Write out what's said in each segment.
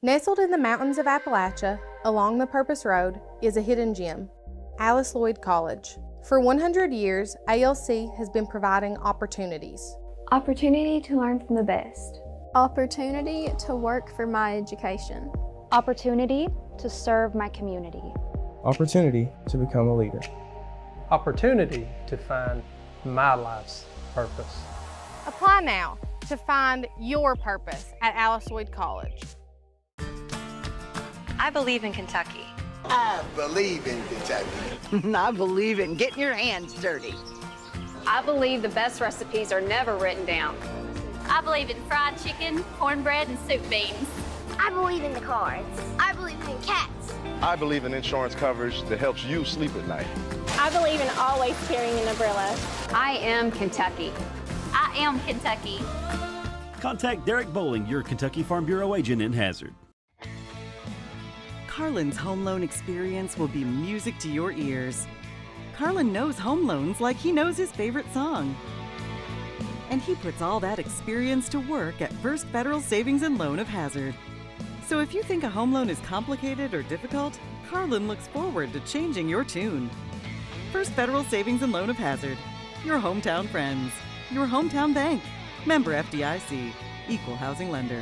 Nestled in the mountains of Appalachia, along the Purpose Road, is a hidden gem, Alice Lloyd College. For 100 years, ALC has been providing opportunities. Opportunity to learn from the best. Opportunity to work for my education. Opportunity to serve my community. Opportunity to become a leader. Opportunity to find my life's purpose. Apply now to find your purpose at Alice Lloyd College. I believe in Kentucky. I believe in Kentucky. I believe in getting your hands dirty. I believe the best recipes are never written down. I believe in fried chicken, cornbread, and soup beans. I believe in the cards. I believe in cats. I believe in insurance coverage that helps you sleep at night. I believe in always carrying an umbrella. I am Kentucky. I am Kentucky. Contact Derek Bowling, your Kentucky Farm Bureau agent in Hazard. Carlin's home loan experience will be music to your ears. Carlin knows home loans like he knows his favorite song. And he puts all that experience to work at First Federal Savings and Loan of Hazard. So if you think a home loan is complicated or difficult, Carlin looks forward to changing your tune. First Federal Savings and Loan of Hazard. Your hometown friends. Your hometown bank. Member FDIC. Equal housing lender.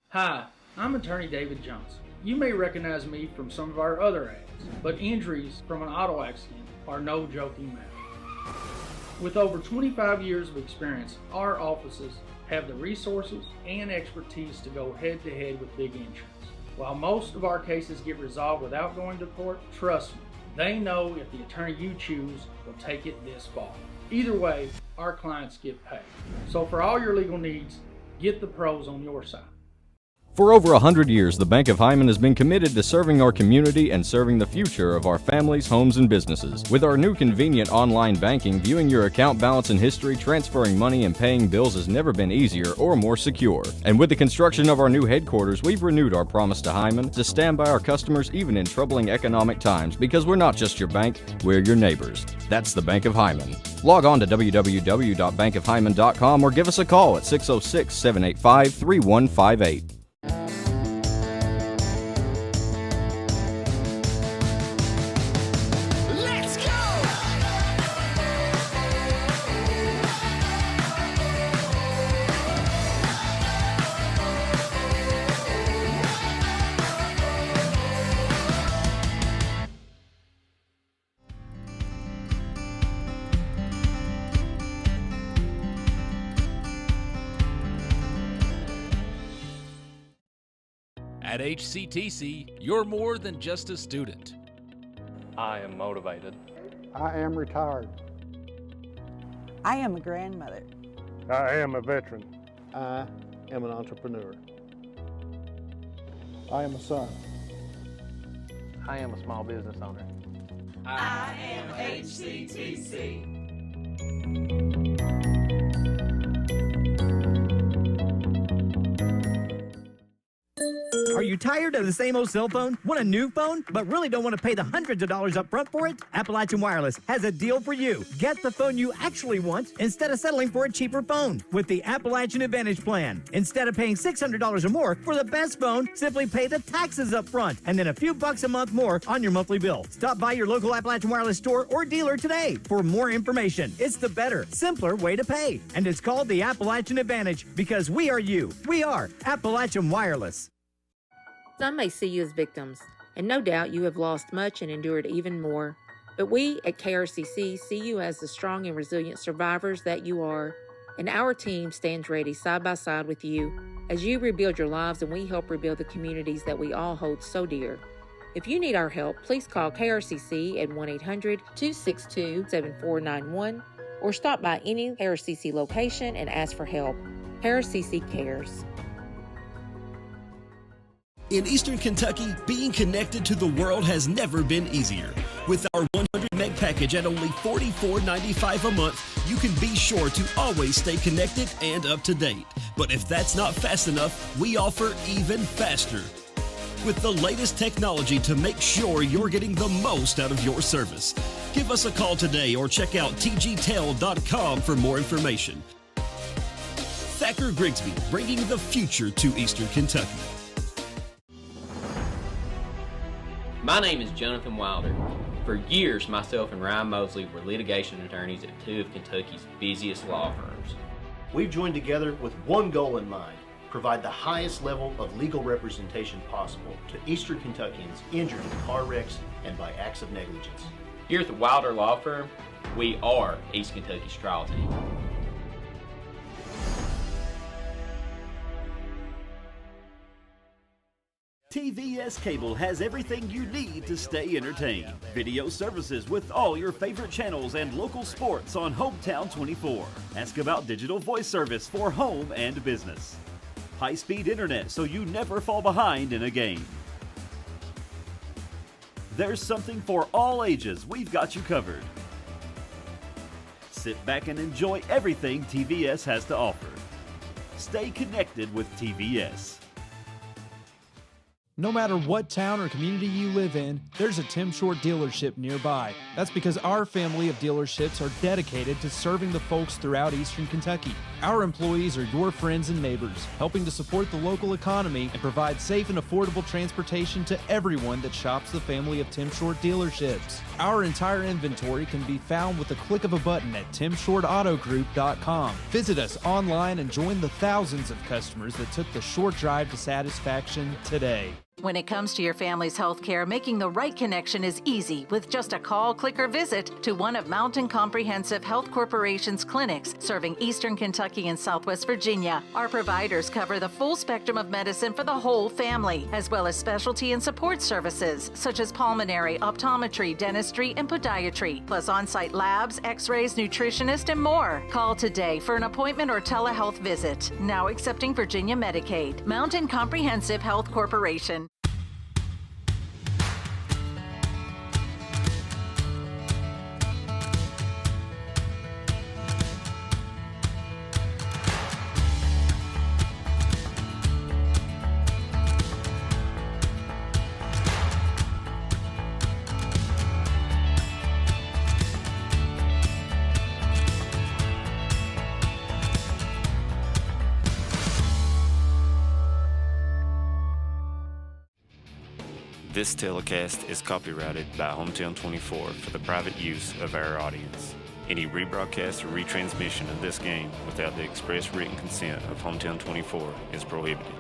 Hi, I'm attorney David Johnson. You may recognize me from some of our other ads, but injuries from an auto accident are no joking matter. With over 25 years of experience, our offices have the resources and expertise to go head-to-head with big insurance. While most of our cases get resolved without going to court, trust me, they know if the attorney you choose will take it this far. Either way, our clients get paid. So for all your legal needs, get the pros on your side. For over 100 years, the Bank of Hyman has been committed to serving our community and serving the future of our families, homes, and businesses. With our new convenient online banking, viewing your account balance and history, transferring money, and paying bills has never been easier or more secure. And with the construction of our new headquarters, we've renewed our promise to Hyman to stand by our customers even in troubling economic times, because we're not just your bank, we're your neighbors. That's the Bank of Hyman. Log on to www.bankofhyman.com or give us a call at 606-785-3158. At HCTC, you're more than just a student. I am motivated. I am retired. I am a grandmother. I am a veteran. I am an entrepreneur. I am a son. I am a small business owner. I am HCTC. Are you tired of the same old cell phone? Want a new phone, but really don't want to pay the hundreds of dollars up front for it? Appalachian Wireless has a deal for you. Get the phone you actually want instead of settling for a cheaper phone with the Appalachian Advantage plan. Instead of paying $600 or more for the best phone, simply pay the taxes up front and then a few bucks a month more on your monthly bill. Stop by your local Appalachian Wireless store or dealer today for more information. It's the better, simpler way to pay. And it's called the Appalachian Advantage because we are you. We are Appalachian Wireless. Some may see you as victims, and no doubt you have lost much and endured even more. But we at KRCC see you as the strong and resilient survivors that you are, and our team stands ready side by side with you as you rebuild your lives and we help rebuild the communities that we all hold so dear. If you need our help, please call KRCC at 1-800-262-7491 or stop by any KRCC location and ask for help. KRCC cares. In Eastern Kentucky, being connected to the world has never been easier. With our 100 meg package at only $44.95 a month, you can be sure to always stay connected and up to date. But if that's not fast enough, we offer even faster. With the latest technology to make sure you're getting the most out of your service. Give us a call today or check out tgtel.com for more information. Thacker Grigsby, bringing the future to Eastern Kentucky. My name is Jonathan Wilder. For years, myself and Ryan Mosley were litigation attorneys at two of Kentucky's busiest law firms. We've joined together with one goal in mind: provide the highest level of legal representation possible to Eastern Kentuckians injured in car wrecks and by acts of negligence. Here at the Wilder Law Firm, we are East Kentucky's trial team. TVS Cable has everything you need to stay entertained. Video services with all your favorite channels and local sports on Hometown 24. Ask about digital voice service for home and business. High-speed internet so you never fall behind in a game. There's something for all ages. We've got you covered. Sit back and enjoy everything TVS has to offer. Stay connected with TVS. No matter what town or community you live in, there's a Tim Short dealership nearby. That's because our family of dealerships are dedicated to serving the folks throughout Eastern Kentucky. Our employees are your friends and neighbors, helping to support the local economy and provide safe and affordable transportation to everyone that shops the family of Tim Short dealerships. Our entire inventory can be found with the click of a button at timshortautogroup.com. Visit us online and join the thousands of customers that took the short drive to satisfaction today. When it comes to your family's health care, making the right connection is easy with just a call, click, or visit to one of Mountain Comprehensive Health Corporation's clinics serving Eastern Kentucky and Southwest Virginia. Our providers cover the full spectrum of medicine for the whole family, as well as specialty and support services such as pulmonary, optometry, dentistry, and podiatry, plus on-site labs, x-rays, nutritionist, and more. Call today for an appointment or telehealth visit. Now accepting Virginia Medicaid. Mountain Comprehensive Health Corporation. This telecast is copyrighted by Hometown 24 for the private use of our audience. Any rebroadcast or retransmission of this game without the express written consent of Hometown 24 is prohibited.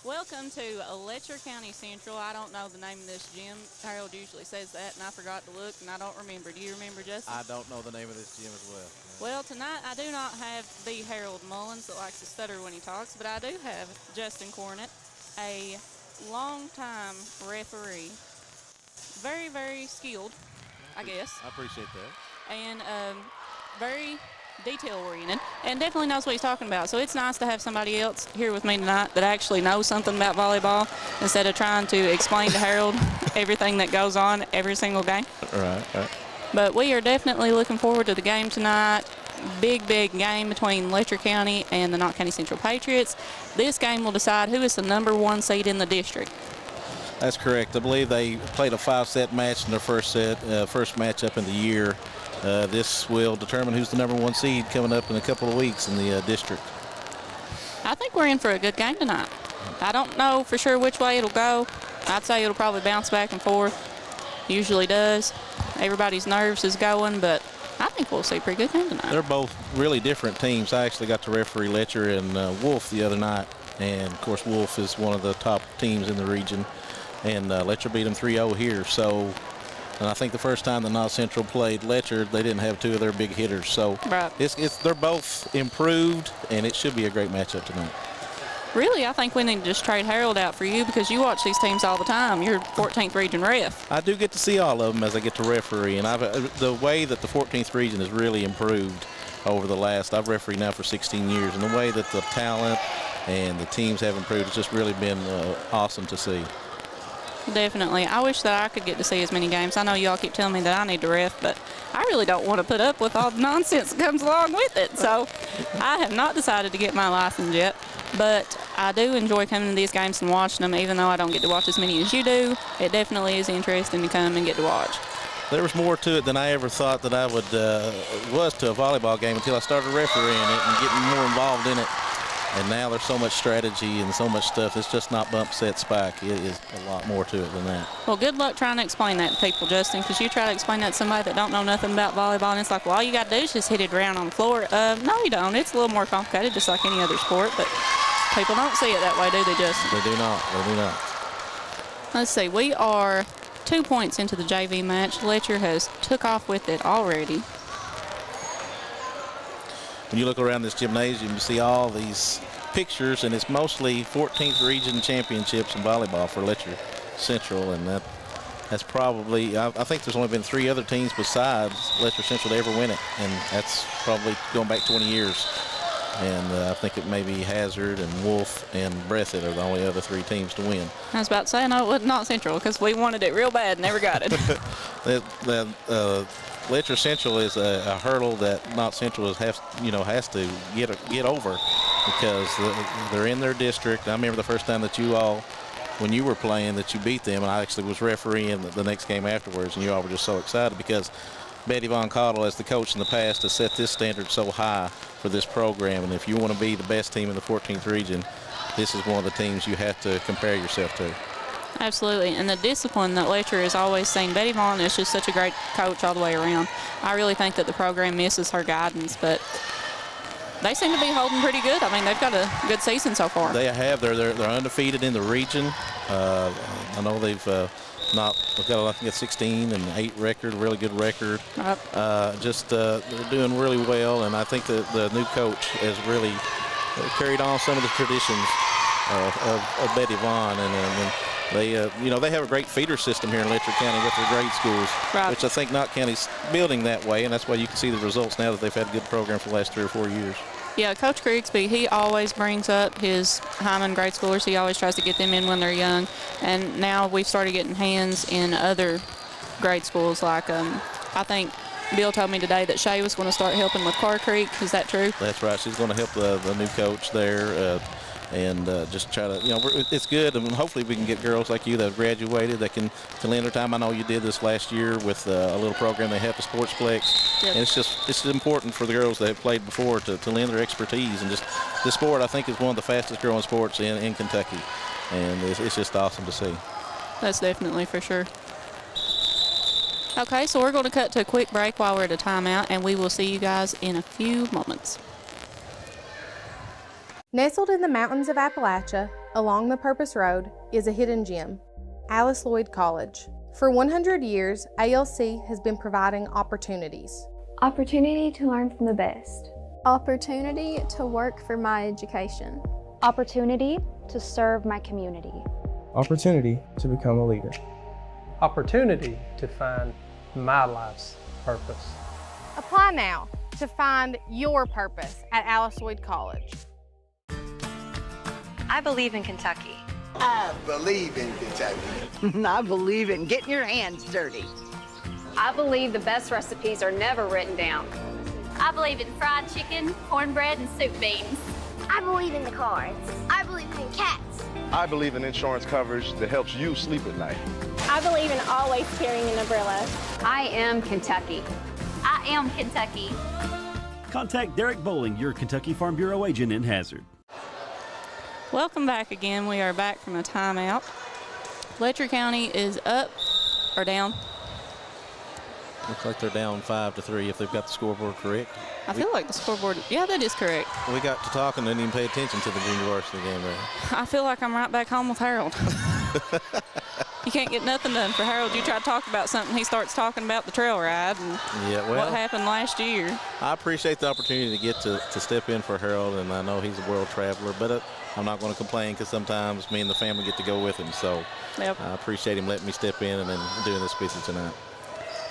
Welcome to Letcher County Central. I don't know the name of this gym. Harold usually says that, and I forgot to look, and I don't remember. Do you remember, Justin? I don't know the name of this gym as well. Well, tonight I do not have the Harold Mullins that likes to stutter when he talks, but I do have Justin Cornett, a long-time referee. Very, very skilled, I guess. I appreciate that. And very detail-oriented, and definitely knows what he's talking about. So it's nice to have somebody else here with me tonight that actually knows something about volleyball instead of trying to explain to Harold everything that goes on every single game. Right. But we are definitely looking forward to the game tonight. Big game between Letcher County and the Knott County Central Patriots. This game will decide who is the #1 seed in the district. That's correct. I believe they played a 5-set match in their first matchup in the year. This will determine who's the #1 seed coming up in a couple of weeks in the district. I think we're in for a good game tonight. I don't know for sure which way it'll go. I'd say it'll probably bounce back and forth. Usually does. Everybody's nerves is going, but I think we'll see a pretty good game tonight. They're both really different teams. I actually got to referee Letcher and Wolf the other night, and of course Wolf is one of the top teams in the region, and Letcher beat them 3-0 here. So, and I think the first time the Knott Central played Letcher, they didn't have two of their big hitters. So right. They're both improved, and it should be a great matchup tonight. Really, I think we need to just trade Harold out for you because you watch these teams all the time. You're 14th region ref. I do get to see all of them as I get to referee, and the way that the 14th region has really improved over the last, I've refereed now for 16 years, and the way that the talent and the teams have improved, it's just really been awesome to see. Definitely. I wish that I could get to see as many games. I know y'all keep telling me that I need to ref, but I really don't want to put up with all the nonsense that comes along with it. So I have not decided to get my license yet, but I do enjoy coming to these games and watching them, even though I don't get to watch as many as you do. It definitely is interesting to come and get to watch. there was more to it than I ever thought that I would was to a volleyball game until I started refereeing it and getting more involved in it. And now there's so much strategy and so much stuff. It's just not bump, set, spike. It is a lot more to it than that. Well, good luck trying to explain that to people, Justin, because you try to explain that to somebody that don't know nothing about volleyball, and it's like, well, all you got to do is just hit it around on the floor. No, you don't. It's a little more complicated, just like any other sport, but people don't see it that way, do they, Justin? They do not. They do not. Let's see. We are 2 points into the JV match. Letcher has took off with it already. When you look around this gymnasium, you see all these pictures, and it's mostly 14th region championships in volleyball for Letcher Central, and that's probably, I think there's only been 3 other teams besides Letcher Central to ever win it, and that's probably going back 20 years. And I think it may be Hazard and Wolf and Breathitt are the only other 3 teams to win. I was about to say, no, it was not Central, because we wanted it real bad and never got it. Letcher Central is a hurdle that Knott Central has to get over, because they're in their district. I remember the first time that you all, when you were playing, that you beat them, and I actually was refereeing the next game afterwards, and you all were just so excited because Betty Von Cottle, as the coach in the past, has set this standard so high for this program, and if you want to be the best team in the 14th region, this is one of the teams you have to compare yourself to. Absolutely, and the discipline that Letcher has always seen. Betty Vaughn is just such a great coach all the way around. I really think that the program misses her guidance, but they seem to be holding pretty good. I mean, they've got a good season so far. They have. They're undefeated in the region. I know they've got I think a 16 and 8 record, really good record. They're doing really well, and I think the new coach has really carried on some of the traditions of Betty Vaughn, and they have a great feeder system here in Letcher County with their grade schools, which I think Knott County's building that way, and that's why you can see the results now that they've had a good program for the last 3 or 4 years. Yeah, Coach Grigsby, he always brings up his Hyman grade schoolers. He always tries to get them in when they're young, and now we've started getting hands in other grade schools. Like I think Bill told me today that Shay was going to start helping with Car Creek. Is that true? That's right. She's going to help the new coach there. And just try to, it's good, and hopefully we can get girls like you that have graduated that can lend their time. I know you did this last year with a little program they have, the Sportsplex. Yep. And it's important for the girls that have played before to lend their expertise. And just this sport, I think, is one of the fastest growing sports in Kentucky, and it's just awesome to see. That's definitely for sure. Okay, so we're going to cut to a quick break while we're at a timeout, and we will see you guys in a few moments. Nestled in the mountains of Appalachia, along the Purpose Road, is a hidden gem, Alice Lloyd College. For 100 years, ALC has been providing opportunities. Opportunity to learn from the best. Opportunity to work for my education. Opportunity to serve my community. Opportunity to become a leader. Opportunity to find my life's purpose. Apply now to find your purpose at Alice Lloyd College. I believe in Kentucky. I believe in Kentucky. I believe in getting your hands dirty. I believe the best recipes are never written down. I believe in fried chicken, cornbread, and soup beans. I believe in the cards. I believe in cats. I believe in insurance coverage that helps you sleep at night. I believe in always carrying an umbrella. I am Kentucky. I am Kentucky. Contact Derek Bowling, your Kentucky Farm Bureau agent in Hazard. Welcome back again. We are back from a timeout. Letcher County is up or down? Looks like they're down 5-3 if they've got the scoreboard correct. I feel like the scoreboard, yeah, that is correct. We got to talk and didn't even pay attention to the junior varsity game there. I feel like I'm right back home with Harold. You can't get nothing done for Harold. You try to talk about something, he starts talking about the trail ride and what happened last year. I appreciate the opportunity to get to step in for Harold, and I know he's a world traveler, but I'm not going to complain because sometimes me and the family get to go with him. So I appreciate him letting me step in and then doing this piece tonight.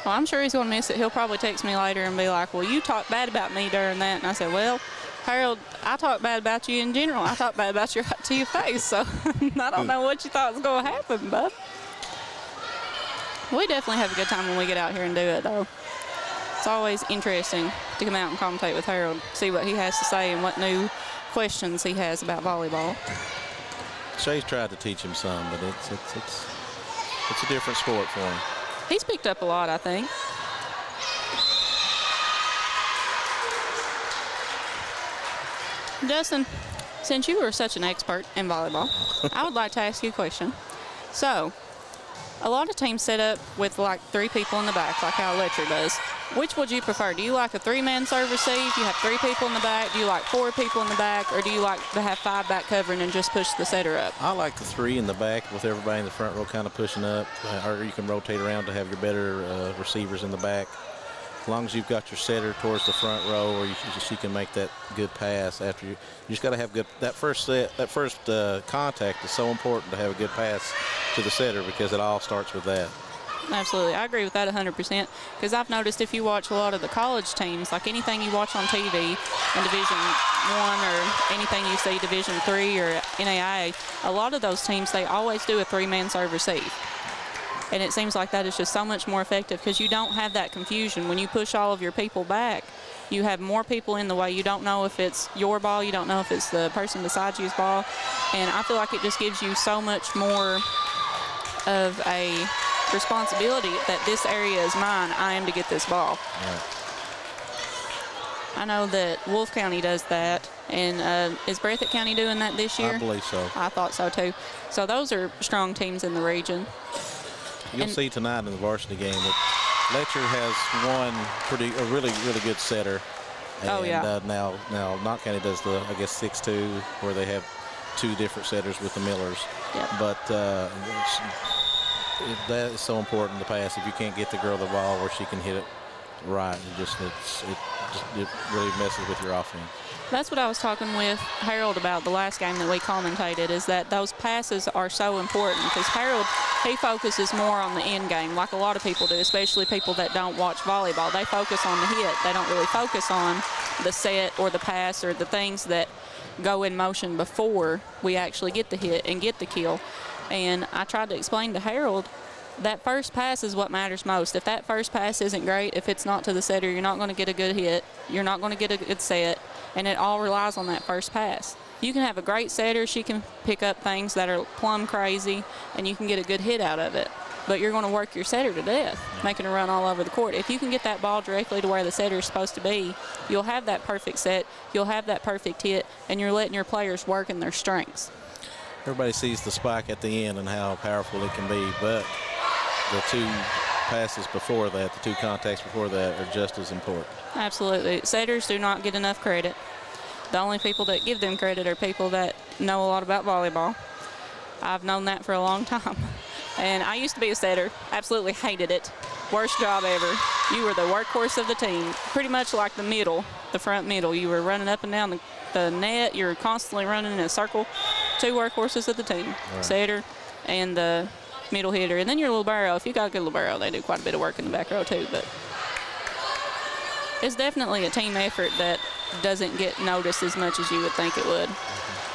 Well, I'm sure he's going to miss it. He'll probably text me later and be like, well, you talked bad about me during that. And I said, well, Harold, I talked bad about you in general. I talked bad about you to your face. So I don't know what you thought was going to happen, bud. We definitely have a good time when we get out here and do it, though. It's always interesting to come out and commentate with Harold, see what he has to say and what new questions he has about volleyball. Shay's tried to teach him some, but it's a different sport for him. He's picked up a lot, I think. Justin, since you are such an expert in volleyball, I would like to ask you a question. So, a lot of teams set up with like 3 people in the back, like how Letcher does. Which would you prefer? Do you like a 3-man serve receive? You have 3 people in the back? Do you like 4 people in the back? Or do you like to have 5 back covering and just push the setter up? I like the 3 in the back with everybody in the front row kind of pushing up, or you can rotate around to have your better receivers in the back. As long as you've got your setter towards the front row, or she can make that good pass after you just got to have good. That first contact is so important to have a good pass to the setter because it all starts with that. Absolutely. I agree with that 100% because I've noticed if you watch a lot of the college teams, like anything you watch on TV in Division I or anything you see Division III or NAIA, a lot of those teams, they always do a 3-man serve receive. And it seems like that is just so much more effective because you don't have that confusion. When you push all of your people back, you have more people in the way. You don't know if it's your ball. You don't know if it's the person beside you's ball. And I feel like it just gives you so much more of a responsibility that this area is mine. I am to get this ball. Right. I know that Wolf County does that. And is Breathitt County doing that this year? I believe so. I thought so, too. So those are strong teams in the region. You'll see tonight in the varsity game that Letcher has a really good setter. And, now Knott County does the, I guess, 6-2, where they have 2 different setters with the Millers. Yep. But that is so important to pass. If you can't get the girl the ball where she can hit it right, it really messes with your offense. That's what I was talking with Harold about the last game that we commentated, is that those passes are so important because Harold, he focuses more on the end game, like a lot of people do, especially people that don't watch volleyball. They focus on the hit. They don't really focus on the set or the pass or the things that go in motion before we actually get the hit and get the kill. And I tried to explain to Harold that first pass is what matters most. If that first pass isn't great, if it's not to the setter, you're not going to get a good hit. You're not going to get a good set. And it all relies on that first pass. You can have a great setter. She can pick up things that are plumb crazy, and you can get a good hit out of it. But you're going to work your setter to death, making her run all over the court. If you can get that ball directly to where the setter is supposed to be, you'll have that perfect set, you'll have that perfect hit, and you're letting your players work in their strengths. Everybody sees the spike at the end and how powerful it can be, but the 2 passes before that, the 2 contacts before that are just as important. Absolutely. Setters do not get enough credit. The only people that give them credit are people that know a lot about volleyball. I've known that for a long time. And I used to be a setter. Absolutely hated it. Worst job ever. You were the workhorse of the team. Pretty much like the middle, the front middle. You were running up and down the net. You were constantly running in a circle. 2 workhorses of the team. Right. Setter and the middle hitter. And then your libero. If you got a good libero, they do quite a bit of work in the back row too. But it's definitely a team effort that doesn't get noticed as much as you would think it would,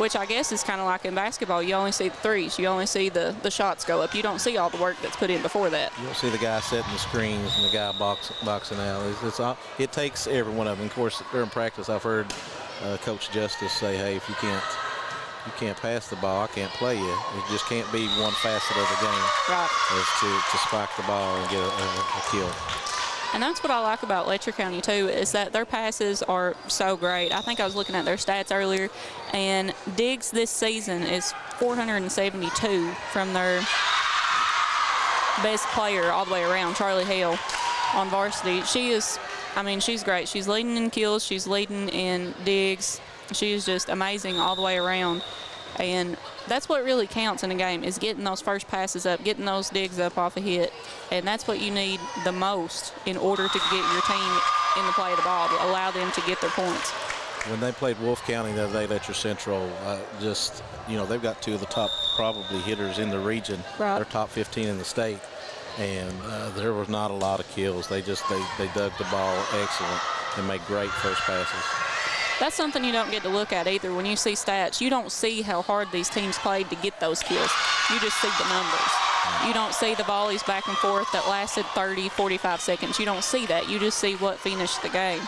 which I guess is kind of like in basketball. You only see the threes. You only see the shots go up. You don't see all the work that's put in before that. You don't see the guy setting the screens and the guy boxing out. It takes every one of them. Of course, during practice, I've heard Coach Justice say, hey, if you can't pass the ball, I can't play you. It just can't be one facet of the game. Right. Is to spike the ball and get a kill. And that's what I like about Letcher County, too, is that their passes are so great. I think I was looking at their stats earlier, and Diggs this season is 472 from their best player all the way around, Charlie Hale, on varsity. She's great. She's leading in kills. She's leading in digs. She is just amazing all the way around. And that's what really counts in a game, is getting those first passes up, getting those digs up off a hit. And that's what you need the most in order to get your team in the play of the ball, to allow them to get their points. When they played Wolf County the other day, Letcher Central, they've got 2 of the top probably hitters in the region. Right. They're top 15 in the state. And there was not a lot of kills. They dug the ball excellent and made great first passes. That's something you don't get to look at either. When you see stats, you don't see how hard these teams played to get those kills. You just see the numbers. You don't see the volleys back and forth that lasted 30, 45 seconds. You don't see that. You just see what finished the game.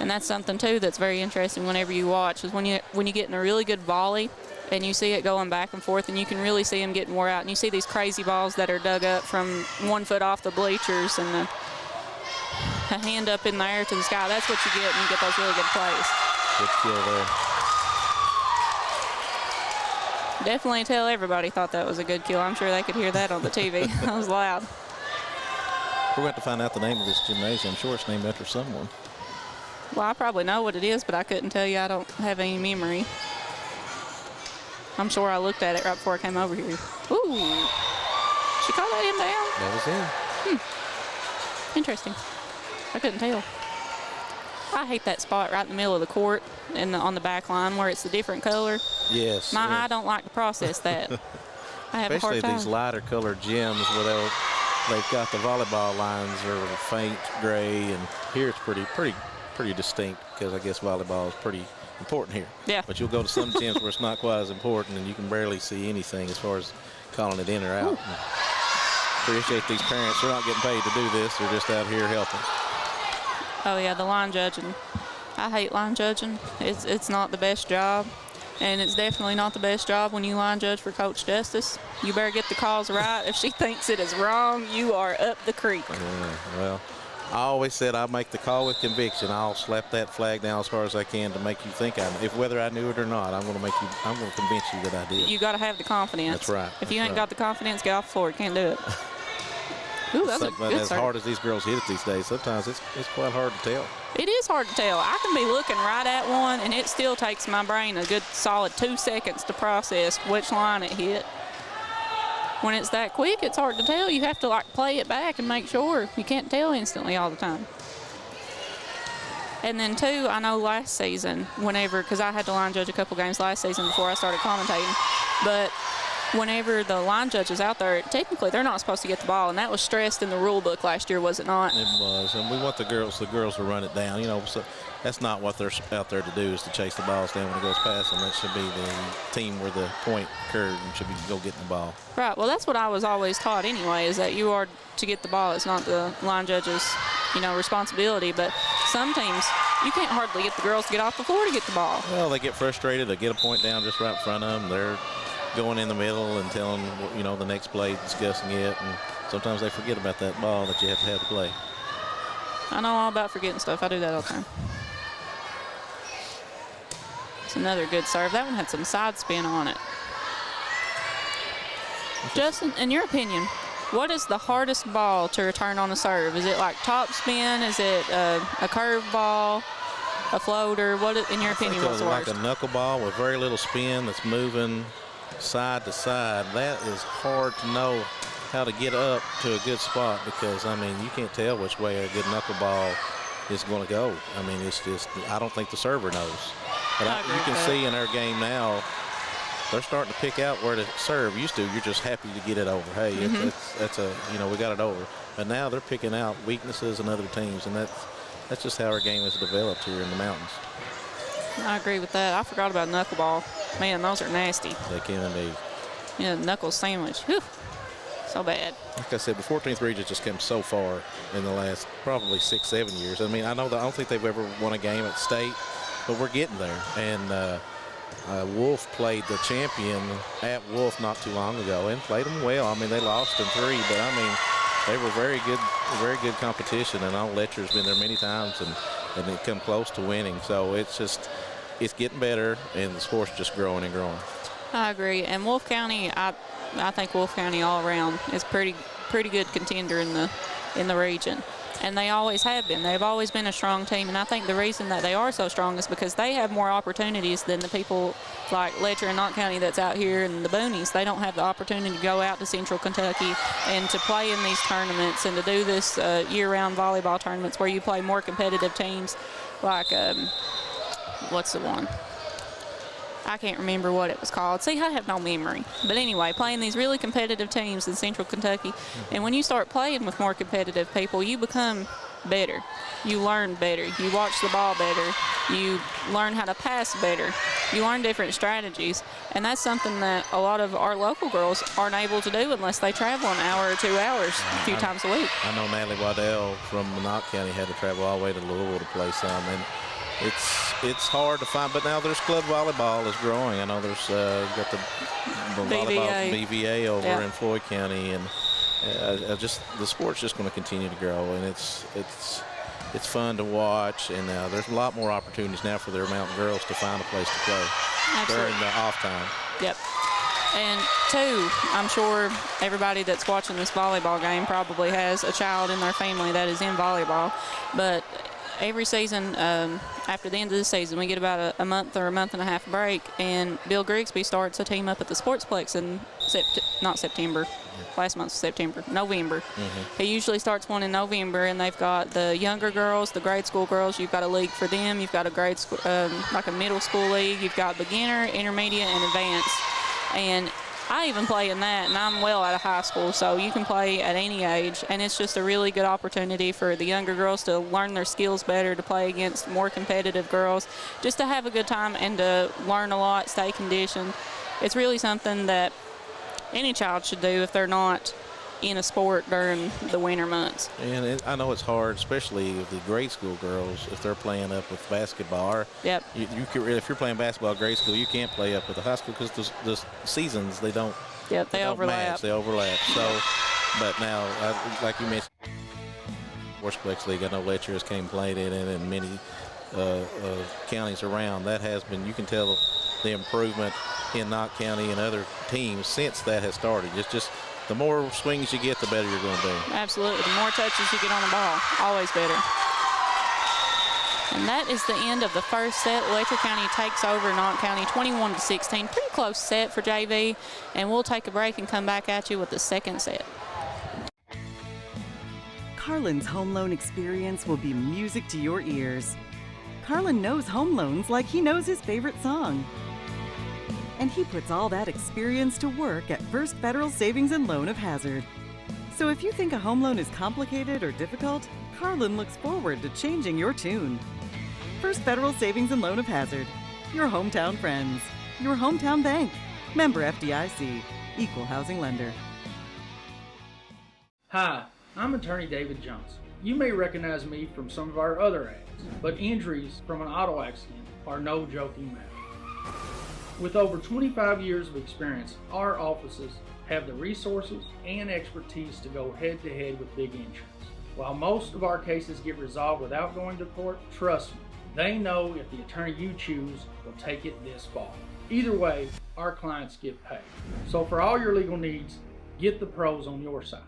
And that's something, too, that's very interesting whenever you watch, is when you get in a really good volley and you see it going back and forth, and you can really see them getting wore out. And you see these crazy balls that are dug up from 1 foot off the bleachers and a hand up in the air to the sky. That's what you get when you get those really good plays. Good kill there. Definitely tell everybody thought that was a good kill. I'm sure they could hear that on the TV. That was loud. We're going to find out the name of this gymnasium. I'm sure it's named after someone. Well, I probably know what it is, but I couldn't tell you. I don't have any memory. I'm sure I looked at it right before I came over here. Ooh. She called that him down? That was him. Interesting. I couldn't tell. I hate that spot right in the middle of the court and on the back line where it's a different color. Yes. My eye don't like to process that. I have Especially a hard time. these lighter colored gyms where they've got the volleyball lines are faint gray, and here it's pretty distinct because I guess volleyball is pretty important here. Yeah. But you'll go to some gyms where it's not quite as important, and you can barely see anything as far as calling it in or out. Appreciate these parents. They're not getting paid to do this. They're just out here helping. Oh yeah, the line judging. I hate line judging. It's not the best job, and it's definitely not the best job when you line judge for Coach Justice. You better get the calls right. If she thinks it is wrong, you are up the creek. Well, I always said I make the call with conviction. I'll slap that flag down as far as I can to make you think whether I knew it or not. I'm going to convince you that I did. You got to have the confidence. That's right. If you ain't got the confidence, get off the floor. You can't do it. Ooh, that's a good as serve. hard as these girls hit it these days, sometimes it's quite hard to tell. It is hard to tell. I can be looking right at one, and it still takes my brain a good solid 2 seconds to process which line it hit. When it's that quick, it's hard to tell. You have to play it back and make sure. You can't tell instantly all the time. And then too, I know last season, because I had to line judge a couple games last season before I started commentating, but whenever the line judge is out there, technically they're not supposed to get the ball, and that was stressed in the rule book last year, was it not? It was, and we want the girls to run it down. So that's not what they're out there to do, is to chase the balls down when it goes past them. That should be the team where the point occurred and should be go getting the ball. Right. Well, that's what I was always taught anyway, is that you are to get the ball. It's not the line judge's, responsibility. But some teams, you can't hardly get the girls to get off the floor to get the ball. Well, they get frustrated. They get a point down just right in front of them. They're going in the middle and telling, the next play, discussing it. And sometimes they forget about that ball that you have to play. I know all about forgetting stuff. I do that all the time. It's another good serve. That one had some side spin on it. Justin, in your opinion, what is the hardest ball to return on the serve? Is it like top spin? Is it a curve ball, a floater? What, in your opinion, what's the worst? Like a knuckleball with very little spin that's moving side to side. That is hard to know how to get up to a good spot because, you can't tell which way a good knuckleball is going to go. It's just, I don't think the server knows. But you can see in our game now, they're starting to pick out where to serve. Used to, you're just happy to get it over. Hey, we got it over. But now they're picking out weaknesses in other teams, and that's just how our game is developed here in the mountains. I agree with that. I forgot about knuckleball. Man, those are nasty. They can be. Yeah, knuckle sandwich. Whew. So bad. Like I said, the 14th region just come so far in the last probably 6-7 years. I don't think they've ever won a game at state, but we're getting there. And Wolf played the champion at Wolf not too long ago and played them well. They lost in 3, but they were very good competition. And I know Letcher's been there many times and they come close to winning. So it's getting better, and the sport's just growing and growing. I agree. And Wolf County, I think Wolf County all around is pretty good contender in the region. And they always have been. They've always been a strong team. And I think the reason that they are so strong is because they have more opportunities than the people like Letcher and Knott County that's out here in the boonies. They don't have the opportunity to go out to Central Kentucky and to play in these tournaments and to do this year-round volleyball tournaments where you play more competitive teams like, what's the one? I can't remember what it was called. See, I have no memory. But anyway, playing these really competitive teams in Central Kentucky. And when you start playing with more competitive people, you become better. You learn better. You watch the ball better. You learn how to pass better. You learn different strategies. And that's something that a lot of our local girls aren't able to do unless they travel an hour or 2 hours a few times a week. I know Natalie Waddell from Knott County had to travel all the way to Louisville to play some. And it's hard to find, but now there's club volleyball is growing. I know there's got the volleyball BVA over in Floyd County, and just the sport's just going to continue to grow, and it's fun to watch, and there's a lot more opportunities now for their mountain girls to find a place to play during the off time. Yep. And two, I'm sure everybody that's watching this volleyball game probably has a child in their family that is in volleyball. But every season, after the end of the season, we get about a month or a month and a half break, and Bill Grigsby starts a team up at the Sportsplex in November. He usually starts one in November, and they've got the younger girls, the grade school girls. You've got a league for them. You've got a grade school, like a middle school league. You've got beginner, intermediate, and advanced. And I even play in that, and I'm well out of high school, so you can play at any age, and it's just a really good opportunity for the younger girls to learn their skills better, to play against more competitive girls, just to have a good time and to learn a lot, stay conditioned. It's really something that any child should do if they're not in a sport during the winter months. And I know it's hard, especially with the grade school girls, if they're playing up with basketball. Or yep. If you're playing basketball at grade school, you can't play up with the high school because the seasons, they don't. Yep, they overlap. Match, they overlap. So, but now, like you mentioned, Sportsplex League, I know Letcher has came played in it, and many counties around. That has been, you can tell the improvement in Knott County and other teams since that has started. It's just the more swings you get, the better you're going to be. Absolutely. The more touches you get on the ball, always better. And that is the end of the first set. Letcher County takes over Knott County 21-16. Pretty close set for JV. And we'll take a break and come back at you with the second set. Carlin's home loan experience will be music to your ears. Carlin knows home loans like he knows his favorite song. And he puts all that experience to work at First Federal Savings and Loan of Hazard. So if you think a home loan is complicated or difficult, Carlin looks forward to changing your tune. First Federal Savings and Loan of Hazard. Your hometown friends. Your hometown bank. Member FDIC. Equal housing lender. Hi, I'm attorney David Johnson. You may recognize me from some of our other ads, but injuries from an auto accident are no joking matter. With over 25 years of experience, our offices have the resources and expertise to go head-to-head with big insurance. While most of our cases get resolved without going to court, trust me, they know if the attorney you choose will take it this far. Either way, our clients get paid. So for all your legal needs, get the pros on your side.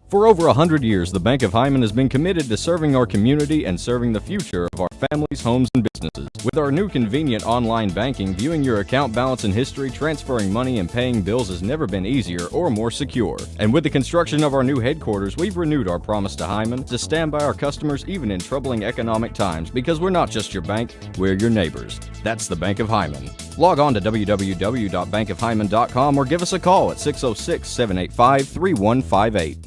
For over 100 years, the Bank of Hyman has been committed to serving our community and serving the future of our families, homes, and businesses. With our new convenient online banking, viewing your account balance and history, transferring money, and paying bills has never been easier or more secure. And with the construction of our new headquarters, we've renewed our promise to Hyman to stand by our customers even in troubling economic times, because we're not just your bank, we're your neighbors. That's the Bank of Hyman. Log on to www.bankofhyman.com or give us a call at 606-785-3158.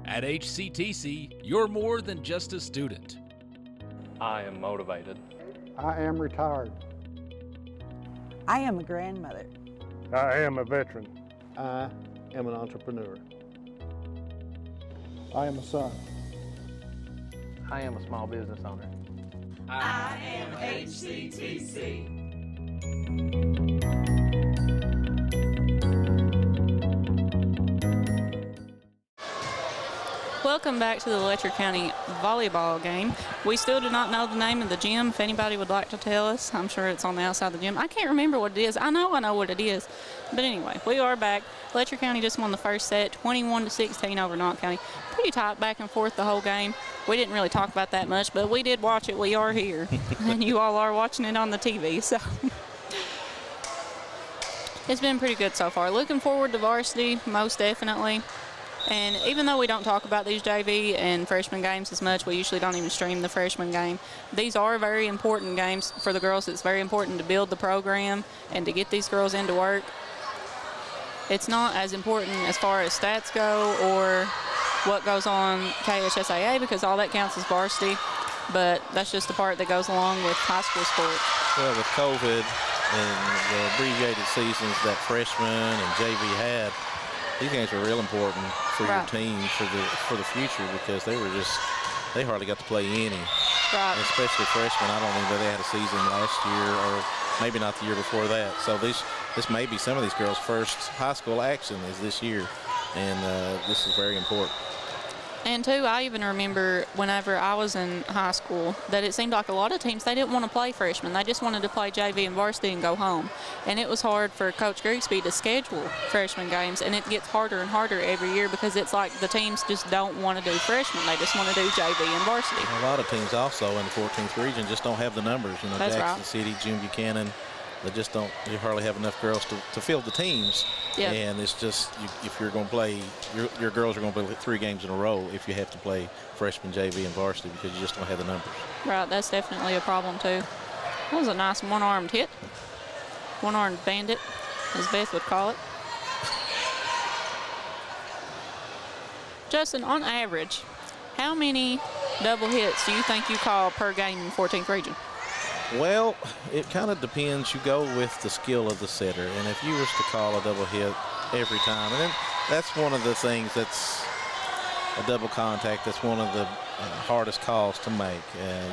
At HCTC, you're more than just a student. I am motivated. I am retired. I am a grandmother. I am a veteran. I am an entrepreneur. I am a son. I am a small business owner. I am HCTC. Welcome back to the Letcher County volleyball game. We still do not know the name of the gym. If anybody would like to tell us, I'm sure it's on the outside of the gym. I can't remember what it is. I know what it is. But anyway, we are back. Letcher County just won the first set, 21-16 over Knott County. Pretty tight back and forth the whole game. We didn't really talk about that much, but we did watch it. We are here. And you all are watching it on the TV, so it's been pretty good so far. Looking forward to varsity, most definitely. And even though we don't talk about these JV and freshman games as much, we usually don't even stream the freshman game. These are very important games for the girls. It's very important to build the program and to get these girls into work. It's not as important as far as stats go or what goes on KHSAA, because all that counts as varsity, but that's just the part that goes along with high school sports. Well, with COVID and the abbreviated seasons that freshmen and JV had, these games were real important for your team for the future, because they hardly got to play any. Right. Especially freshmen. I don't think that they had a season last year, or maybe not the year before that. So this may be some of these girls' first high school action is this year, and this is very important. And too, I even remember whenever I was in high school that it seemed like a lot of teams, they didn't want to play freshmen. They just wanted to play JV and varsity and go home. And it was hard for Coach Grigsby to schedule freshman games, and it gets harder and harder every year because it's like the teams just don't want to do freshmen. They just want to do JV and varsity. A lot of teams also in the 14th region just don't have the numbers. You know, That's Jackson right. City, June Buchanan, they just don't. You hardly have enough girls to fill the teams. Yeah. And it's just if you're going to play, your girls are going to play 3 games in a row if you have to play freshman, JV, and varsity, because you just don't have the numbers. Right, that's definitely a problem too. That was a nice one-armed hit. One-armed bandit, as Beth would call it. Justin, on average, how many double hits do you think you call per game in 14th region? Well, it kind of depends. You go with the skill of the setter, and if you was to call a double hit every time, and then that's one of the things that's a double contact. That's one of the hardest calls to make.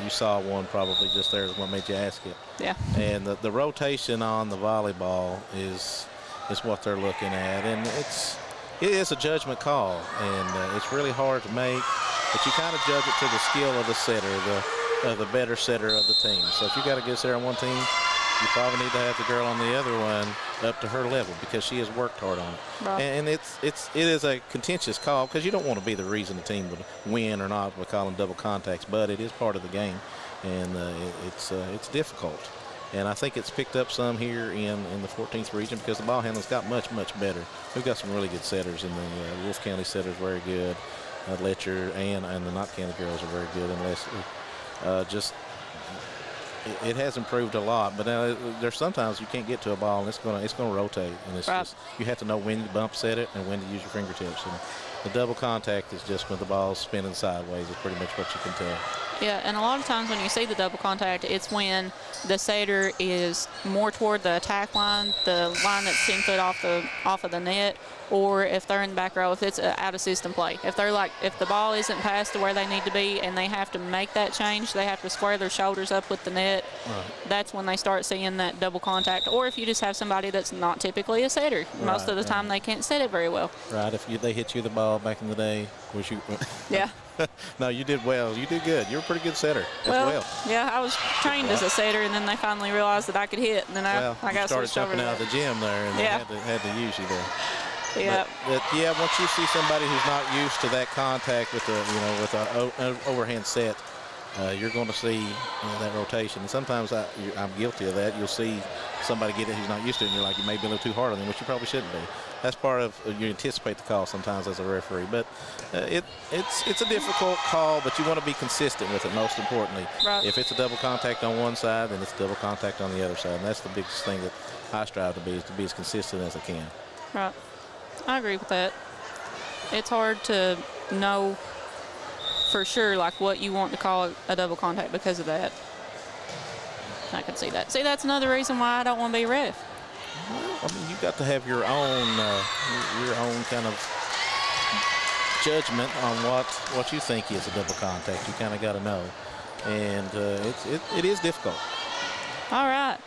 You saw one probably just there is what made you ask it. Yeah. And the rotation on the volleyball is what they're looking at, and it is a judgment call, and it's really hard to make, but you kind of judge it to the skill of the setter, the better setter of the team. So if you got a good setter on one team, you probably need to have the girl on the other one up to her level, because she has worked hard on it. Right. And it is a contentious call, because you don't want to be the reason the team would win or not by calling double contacts, but it is part of the game, and it's difficult. And I think it's picked up some here in the 14th region, because the ball handling's got much much better. We've got some really good setters, and the Wolf County setters very good. Letcher and the Knott County girls are very good, and Leslie. It has improved a lot, but there's sometimes you can't get to a ball, and it's going to rotate, and it's just you have to know when to bump set it and when to use your fingertips. And the double contact is just when the ball's spinning sideways. Is pretty much what you can tell. Yeah, and a lot of times when you see the double contact, it's when the setter is more toward the attack line, the line that's 10 foot off of the net, or if they're in the back row, if it's an out-of-system play. If the ball isn't passed to where they need to be and they have to make that change, they have to square their shoulders up with the net, that's when they start seeing that double contact. Or if you just have somebody that's not typically a setter. Most of the time they can't set it very well. Right, if they hit you the ball back in the day, was you... Yeah. No, you did well. You did good. You're a pretty good setter as well. Yeah, I was trained as a setter, and then they finally realized that I could hit, and then I got started switched over jumping out of the gym there, and they had to use you there. Yeah. But once you see somebody who's not used to that contact with an overhand set, you're going to see that rotation. And sometimes I'm guilty of that. You'll see somebody get it who's not used to it, and you're like, you may be a little too hard on them, which you probably shouldn't be. That's part of you anticipate the call sometimes as a referee. But it's a difficult call, but you want to be consistent with it, most importantly. Right. If it's a double contact on one side, then it's double contact on the other side. And that's the biggest thing that I strive to be, is to be as consistent as I can. Right. I agree with that. It's hard to know for sure what you want to call a double contact because of that. I can see that. See, that's another reason why I don't want to be a ref. I mean, you've got to have your own kind of judgment on what you think is a double contact. You kind of got to know, and it is difficult. All right,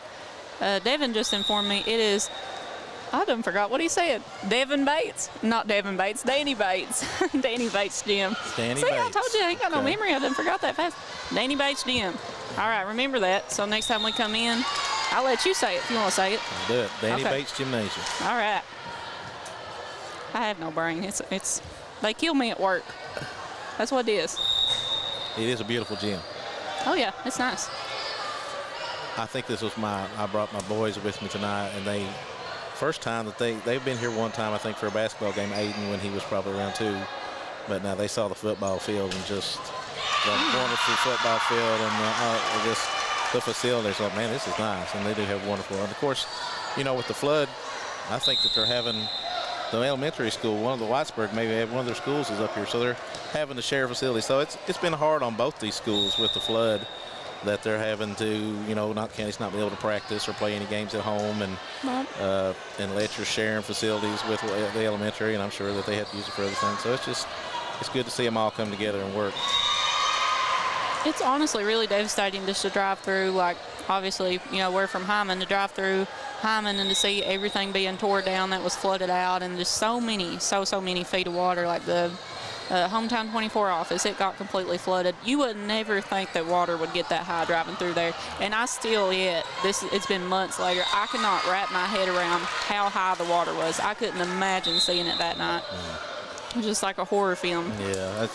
Devin just informed me it is. I done forgot what he said. Devin Bates, not Devin Bates, Danny Bates, Danny Bates Gym. Danny See, Bates. I told you I ain't got no memory. I done forgot that fast. Danny Bates Gym. All right, remember that. So next time we come in, I'll let you say it if you want to say it. I'll do it. Danny Bates Gymnasium. All right. I have no brain. It's they kill me at work. That's what it is. It is a beautiful gym. Oh yeah, it's nice. I think this was I brought my boys with me tonight, and first time that they've been here one time, I think, for a basketball game, Aiden, when he was probably around 2. But now they saw the football field and just the wonderful football field and just the facilities. Like, man, this is nice, and they do have wonderful. And of course, you know, with the flood, I think that they're having the elementary school, one of the Whitesburg, maybe one of their schools is up here, so they're having to share facilities. So it's been hard on both these schools with the flood, that they're having to, you know, Knott County's not be able to practice or play any games at home, and Letcher sharing facilities with the elementary, and I'm sure that they have to use it for other things. So it's good to see them all come together and work. It's honestly really devastating just to drive through, like, obviously, you know, we're from Hyman, to drive through Hyman and to see everything being tore down that was flooded out, and just so many feet of water. Like the Hometown 24 office, it got completely flooded. You would never think that water would get that high driving through there, and I still it's been months later, I cannot wrap my head around how high the water was. I couldn't imagine seeing it that night. It was just like a horror film. Yeah,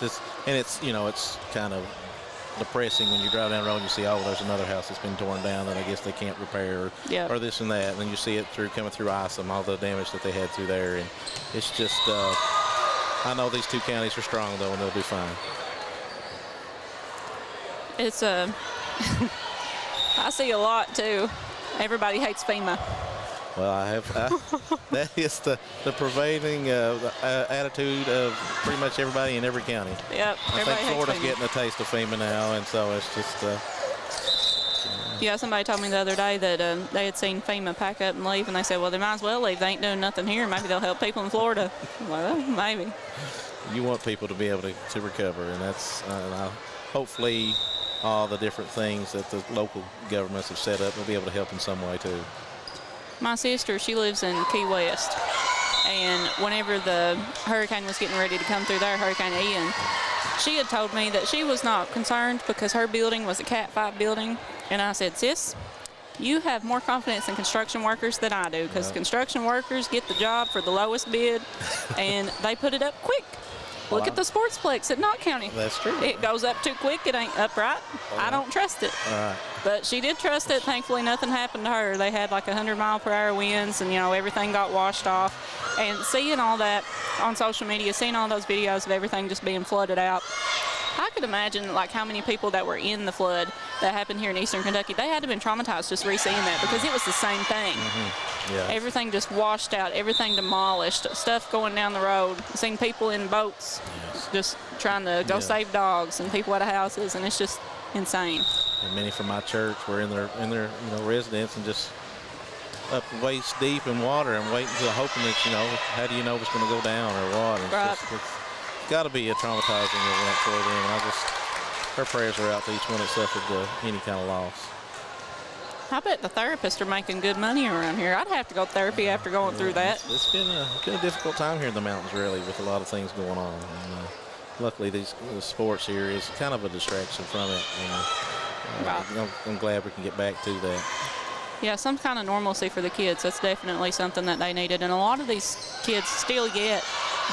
it's you know, it's kind of depressing when you drive down the road and you see, oh, there's another house that's been torn down that I guess they can't repair, or this and that, and then you see it coming through Isom, all the damage that they had through there, and it's just I know these two counties are strong though, and they'll be fine. It's I see a lot too. Everybody hates FEMA. Well, that is the prevailing attitude of pretty much everybody in every county. Yep. I think Florida's getting a taste of FEMA now, and so it's just. Yeah, somebody told me the other day that they had seen FEMA pack up and leave, and they said, well, they might as well leave. They ain't doing nothing here. Maybe they'll help people in Florida. Well, maybe. You want people to be able to recover, and that's hopefully all the different things that the local governments have set up will be able to help in some way too. My sister, she lives in Key West, and whenever the hurricane was getting ready to come through there, Hurricane Ian, she had told me that she was not concerned because her building was a Cat 5 building. And I said, sis, you have more confidence in construction workers than I do, because construction workers get the job for the lowest bid, and they put it up quick. Look at the Sportsplex at Knott County. That's true. It goes up too quick. It ain't upright. I don't trust it. But she did trust it. Thankfully, nothing happened to her. They had like 100-mile-per-hour winds, and, you know, everything got washed off. And seeing all that on social media, seeing all those videos of everything just being flooded out, I could imagine like how many people that were in the flood that happened here in Eastern Kentucky, they had to have been traumatized just re-seeing that, because it was the same thing. Yeah. Everything just washed out, everything demolished, stuff going down the road. Seen people in boats just trying to go save dogs, and people out of houses, and it's just insane. And many from my church were in their you know, residence and just up waist deep in water and waiting to hoping that, you know, how do you know if it's going to go down or what? It's got to be a traumatizing event for them. Her prayers are out to each one that suffered any kind of loss. I bet the therapists are making good money around here. I'd have to go to therapy after going through that. It's been a difficult time here in the mountains, really, with a lot of things going on. And luckily, the sports here is kind of a distraction from it. And I'm glad we can get back to that. Yeah, some kind of normalcy for the kids. That's definitely something that they needed. And a lot of these kids still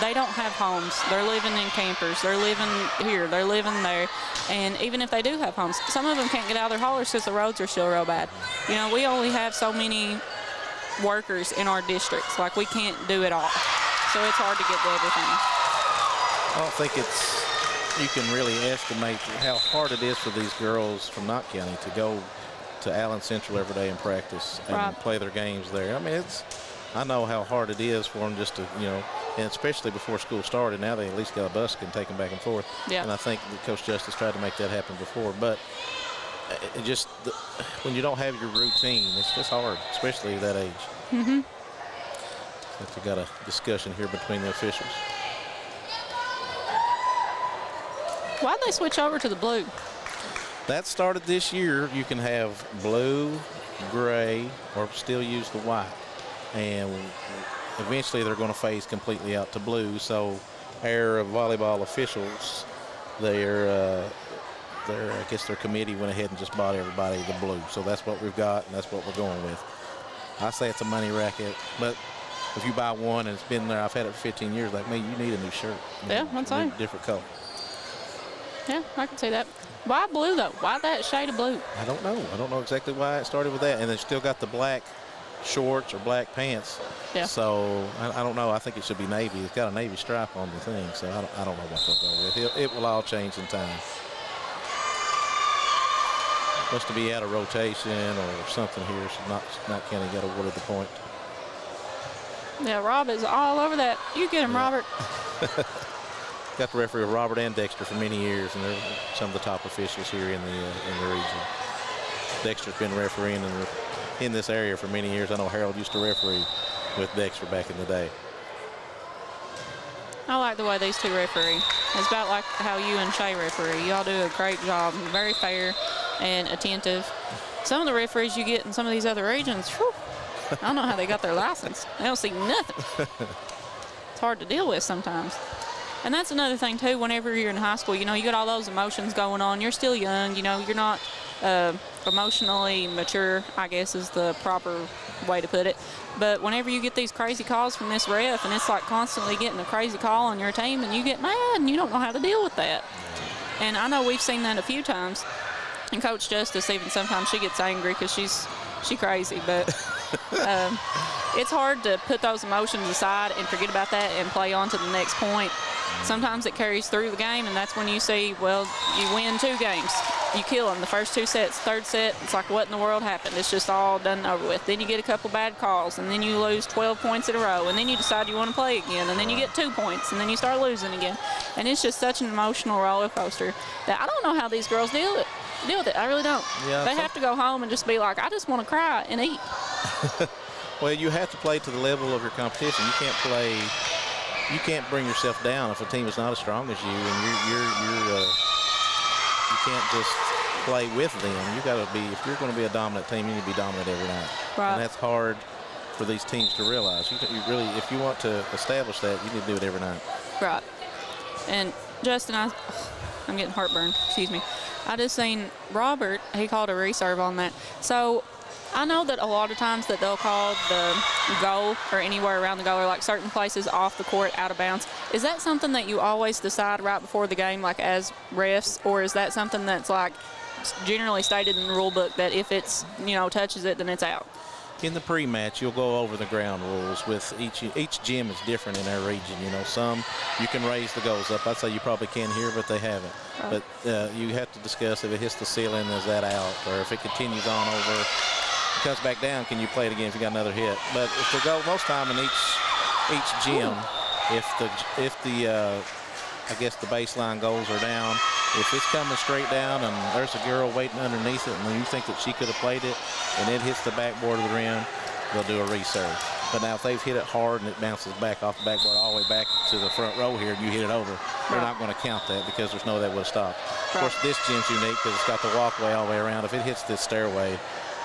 they don't have homes. They're living in campers. They're living here. They're living there. And even if they do have homes, some of them can't get out of their haulers because the roads are still real bad. You know, we only have so many workers in our districts. Like, we can't do it all. So it's hard to get to everything. I don't think you can really estimate how hard it is for these girls from Knott County to go to Allen Central every day and practice and play their games there. I mean, I know how hard it is for them just to, you know, and especially before school started. Now they at least got a bus can take them back and forth. Yeah. And I think Coach Justice tried to make that happen before. But when you don't have your routine, it's just hard, especially at that age. Mm-hmm. I think we got a discussion here between the officials. Why'd they switch over to the blue? That started this year. You can have blue, gray, or still use the white. And eventually they're going to phase completely out to blue. So our volleyball officials, I guess their committee went ahead and just bought everybody the blue. So that's what we've got, and that's what we're going with. I say it's a money racket, but if you buy one and it's been there, I've had it for 15 years, like me, you need a new shirt. Yeah, that's fine. Different color. Yeah, I can see that. Why blue, though? Why that shade of blue? I don't know. I don't know exactly why it started with that. And they still got the black shorts or black pants. Yeah. So I don't know. I think it should be navy. It's got a navy stripe on the thing, so I don't know what they'll go with. It will all change in time. Supposed to be out of rotation or something here. So not County got awarded the point. Yeah, Rob is all over that. You get him, Robert. Got the referee Robert and Dexter for many years, and they're some of the top officials here in the region. Dexter's been refereeing in this area for many years. I know Harold used to referee with Dexter back in the day. I like the way these two referee. It's about like how you and Shay referee. Y'all do a great job. You're very fair and attentive. Some of the referees you get in some of these other regions, whew, I don't know how they got their license. They don't see nothing. It's hard to deal with sometimes. And that's another thing, too, whenever you're in high school, you know, you got all those emotions going on. You're still young, you know, you're not emotionally mature, I guess is the proper way to put it. But whenever you get these crazy calls from this ref, and it's like constantly getting a crazy call on your team, and you get mad, and you don't know how to deal with that. And I know we've seen that a few times. And Coach Justice, even sometimes she gets angry because she's crazy, but it's hard to put those emotions aside and forget about that and play on to the next point. Sometimes it carries through the game, and that's when you see, well, you win 2 games. You kill them the first 2 sets. Third set, it's like, what in the world happened? It's just all done and over with. Then you get a couple bad calls, and then you lose 12 points in a row, and then you decide you want to play again, and then you get 2 points, and then you start losing again. And it's just such an emotional roller coaster that I don't know how these girls deal with it. I really don't. Yeah, they have to go home and just be like, I just want to cry and eat. Well, you have to play to the level of your competition. You can't bring yourself down if a team is not as strong as you, and you can't just play with them. You got to be, if you're going to be a dominant team, you need to be dominant every night. Right. And that's hard for these teams to realize. You really, if you want to establish that, you need to do it every night. Right. And Justin, I'm getting heartburn. Excuse me. I just seen Robert, he called a reserve on that. So I know that a lot of times that they'll call the goal or anywhere around the goal or like certain places off the court out of bounds. Is that something that you always decide right before the game, like as refs, or is that something that's like generally stated in the rule book that if it's, you know, touches it, then it's out? In the pre-match, you'll go over the ground rules with each gym is different in their region. You know, some you can raise the goals up. I'd say you probably can here, but they haven't. Right. But you have to discuss if it hits the ceiling, is that out? Or if it continues on over, comes back down, can you play it again if you got another hit? But if the goal, most time in each gym, if the I guess the baseline goals are down, if it's coming straight down and there's a girl waiting underneath it and you think that she could have played it and it hits the backboard of the rim, they'll do a reserve. But now if they've hit it hard and it bounces back off the backboard all the way back to the front row here and you hit it over, they're not going to count that because there's no that would have stopped. Of course, this gym's unique because it's got the walkway all the way around. If it hits this stairway,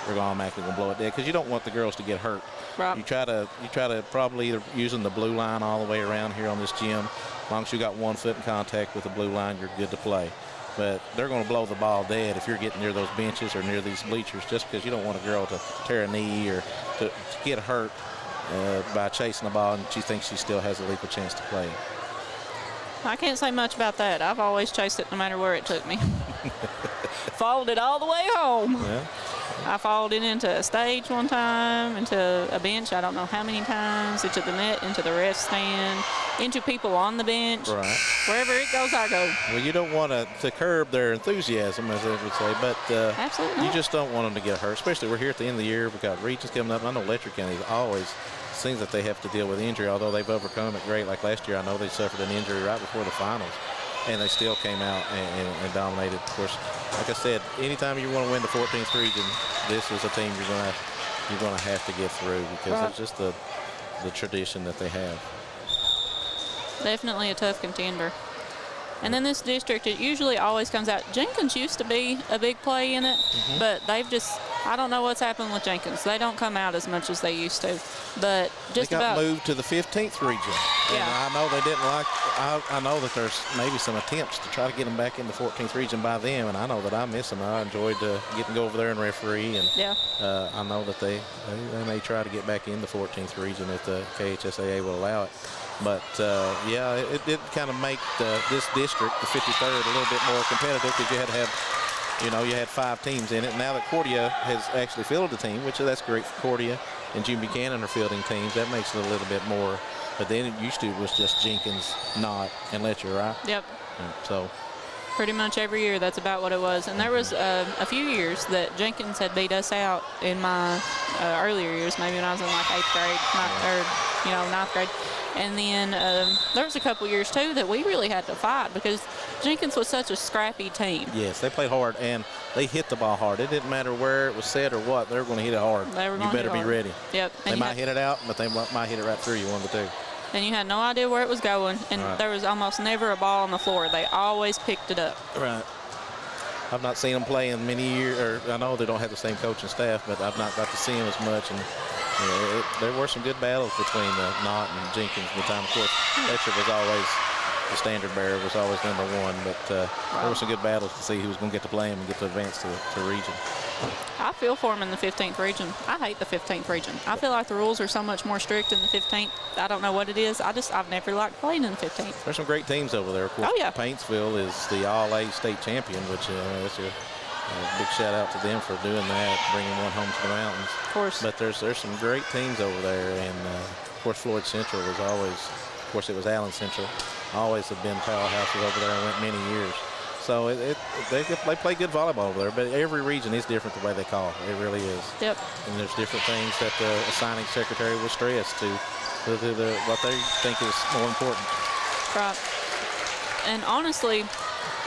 they're automatically going to blow it dead because you don't want the girls to get hurt. Right. You try to probably either using the blue line all the way around here on this gym. As long as you got 1 foot in contact with the blue line, you're good to play. But they're going to blow the ball dead if you're getting near those benches or near these bleachers, just because you don't want a girl to tear a knee or to get hurt by chasing the ball and she thinks she still has a legal chance to play it. I can't say much about that. I've always chased it no matter where it took me. Followed it all the way home. Yeah. I followed it into a stage one time, into a bench, I don't know how many times, into the net, into the ref stand, into people on the bench. Right. Wherever it goes, I go. Well, you don't want to curb their enthusiasm, as they would say, but Absolutely you just don't want them to get hurt, especially we're here at the end of the year. We've got regions coming up. I know Letcher County always seems that they have to deal with injury, although they've overcome it great. Like last year, I know they suffered an injury right before the finals, and they still came out and dominated. Of course, like I said, anytime you want to win the 14th region, this is a team you're going to have to get through because it's just the tradition that they have. Definitely a tough contender. And then this district, it usually always comes out. Jenkins used to be a big play in it, but they've just, I don't know what's happened with Jenkins. They don't come out as much as they used to. But just they got moved to the 15th region. Yeah. And I know they didn't like, I know that there's maybe some attempts to try to get them back in the 14th region by them, and I know that I miss them. I enjoyed getting to go over there and referee, and I know that they may try to get back in the 14th region if the KHSAA will allow it. But, yeah, it did kind of make this district, the 53rd, a little bit more competitive because you had to have, you know, you had 5 teams in it. Now that Cordia has actually fielded the team, which that's great for Cordia. and Jim Buchanan are fielding teams, that makes it a little bit more. But then it used to was just Jenkins, Knott, and Letcher, right? Yep. So pretty much every year that's about what it was. And there was a few years that Jenkins had beat us out in my earlier years, maybe when I was in like 8th grade, or 9th grade. And then there was a couple years too that we really had to fight because Jenkins was such a scrappy team. Yes, they played hard and they hit the ball hard. It didn't matter where it was set or what, they were going to hit it hard. You better be ready. Yep. They might hit it out, but they might hit it right through you, one of the two. And you had no idea where it was going, and there was almost never a ball on the floor. They always picked it up. Right. I've not seen them play in many years, or I know they don't have the same coaching staff, but I've not got to see them as much. And there were some good battles between Knott and Jenkins at the time. Of course, Letcher was always the standard bearer, was always #1, but there were some good battles to see who was going to get to play him and get to advance to the region. I feel for him in the 15th region. I hate the 15th region. I feel like the rules are so much more strict in the 15th. I don't know what it is. I've never liked playing in the 15th. There's some great teams over there. Of course, Paintsville is the All-A state champion, which is a big shout out to them for doing that, bringing one home to the mountains. Of course. But there's some great teams over there, and of course Floyd Central was always, of course it was Allen Central, always have been powerhouses over there and went many years. So they play good volleyball over there, but every region is different the way they call. It really is. Yep. And there's different things that the assigning secretary will stress to what they think is more important. Right. And honestly,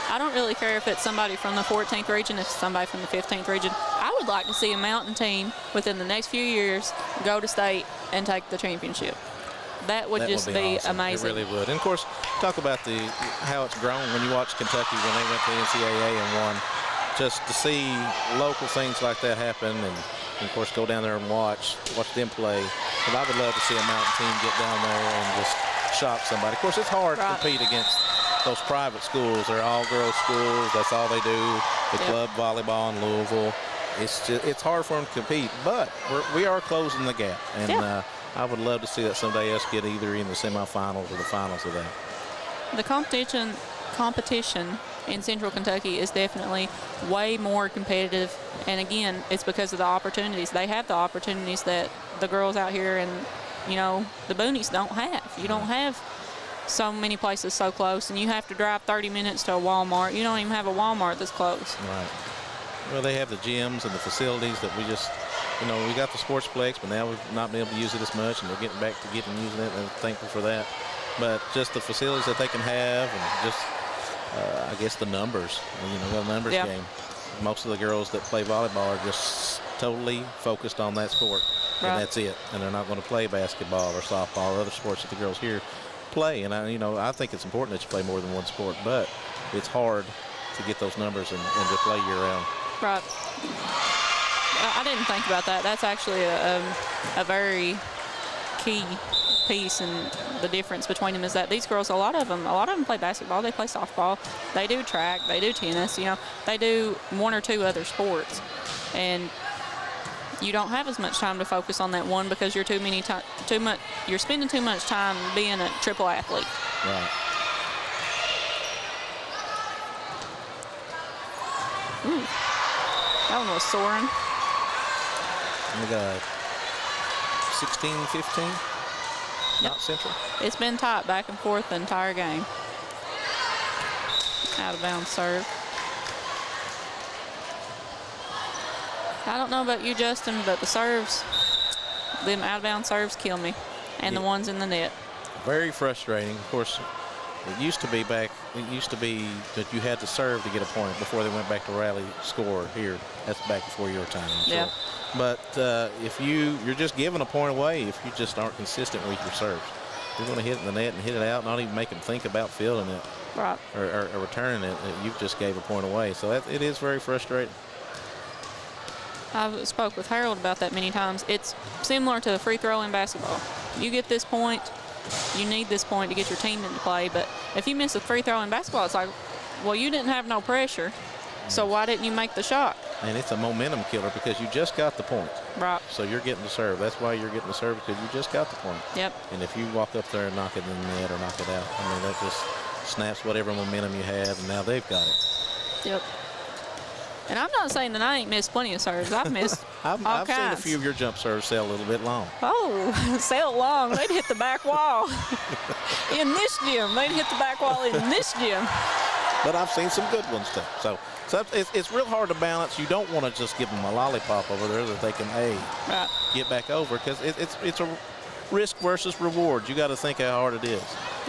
I don't really care if it's somebody from the 14th region, if it's somebody from the 15th region. I would like to see a mountain team within the next few years go to state and take the championship. That would just be awesome. amazing. It really would. And of course, talk about how it's grown when you watch Kentucky when they went to the NCAA and won. Just to see local things like that happen, and of course go down there and watch them play. But I would love to see a mountain team get down there and just shock somebody. Of course, it's hard to compete against those private schools. They're all girls schools. That's all they do. The club volleyball in Louisville. It's hard for them to compete, but we are closing the gap. And I would love to see that someday us get either in the semifinals or the finals of that. The competition in Central Kentucky is definitely way more competitive, and again, it's because of the opportunities. They have the opportunities that the girls out here and the boonies don't have. You don't have so many places so close, and you have to drive 30 minutes to a Walmart. You don't even have a Walmart that's close. Right. Well, they have the gyms and the facilities that we just, we got the sportsplex, but now we've not been able to use it as much, and they're getting back to using it, and I'm thankful for that. But just the facilities that they can have, and just, I guess, the numbers, the numbers game. Most of the girls that play volleyball are just totally focused on that sport, and that's it. And they're not going to play basketball or softball or other sports that the girls here play. And I think it's important that you play more than one sport, but it's hard to get those numbers and to play year-round. Right. I didn't think about that. That's actually a very key piece, and the difference between them is that these girls, a lot of them play basketball, they play softball, they do track, they do tennis, they do one or two other sports, and you don't have as much time to focus on that one because you're you're spending too much time being a triple athlete. Right. Ooh. That one was soaring. We got 16-15. Not Central. It's been tight back and forth the entire game. Out of bounds serve. I don't know about you, Justin, but the serves, them out of bounds serves kill me, and the ones in the net. Very frustrating. Of course, it used to be that you had to serve to get a point before they went back to rally score here. That's back before your time. Yeah. But if you're just giving a point away if you just aren't consistent with your serves. You're going to hit it in the net and hit it out, not even make them think about fielding it or returning it. You just gave a point away. So it is very frustrating. I've spoke with Harold about that many times. It's similar to a free throw in basketball. You get this point, you need this point to get your team into play. But if you miss a free throw in basketball, it's like, well, you didn't have no pressure, so why didn't you make the shot? And it's a momentum killer because you just got the point. Right. So you're getting the serve. That's why you're getting the serve, because you just got the point. Yep. And if you walk up there and knock it in the net or knock it out, that just snaps whatever momentum you have, and now they've got it. Yep. And I'm not saying that I ain't missed plenty of serves. I've missed I've seen a few of your jump serves sail a little bit long. Oh, sail long. They'd hit the back wall. In this gym. They'd hit the back wall in this gym. But I've seen some good ones too. So it's real hard to balance. You don't want to just give them a lollipop over there that they can get back over, because it's a risk versus reward. You got to think how hard it is.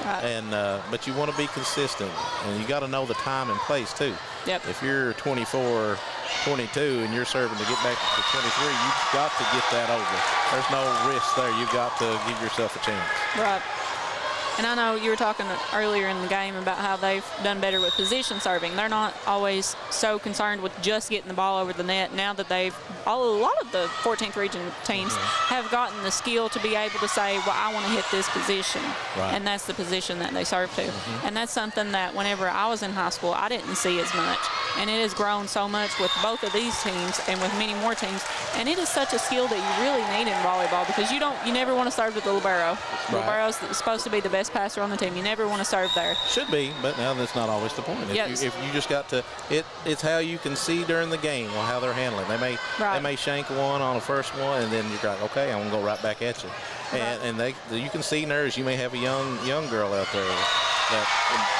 Right. And but you want to be consistent, and you got to know the time and place too. Yep. If you're 24, 22, and you're serving to get back to 23, you've got to get that over. There's no risk there. You've got to give yourself a chance. Right. And I know you were talking earlier in the game about how they've done better with position serving. They're not always so concerned with just getting the ball over the net. Now that a lot of the 14th region teams have gotten the skill to be able to say, well, I want to hit this position. Right. And that's the position that they serve to. And that's something that whenever I was in high school, I didn't see as much. And it has grown so much with both of these teams and with many more teams. And it is such a skill that you really need in volleyball, because you never want to serve with the libero. Right. Libero's supposed to be the best passer on the team. You never want to serve there. Should be, but now that's not always the point. Yes. If you just got to, it's how you can see during the game or how they're handling. They may shank one on the first one, and then you're like, okay, I'm gonna go right back at you. And you can see nerves. You may have a young girl out there that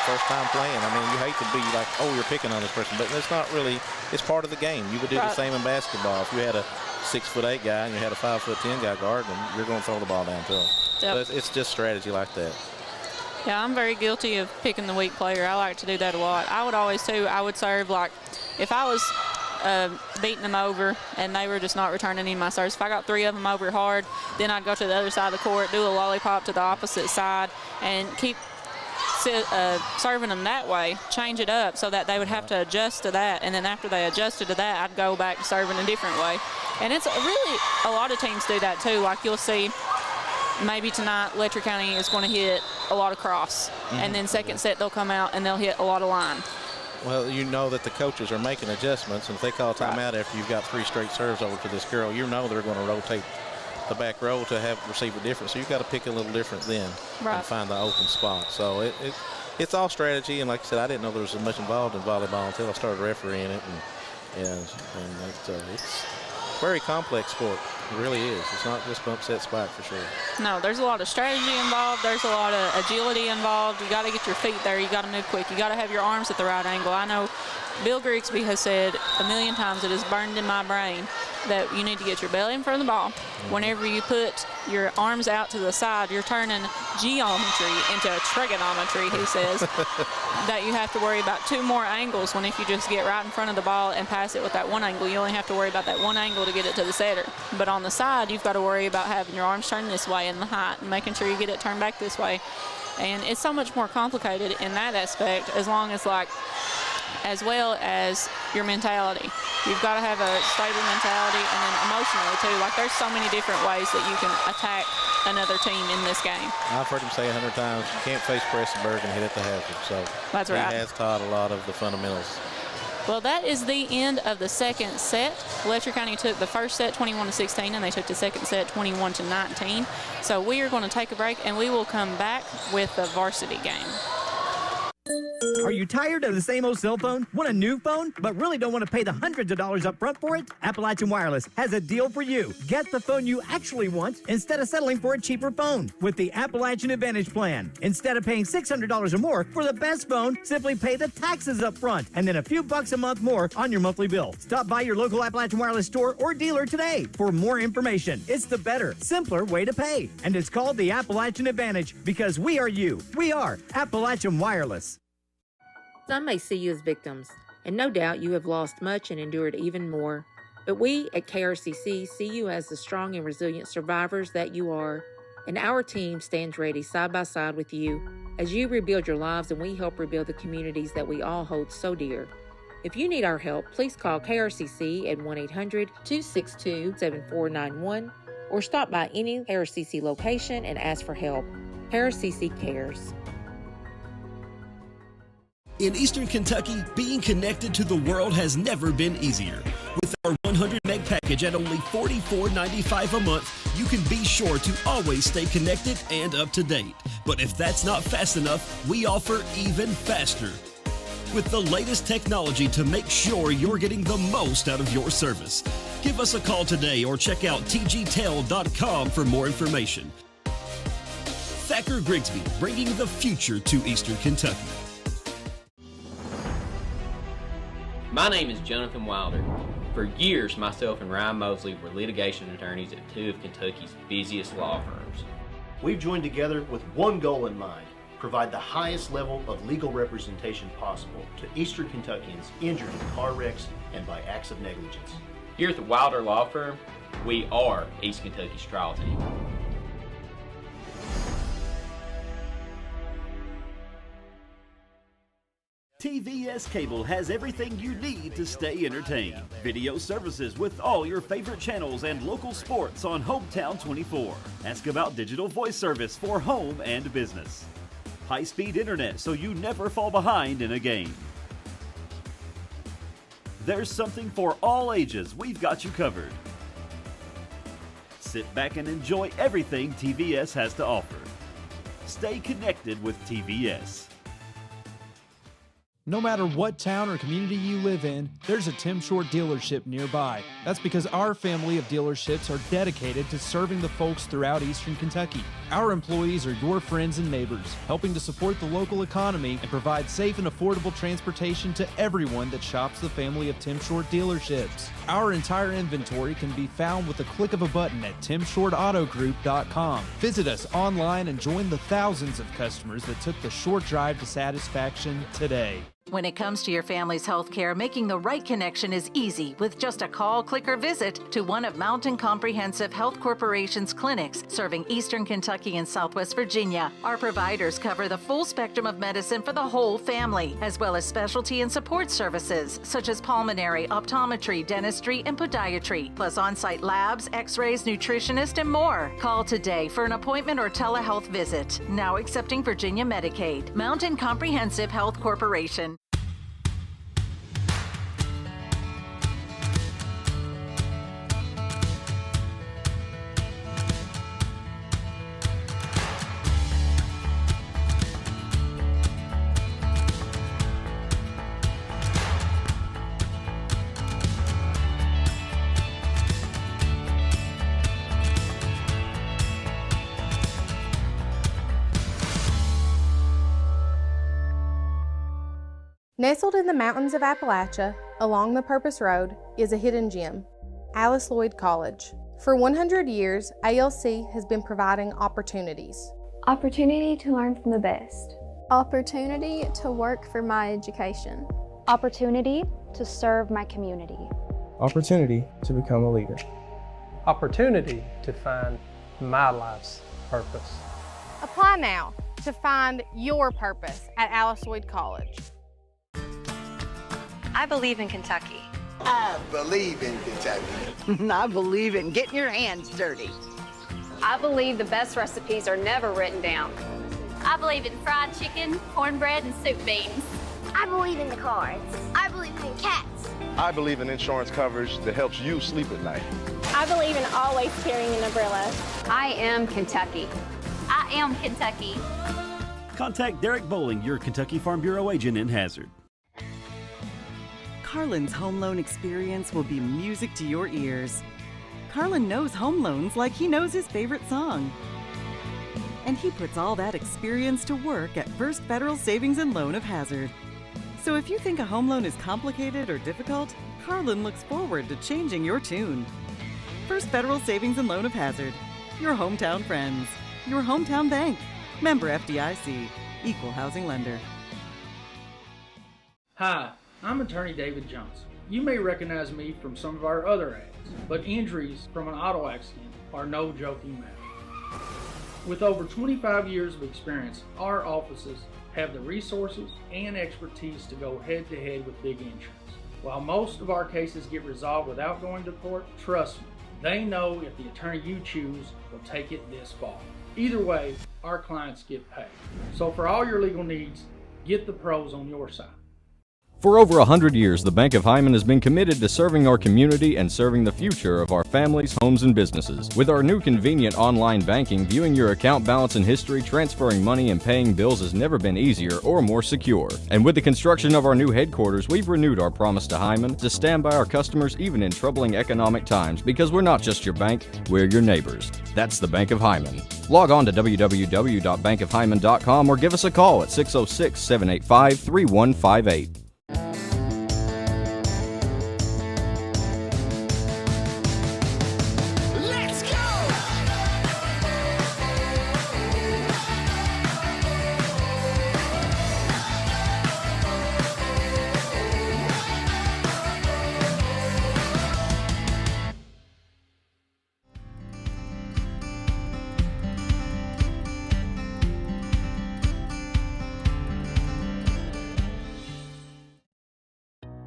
first time playing. I mean, you hate to be like, oh, you're picking on this person, but it's not really. It's part of the game. You would do the same in basketball. If you had a 6'8" guy and you had a 5'10" guy guarding him, you're going to throw the ball down to him. Yep. So it's just strategy like that. Yeah, I'm very guilty of picking the weak player. I like to do that a lot. I would always, too, I would serve, like, if I was beating them over and they were just not returning any of my serves, if I got 3 of them over hard, then I'd go to the other side of the court, do a lollipop to the opposite side, and keep serving them that way, change it up so that they would have to adjust to that. And then after they adjusted to that, I'd go back to serving a different way. And it's really, a lot of teams do that, too. Like, you'll see maybe tonight Letcher County is going to hit a lot of cross, and then second set they'll come out and they'll hit a lot of line. Well, you know that the coaches are making adjustments, and if they call timeout after you've got 3 straight serves over to this girl, you know they're going to rotate the back row to have receive a different. So you've got to pick a little different then and find the open spot. So it's all strategy, and like I said, I didn't know there was as much involved in volleyball until I started refereeing it, and it's very complex sport. It really is. It's not just bump, set, spike for sure. No, there's a lot of strategy involved. There's a lot of agility involved. You got to get your feet there. You got to move quick. You got to have your arms at the right angle. I know Bill Grigsby has said a million times, it is burned in my brain, that you need to get your belly in front of the ball. Whenever you put your arms out to the side, you're turning geometry into trigonometry, he says. That you have to worry about 2 more angles, when if you just get right in front of the ball and pass it with that one angle, you only have to worry about that one angle to get it to the setter. But on the side, you've got to worry about having your arms turned this way and the height and making sure you get it turned back this way. And it's so much more complicated in that aspect, as well as your mentality. You've got to have a stable mentality, and then emotionally too. Like, there's so many different ways that you can attack another team in this game. I've heard him say 100 times, you can't face Pressenberg and hit at the hazard. So that's right. He has taught a lot of the fundamentals. Well, that is the end of the second set. Letcher County took the first set 21-16, and they took the second set 21-19. So we are going to take a break, and we will come back with the varsity game. Are you tired of the same old cell phone? Want a new phone, but really don't want to pay the hundreds of dollars up front for it? Appalachian Wireless has a deal for you. Get the phone you actually want instead of settling for a cheaper phone with the Appalachian Advantage plan. Instead of paying $600 or more for the best phone, simply pay the taxes up front and then a few bucks a month more on your monthly bill. Stop by your local Appalachian Wireless store or dealer today for more information. It's the better, simpler way to pay. And it's called the Appalachian Advantage because we are you. We are Appalachian Wireless. Some may see you as victims, and no doubt you have lost much and endured even more. But we at KRCC see you as the strong and resilient survivors that you are, and our team stands ready side by side with you as you rebuild your lives and we help rebuild the communities that we all hold so dear. If you need our help, please call KRCC at 1-800-262-7491 or stop by any KRCC location and ask for help. KRCC cares. In Eastern Kentucky, being connected to the world has never been easier. With our 100 meg package at only $44.95 a month, you can be sure to always stay connected and up to date. But if that's not fast enough, we offer even faster. with the latest technology to make sure you're getting the most out of your service. Give us a call today or check out tgtail.com for more information. Thacker Grigsby, bringing the future to Eastern Kentucky. My name is Jonathan Wilder. For years, myself and Ryan Mosley were litigation attorneys at two of Kentucky's busiest law firms. We've joined together with one goal in mind: provide the highest level of legal representation possible to Eastern Kentuckians injured in car wrecks and by acts of negligence. Here at the Wilder Law Firm, we are East Kentucky's trial team. TVS Cable has everything you need to stay entertained. Video services with all your favorite channels and local sports on Hometown 24. Ask about digital voice service for home and business. High-speed internet so you never fall behind in a game. There's something for all ages. We've got you covered. Sit back and enjoy everything TVS has to offer. Stay connected with TVS. No matter what town or community you live in, there's a Tim Short dealership nearby. That's because our family of dealerships are dedicated to serving the folks throughout Eastern Kentucky. Our employees are your friends and neighbors, helping to support the local economy and provide safe and affordable transportation to everyone that shops the family of Tim Short dealerships. Our entire inventory can be found with a click of a button at timshortautogroup.com. Visit us online and join the thousands of customers that took the short drive to satisfaction today. When it comes to your family's health care, making the right connection is easy with just a call, click, or visit to one of Mountain Comprehensive Health Corporation's clinics serving Eastern Kentucky and Southwest Virginia. Our providers cover the full spectrum of medicine for the whole family, as well as specialty and support services such as pulmonary, optometry, dentistry, and podiatry, plus on-site labs, x-rays, nutritionist, and more. Call today for an appointment or telehealth visit. Now accepting Virginia Medicaid. Mountain Comprehensive Health Corporation. Nestled in the mountains of Appalachia, along the Purpose Road, is a hidden gem, Alice Lloyd College. For 100 years, ALC has been providing opportunities. Opportunity to learn from the best. Opportunity to work for my education. Opportunity to serve my community. Opportunity to become a leader. Opportunity to find my life's purpose. Apply now to find your purpose at Alice Lloyd College. I believe in Kentucky. I believe in Kentucky. I believe in getting your hands dirty. I believe the best recipes are never written down. I believe in fried chicken, cornbread, and soup beans. I believe in the cards. I believe in cats. I believe in insurance coverage that helps you sleep at night. I believe in always carrying an umbrella. I am Kentucky. I am Kentucky. Contact Derek Bowling, your Kentucky Farm Bureau agent in Hazard. Carlin's home loan experience will be music to your ears. Carlin knows home loans like he knows his favorite song. And he puts all that experience to work at First Federal Savings and Loan of Hazard. So if you think a home loan is complicated or difficult, Carlin looks forward to changing your tune. First Federal Savings and Loan of Hazard. Your hometown friends. Your hometown bank. Member FDIC. Equal housing lender. Hi, I'm attorney David Johnson. You may recognize me from some of our other ads, but injuries from an auto accident are no joking matter. With over 25 years of experience, our offices have the resources and expertise to go head-to-head with big insurance. While most of our cases get resolved without going to court, trust me, they know if the attorney you choose will take it this far. Either way, our clients get paid. So for all your legal needs, get the pros on your side. For over 100 years, the Bank of Hyman has been committed to serving our community and serving the future of our families, homes, and businesses. With our new convenient online banking, viewing your account balance and history, transferring money, and paying bills has never been easier or more secure. And with the construction of our new headquarters, we've renewed our promise to Hyman to stand by our customers even in troubling economic times, because we're not just your bank, we're your neighbors. That's the Bank of Hyman. Log on to www.bankofhyman.com or give us a call at 606-785-3158.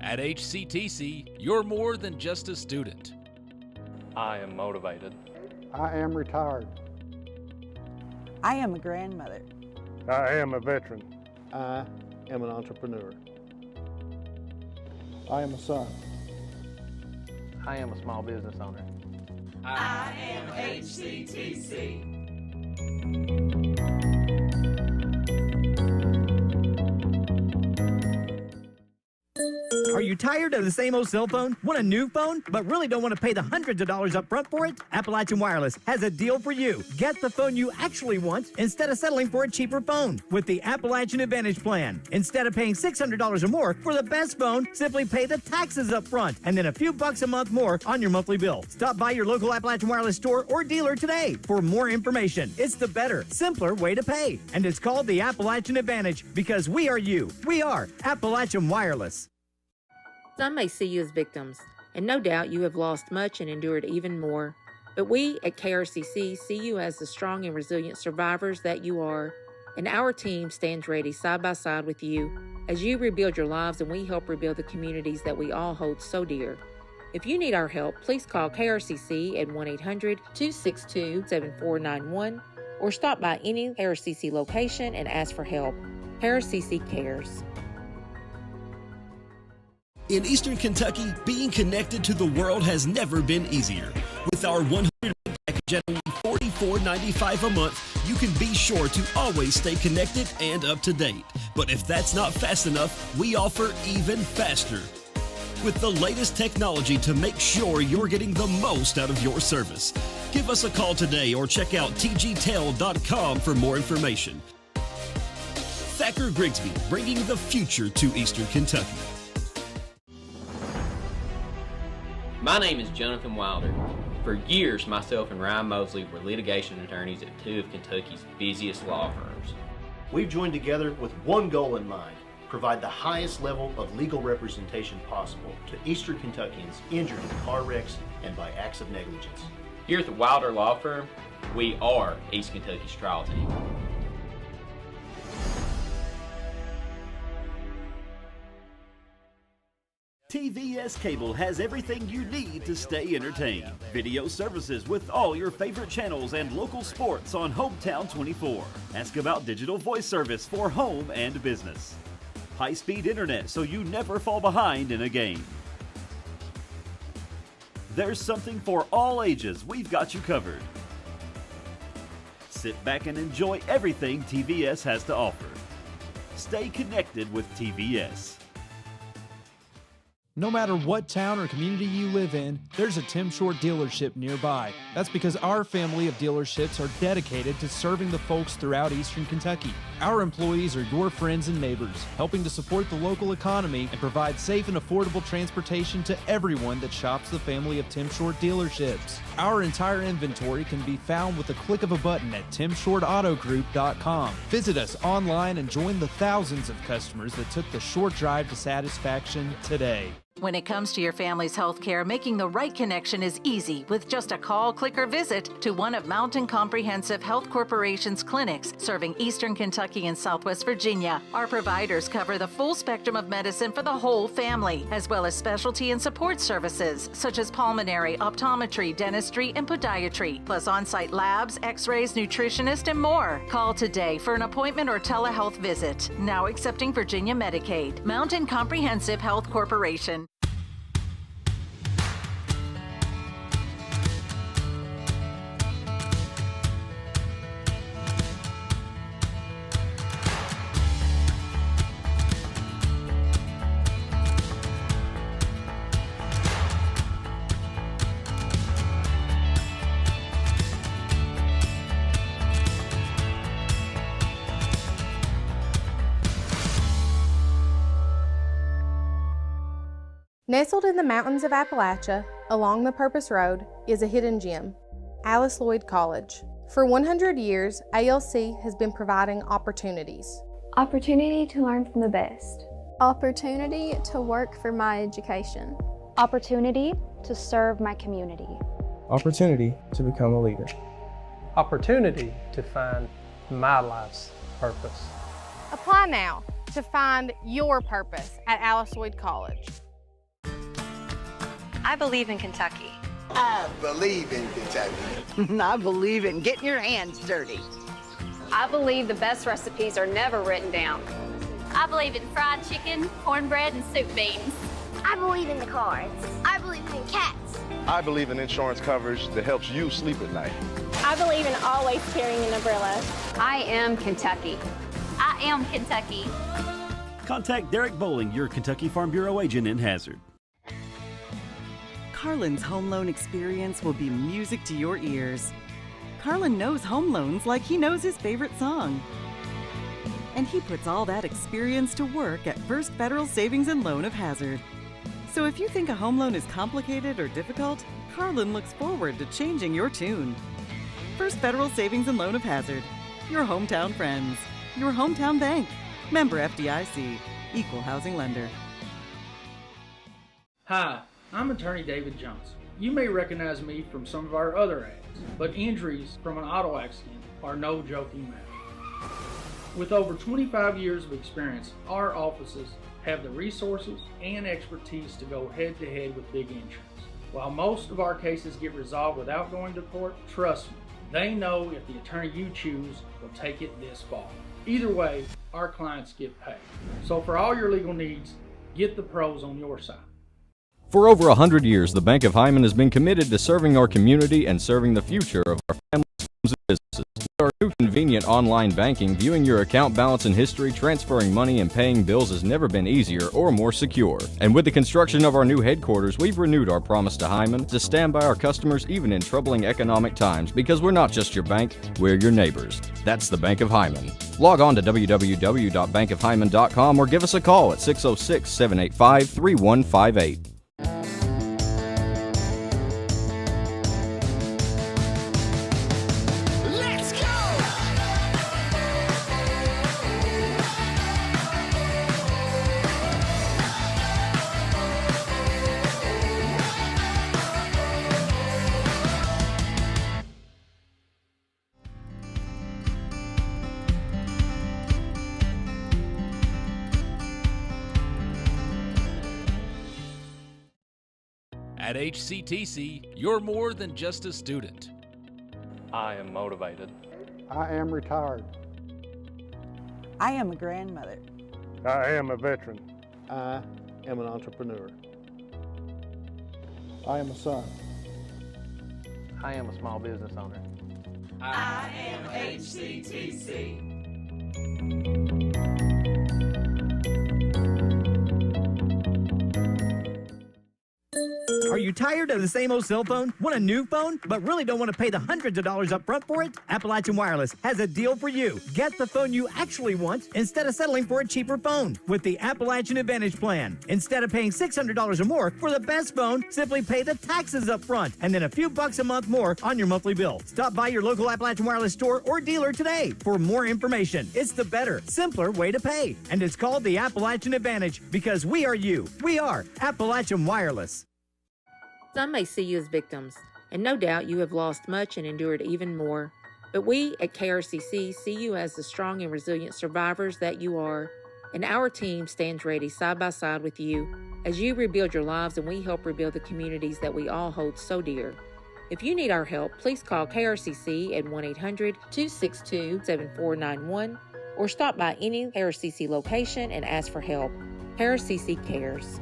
At HCTC, you're more than just a student. I am motivated. I am retired. I am a grandmother. I am a veteran. I am an entrepreneur. I am a son. I am a small business owner. I am HCTC. Are you tired of the same old cell phone? Want a new phone, but really don't want to pay the hundreds of dollars up front for it? Appalachian Wireless has a deal for you. Get the phone you actually want instead of settling for a cheaper phone with the Appalachian Advantage plan. Instead of paying $600 or more for the best phone, simply pay the taxes up front and then a few bucks a month more on your monthly bill. Stop by your local Appalachian Wireless store or dealer today for more information. It's the better, simpler way to pay. And it's called the Appalachian Advantage because we are you. We are Appalachian Wireless. Some may see you as victims, and no doubt you have lost much and endured even more. But we at KRCC see you as the strong and resilient survivors that you are, and our team stands ready side by side with you as you rebuild your lives and we help rebuild the communities that we all hold so dear. If you need our help, please call KRCC at 1-800-262-7491 or stop by any KRCC location and ask for help. KRCC cares. In Eastern Kentucky, being connected to the world has never been easier. With our 100 meg package at only $44.95 a month, you can be sure to always stay connected and up to date. But if that's not fast enough, we offer even faster, with the layest technology to make sure you're getting the most out of your service. Give us a call today or check out tgtel.com for more information. Thacker Grigsby, bringing the future to Eastern Kentucky. My name is Jonathan Wilder. For years, myself and Ryan Mosley were litigation attorneys at two of Kentucky's busiest law firms. We've joined together with one goal in mind: provide the highest level of legal representation possible to Eastern Kentuckians injured in car wrecks and by acts of negligence. Here at the Wilder Law Firm, we are East Kentucky's trial team. TVS Cable has everything you need to stay entertained. Video services with all your favorite channels and local sports on Hometown 24. Ask about digital voice service for home and business. High-speed internet so you never fall behind in a game. There's something for all ages. We've got you covered. Sit back and enjoy everything TVS has to offer. Stay connected with TVS. No matter what town or community you live in, there's a Tim Short dealership nearby. That's because our family of dealerships are dedicated to serving the folks throughout Eastern Kentucky. Our employees are your friends and neighbors, helping to support the local economy and provide safe and affordable transportation to everyone that shops the family of Tim Short dealerships. Our entire inventory can be found with the click of a button at timshortautogroup.com. Visit us online and join the thousands of customers that took the short drive to satisfaction today. When it comes to your family's health care, making the right connection is easy with just a call, click, or visit to one of Mountain Comprehensive Health Corporation's clinics serving Eastern Kentucky and Southwest Virginia. Our providers cover the full spectrum of medicine for the whole family, as well as specialty and support services such as pulmonary, optometry, dentistry, and podiatry, plus on-site labs, x-rays, nutritionist, and more. Call today for an appointment or telehealth visit. Now accepting Virginia Medicaid. Mountain Comprehensive Health Corporation. Nestled in the mountains of Appalachia, along the Purpose Road, is a hidden gem, Alice Lloyd College. For 100 years, ALC has been providing opportunities. Opportunity to learn from the best. Opportunity to work for my education. Opportunity to serve my community. Opportunity to become a leader. Opportunity to find my life's purpose. Apply now to find your purpose at Alice Lloyd College. I believe in Kentucky. I believe in Kentucky. I believe in getting your hands dirty. I believe the best recipes are never written down. I believe in fried chicken, cornbread, and soup beans. I believe in the cards. I believe in cats. I believe in insurance coverage that helps you sleep at night. I believe in always carrying an umbrella. I am Kentucky. I am Kentucky. Contact Derek Bowling, your Kentucky Farm Bureau agent in Hazard. Carlin's home loan experience will be music to your ears. Carlin knows home loans like he knows his favorite song. And he puts all that experience to work at First Federal Savings and Loan of Hazard. So if you think a home loan is complicated or difficult, Carlin looks forward to changing your tune. First Federal Savings and Loan of Hazard. Your hometown friends. Your hometown bank. Member FDIC. Equal housing lender. Hi, I'm attorney David Johnson. You may recognize me from some of our other ads, but injuries from an auto accident are no joking matter. With over 25 years of experience, our offices have the resources and expertise to go head-to-head with big insurance. While most of our cases get resolved without going to court, trust me, they know if the attorney you choose will take it this far. Either way, our clients get paid. So for all your legal needs, get the pros on your side. For over 100 years, the Bank of Hyman has been committed to serving our community and serving the future of our families, homes, and businesses. With our new convenient online banking, viewing your account balance and history, transferring money, and paying bills has never been easier or more secure. And with the construction of our new headquarters, we've renewed our promise to Hyman to stand by our customers even in troubling economic times, because we're not just your bank, we're your neighbors. That's the Bank of Hyman. Log on to www.bankofhyman.com or give us a call at 606-785-3158. At HCTC, you're more than just a student. I am motivated. I am retired. I am a grandmother. I am a veteran. I am an entrepreneur. I am a son. I am a small business owner. I am HCTC. Are you tired of the same old cell phone? Want a new phone, but really don't want to pay the hundreds of dollars up front for it? Appalachian Wireless has a deal for you. Get the phone you actually want instead of settling for a cheaper phone with the Appalachian Advantage plan. Instead of paying $600 or more for the best phone, simply pay the taxes up front and then a few bucks a month more on your monthly bill. Stop by your local Appalachian Wireless store or dealer today for more information. It's the better, simpler way to pay. And it's called the Appalachian Advantage because we are you. We are Appalachian Wireless. Some may see you as victims, and no doubt you have lost much and endured even more. But we at KRCC see you as the strong and resilient survivors that you are, and our team stands ready side by side with you as you rebuild your lives and we help rebuild the communities that we all hold so dear. If you need our help, please call KRCC at 1-800-262-7491 or stop by any KRCC location and ask for help. KRCC cares.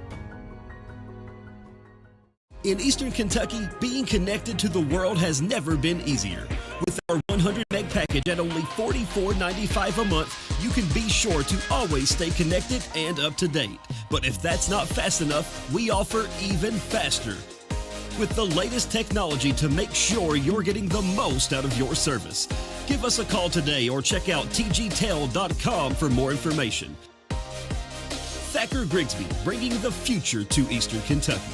In Eastern Kentucky, being connected to the world has never been easier. With our 100 meg package at only $44.95 a month, you can be sure to always stay connected and up to date. But if that's not fast enough, we offer even faster, with the layest technology to make sure you're getting the most out of your service. Give us a call today or check out tgtel.com for more information. Thacker Grigsby, bringing the future to Eastern Kentucky.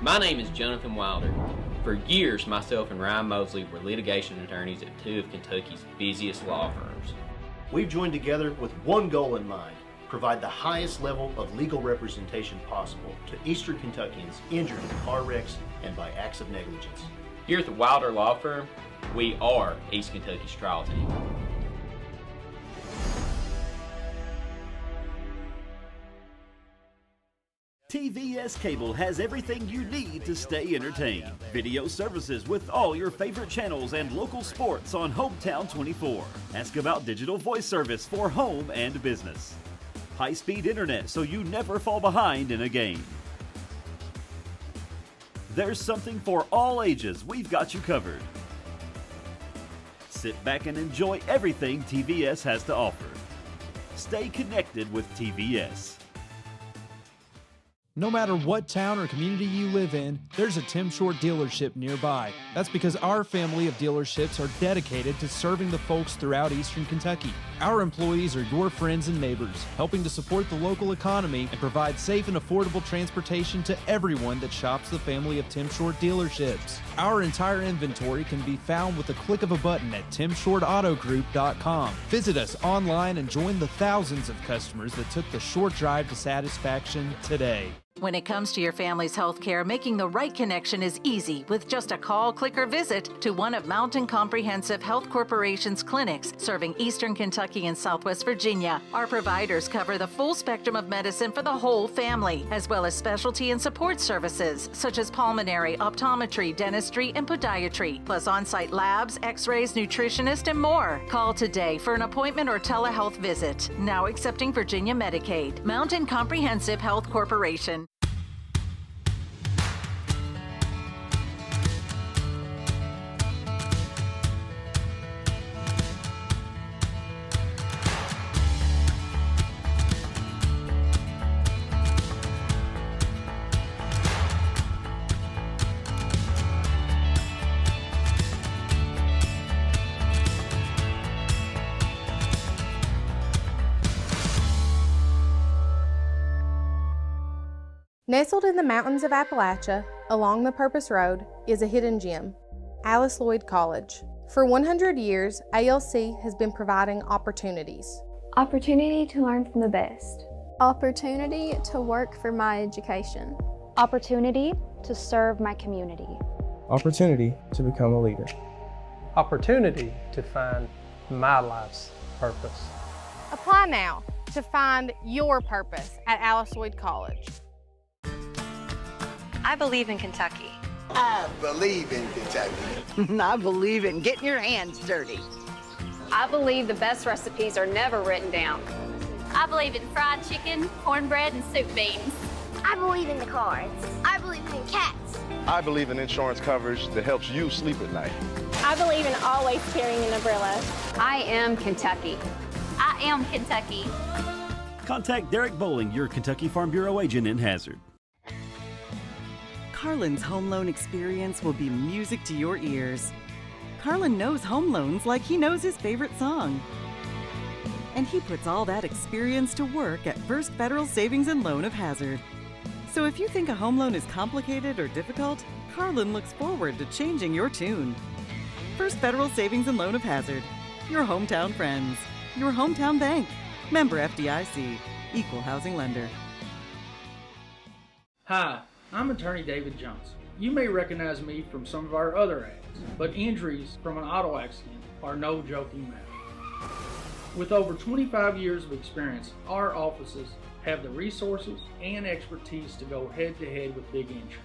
My name is Jonathan Wilder. For years, myself and Ryan Mosley were litigation attorneys at two of Kentucky's busiest law firms. We've joined together with one goal in mind: provide the highest level of legal representation possible to Eastern Kentuckians injured in car wrecks and by acts of negligence. Here at the Wilder Law Firm, we are East Kentucky's trial team. TVS Cable has everything you need to stay entertained. Video services with all your favorite channels and local sports on Hometown 24. Ask about digital voice service for home and business. High-speed internet so you never fall behind in a game. There's something for all ages. We've got you covered. Sit back and enjoy everything TVS has to offer. Stay connected with TVS. No matter what town or community you live in, there's a Tim Short dealership nearby. That's because our family of dealerships are dedicated to serving the folks throughout Eastern Kentucky. Our employees are your friends and neighbors, helping to support the local economy and provide safe and affordable transportation to everyone that shops the family of Tim Short dealerships. Our entire inventory can be found with the click of a button at timshortautogroup.com. Visit us online and join the thousands of customers that took the short drive to satisfaction today. When it comes to your family's health care, making the right connection is easy with just a call, click, or visit to one of Mountain Comprehensive Health Corporation's clinics serving Eastern Kentucky and Southwest Virginia. Our providers cover the full spectrum of medicine for the whole family, as well as specialty and support services such as pulmonary, optometry, dentistry, and podiatry, plus on-site labs, x-rays, nutritionist, and more. Call today for an appointment or telehealth visit. Now accepting Virginia Medicaid. Mountain Comprehensive Health Corporation. Nestled in the mountains of Appalachia, along the Purpose Road, is a hidden gem, Alice Lloyd College. For 100 years, ALC has been providing opportunities. Opportunity to learn from the best. Opportunity to work for my education. Opportunity to serve my community. Opportunity to become a leader. Opportunity to find my life's purpose. Apply now to find your purpose at Alice Lloyd College. I believe in Kentucky. I believe in Kentucky. I believe in getting your hands dirty. I believe the best recipes are never written down. I believe in fried chicken, cornbread, and soup beans. I believe in the cards. I believe in cats. I believe in insurance coverage that helps you sleep at night. I believe in always carrying an umbrella. I am Kentucky. I am Kentucky. Contact Derek Bowling, your Kentucky Farm Bureau agent in Hazard. Carlin's home loan experience will be music to your ears. Carlin knows home loans like he knows his favorite song. And he puts all that experience to work at First Federal Savings and Loan of Hazard. So if you think a home loan is complicated or difficult, Carlin looks forward to changing your tune. First Federal Savings and Loan of Hazard. Your hometown friends. Your hometown bank. Member FDIC. Equal housing lender. Hi, I'm attorney David Johnson. You may recognize me from some of our other ads, but injuries from an auto accident are no joking matter. With over 25 years of experience, our offices have the resources and expertise to go head-to-head with big insurance.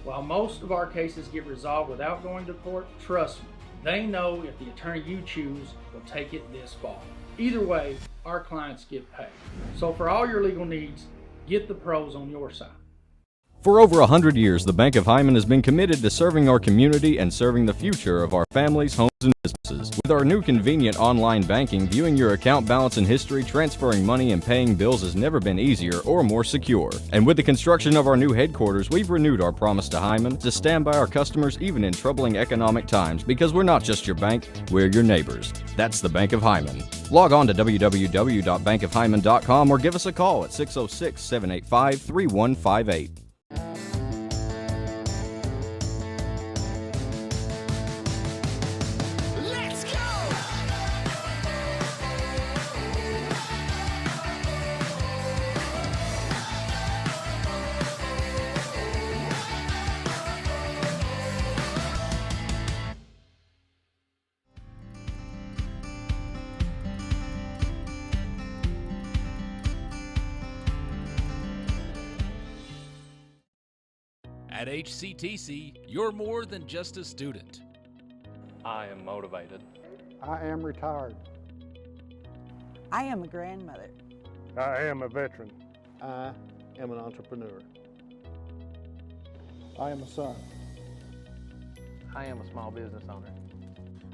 While most of our cases get resolved without going to court, trust me, they know if the attorney you choose will take it this far. Either way, our clients get paid. So for all your legal needs, get the pros on your side. For over 100 years, the Bank of Hyman has been committed to serving our community and serving the future of our families, homes, and businesses. With our new convenient online banking, viewing your account balance and history, transferring money, and paying bills has never been easier or more secure. And with the construction of our new headquarters, we've renewed our promise to Hyman to stand by our customers even in troubling economic times, because we're not just your bank, we're your neighbors. That's the Bank of Hyman. Log on to www.bankofhyman.com or give us a call at 606-785-3158. At HCTC, you're more than just a student. I am motivated. I am retired. I am a grandmother. I am a veteran. I am an entrepreneur. I am a son. I am a small business owner.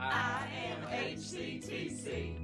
I am HCTC.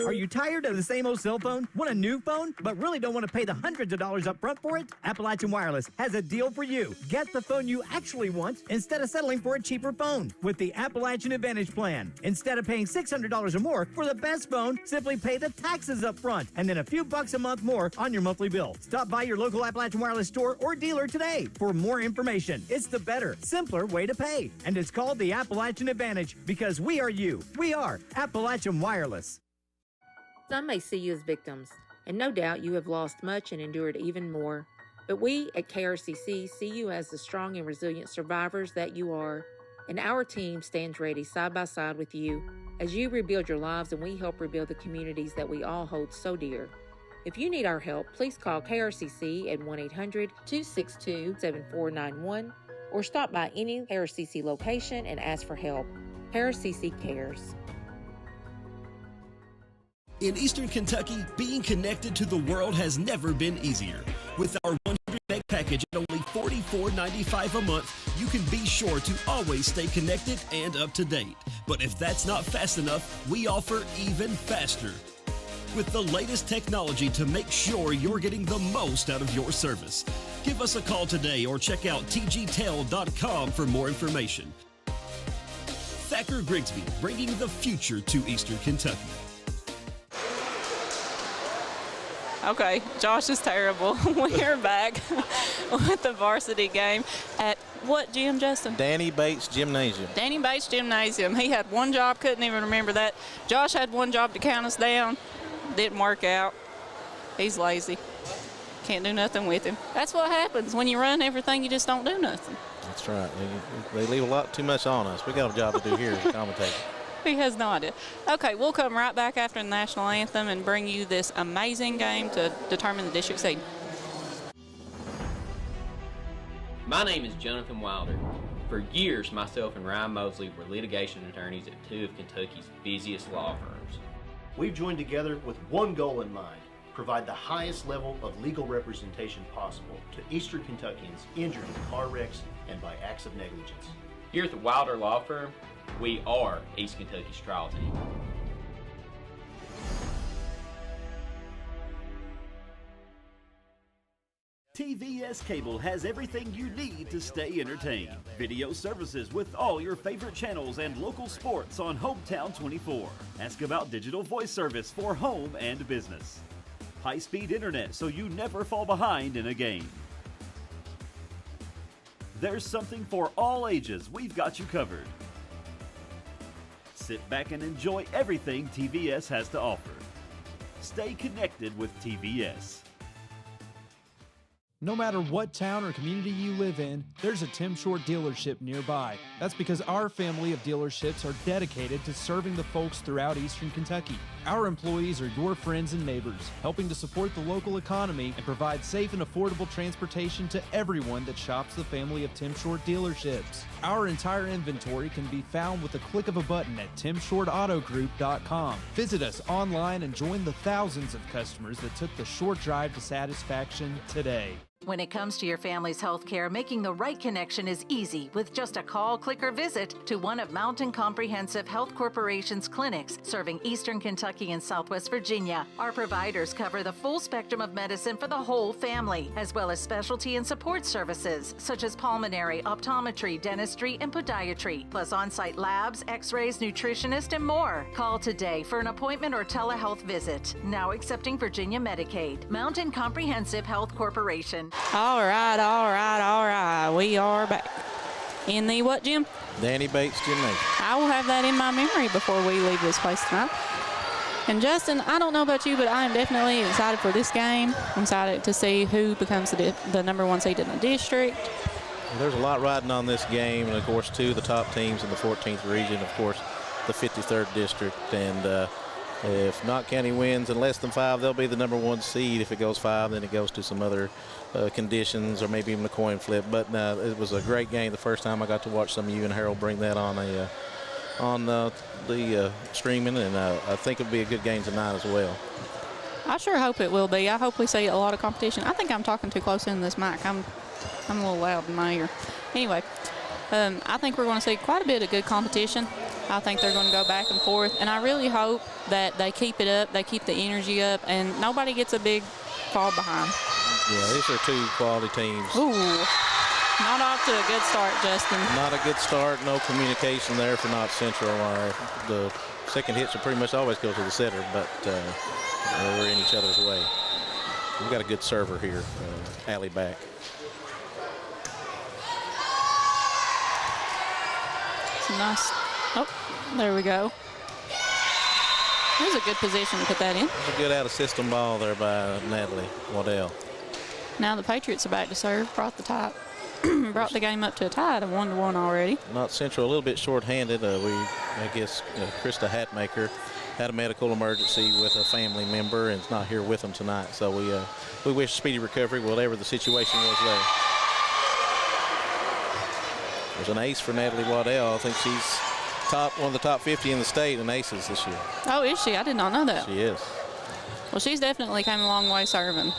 Are you tired of the same old cell phone? Want a new phone, but really don't want to pay the hundreds of dollars up front for it? Appalachian Wireless has a deal for you. Get the phone you actually want instead of settling for a cheaper phone with the Appalachian Advantage plan. Instead of paying $600 or more for the best phone, simply pay the taxes up front and then a few bucks a month more on your monthly bill. Stop by your local Appalachian Wireless store or dealer today for more information. It's the better, simpler way to pay. And it's called the Appalachian Advantage because we are you. We are Appalachian Wireless. Some may see you as victims, and no doubt you have lost much and endured even more. But we at KRCC see you as the strong and resilient survivors that you are, and our team stands ready side by side with you as you rebuild your lives and we help rebuild the communities that we all hold so dear. If you need our help, please call KRCC at 1-800-262-7491 or stop by any KRCC location and ask for help. KRCC cares. In Eastern Kentucky, being connected to the world has never been easier. With our 100 meg package at only $44.95 a month, you can be sure to always stay connected and up to date. But if that's not fast enough, we offer even faster, with the layest technology to make sure you're getting the most out of your service. Give us a call today or check out tgtel.com for more information. Thacker Grigsby, bringing the future to Eastern Kentucky. Okay, Josh is terrible. We are back with the varsity game at what gym, Justin? Danny Bates Gymnasium. Danny Bates Gymnasium. He had one job, couldn't even remember that. Josh had one job to count us down. Didn't work out. He's lazy. Can't do nothing with him. That's what happens when you run everything, you just don't do nothing. That's right. They leave a lot too much on us. We got a job to do here as a commentator. He has no idea. Okay, we'll come right back after the national anthem and bring you this amazing game to determine the district seed. My name is Jonathan Wilder. For years, myself and Ryan Mosley were litigation attorneys at two of Kentucky's busiest law firms. We've joined together with one goal in mind: provide the highest level of legal representation possible to Eastern Kentuckians injured in car wrecks and by acts of negligence. Here at the Wilder Law Firm, we are East Kentucky's trial team. TVS Cable has everything you need to stay entertained. Video services with all your favorite channels and local sports on Hometown 24. Ask about digital voice service for home and business. High-speed internet so you never fall behind in a game. There's something for all ages. We've got you covered. Sit back and enjoy everything TVS has to offer. Stay connected with TVS. No matter what town or community you live in, there's a Tim Short dealership nearby. That's because our family of dealerships are dedicated to serving the folks throughout Eastern Kentucky. Our employees are your friends and neighbors, helping to support the local economy and provide safe and affordable transportation to everyone that shops the family of Tim Short dealerships. Our entire inventory can be found with the click of a button at timshortautogroup.com. Visit us online and join the thousands of customers that took the short drive to satisfaction today. When it comes to your family's health care, making the right connection is easy with just a call, click, or visit to one of Mountain Comprehensive Health Corporation's clinics serving Eastern Kentucky and Southwest Virginia. Our providers cover the full spectrum of medicine for the whole family, as well as specialty and support services such as pulmonary, optometry, dentistry, and podiatry, plus on-site labs, x-rays, nutritionist, and more. Call today for an appointment or telehealth visit. Now accepting Virginia Medicaid. Mountain Comprehensive Health Corporation. All right. We are back. In the what, Jim? Danny Bates Gymnasium. I will have that in my memory before we leave this place tonight. And Justin, I don't know about you, but I am definitely excited for this game. I'm excited to see who becomes the number one seed in the district. There's a lot riding on this game, and of course, two of the top teams in the 14th region, of course, the 53rd district. And if Knott County wins in less than 5, they'll be the number one seed. If it goes 5, then it goes to some other conditions or maybe even a coin flip. But it was a great game the first time I got to watch some of you and Harold bring that on the streaming, and I think it'll be a good game tonight as well. I sure hope it will be. I hope we see a lot of competition. I think I'm talking too close into this mic. I'm a little loud in my ear. Anyway, I think we're going to see quite a bit of good competition. I think they're going to go back and forth, and I really hope that they keep it up, they keep the energy up, and nobody gets a big fall behind. Yeah, these are two quality teams. Ooh, not off to a good start, Justin. Not a good start, no communication there for Knott Central. The second hits will pretty much always go to the setter, but we're in each other's way. We've got a good server here, alley back. It's a nice, oh, there we go. There's a good position to put that in. It's a good out-of-system ball there by Natalie Waddell. Now the Patriots are back to serve, brought the game up to a tie at a 1-1 already. Knott Central a little bit short-handed. I guess Krista Hatmaker had a medical emergency with a family member and is not here with them tonight. So we wish speedy recovery, whatever the situation was there. There's an ace for Natalie Waddell. I think she's one of the top 50 in the state in aces this year. Oh, is she? I did not know that. She is. Well, she's definitely came a long way serving.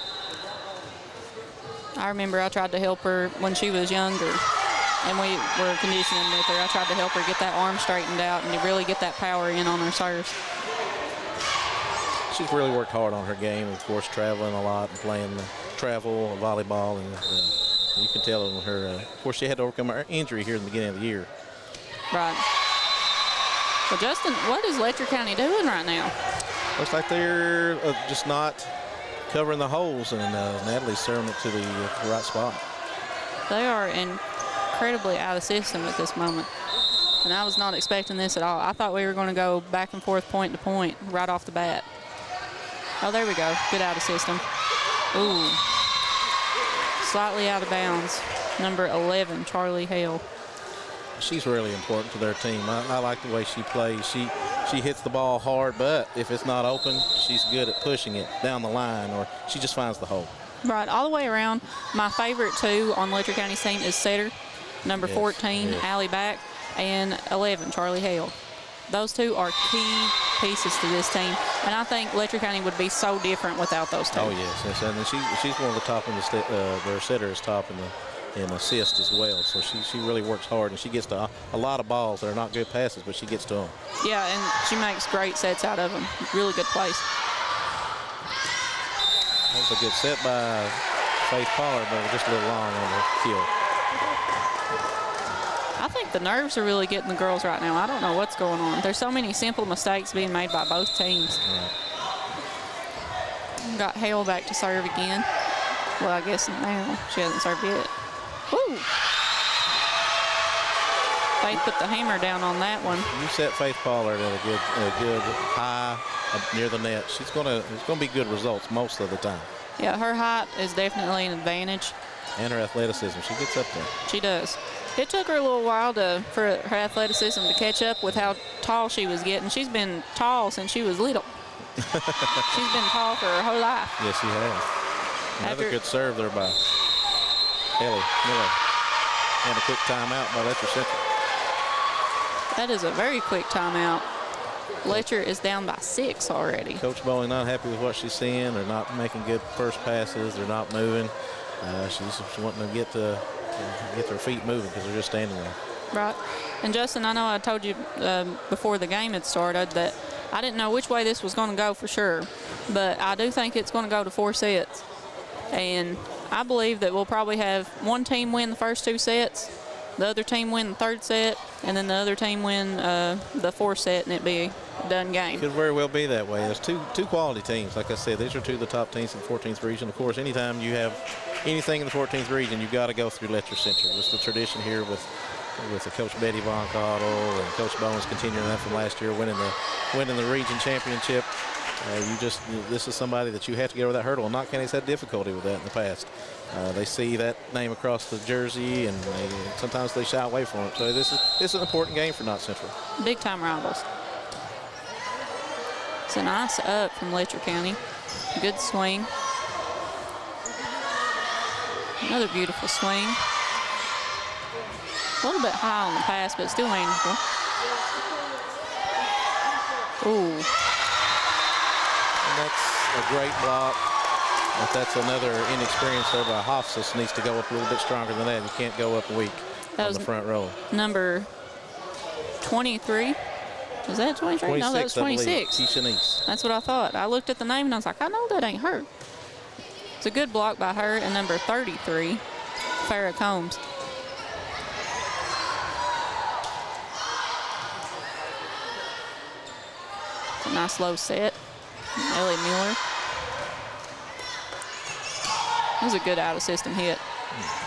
I remember I tried to help her when she was younger, and we were conditioning with her. I tried to help her get that arm straightened out and to really get that power in on her serves. She's really worked hard on her game, of course, traveling a lot and playing travel, volleyball, and you can tell in her. Of course, she had to overcome her injury here in the beginning of the year. Right. Well, Justin, what is Letcher County doing right now? Looks like they're just not covering the holes, and Natalie's serving it to the right spot. They are incredibly out of system at this moment, and I was not expecting this at all. I thought we were going to go back and forth, point to point, right off the bat. Oh, there we go. Good out of system. Ooh. Slightly out of bounds. Number 11, Charlie Hale. She's really important to their team. I like the way she plays. She hits the ball hard, but if it's not open, she's good at pushing it down the line, or she just finds the hole. Right, all the way around. My favorite two on Letcher County's team is setter, number 14, Allie Back, and 11, Charlie Hale. Those two are key pieces to this team, and I think Letcher County would be so different without those two. Oh, yes. And she's one of the top in the state. Their setter is top in and assist as well. So she really works hard, and she gets to a lot of balls that are not good passes, but she gets to them. Yeah, and she makes great sets out of them. Really good plays. That was a good set by Faith Pollard, but just a little long on the kill. I think the nerves are really getting the girls right now. I don't know what's going on. There's so many simple mistakes being made by both teams. Right. Got Hale back to serve again. Well, I guess now she hasn't served yet. Woo! Faith put the hammer down on that one. You set Faith Pollard at a good high near the net. It's gonna be good results most of the time. Yeah, her height is definitely an advantage. And her athleticism, she gets up there. She does. It took her a little while for her athleticism to catch up with how tall she was getting. She's been tall since she was little. She's been tall for her whole life. Yes, she has. Another good serve there by Ellie Miller. And a quick timeout by Letcher Central. That is a very quick timeout. Letcher is down by 6 already. Coach Bowling not happy with what she's seeing. They're not making good first passes. They're not moving. She's wanting to get their feet moving because they're just standing there. Right. And Justin, I know I told you before the game had started that I didn't know which way this was going to go for sure, but I do think it's going to go to 4 sets. And I believe that we'll probably have one team win the first 2 sets, the other team win the 3rd set, and then the other team win the 4th set, and it'd be a done game. Could very well be that way. There's two quality teams. Like I said, these are 2 of the top teams in the 14th region. Of course, anytime you have anything in the 14th region, you've got to go through Letcher Central. It's the tradition here with the Coach Betty Von Cottle, and Coach Bowen's continuing that from last year, winning the region championship. This is somebody that you have to get over that hurdle. And Knott County's had difficulty with that in the past. They see that name across the jersey, and sometimes they shy away from it. So this is an important game for Knott Central. Big time rivals. It's a nice up from Letcher County. Good swing. Another beautiful swing. A little bit high on the pass, but still manageable. Ooh. And that's a great block. But that's another inexperience there by Hofstas. Needs to go up a little bit stronger than that. You can't go up weak on the front row. Number 23. Was that 23? No, that was 26. Keisha. That's what I thought. I looked at the name and I was like, I know that ain't her. It's a good block by her. And number 33, Farrah Combs. It's a nice low set. Ellie Mueller. That was a good out-of-system hit.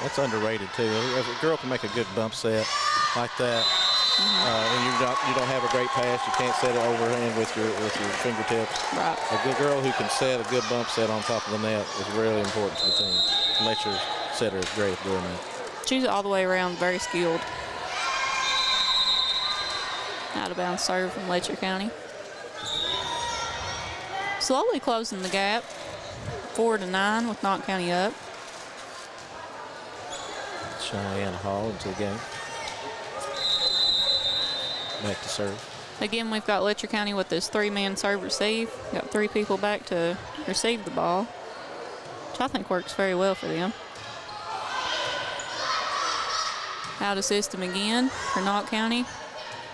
That's underrated, too. If a girl can make a good bump set like that, and you don't have a great pass, you can't set it overhand with your fingertips. Right. A good girl who can set a good bump set on top of the net is really important to the team. Letcher's setter is great at doing that. She's all the way around very skilled. Out of bounds serve from Letcher County. Slowly closing the gap. 4-9 with Knott County up. Cheyenne Hall into the game. Back to serve. Again, we've got Letcher County with this 3-man serve receive. Got 3 people back to receive the ball, which I think works very well for them. Out of system again for Knott County.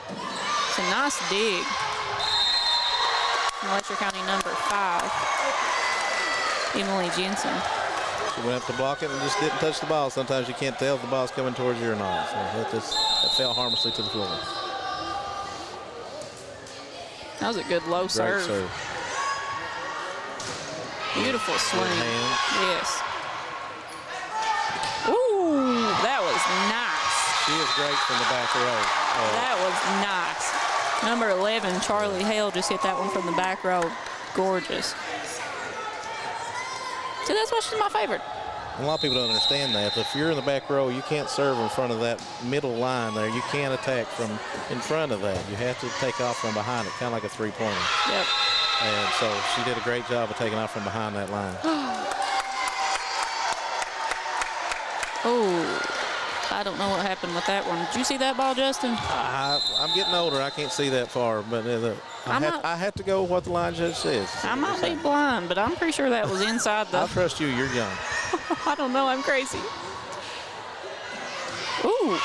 It's a nice dig from Letcher County number 5, Emily Jensen. She went up to block it and just didn't touch the ball. Sometimes you can't tell if the ball's coming towards you or not. So that fell harmlessly to the floor. That was a good low serve. Beautiful swing. Yes. Ooh, that was nice. She is great from the back row. That was nice. Number 11, Charlie Hale, just hit that one from the back row. Gorgeous. So that's why she's my favorite. A lot of people don't understand that. If you're in the back row, you can't serve in front of that middle line there. You can't attack from in front of that. You have to take off from behind it, kind of like a three-pointer. Yep. And so she did a great job of taking off from behind that line. Oh, I don't know what happened with that one. Did you see that ball, Justin? I'm getting older. I can't see that far, but I have to go with what the line judge says. I might be blind, but I'm pretty sure that was inside the... I trust you. You're young. I don't know. I'm crazy. Ooh.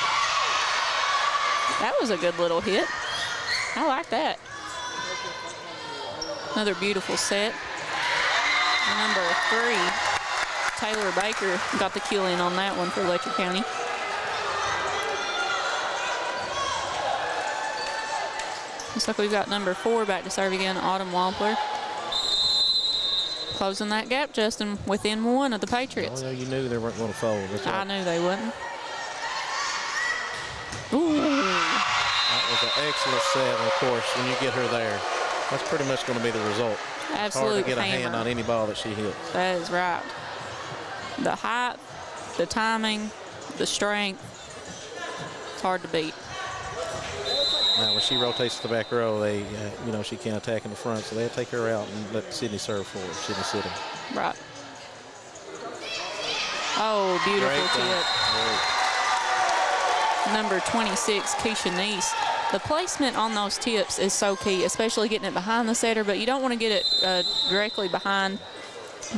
That was a good little hit. I like that. Another beautiful set. Number 3, Taylor Baker got the kill in on that one for Letcher County. Looks like we've got number 4 back to serve again, Autumn Wampler. Closing that gap, Justin, within 1 of the Patriots. Oh, yeah, you knew they weren't going to fold. I knew they wouldn't. Ooh. That was an excellent set, and of course, when you get her there, that's pretty much going to be the result. Absolute It's hard to get hammer. a hand on any ball that she hits. That is right. The height, the timing, the strength, it's hard to beat. Now, when she rotates to the back row, they, you know, she can't attack in the front, so they'll take her out and let Sydney serve for her. Sydney sitting. Right. Oh, beautiful tip. Number 26, Keisha Neese. The placement on those tips is so key, especially getting it behind the setter, but you don't want to get it directly behind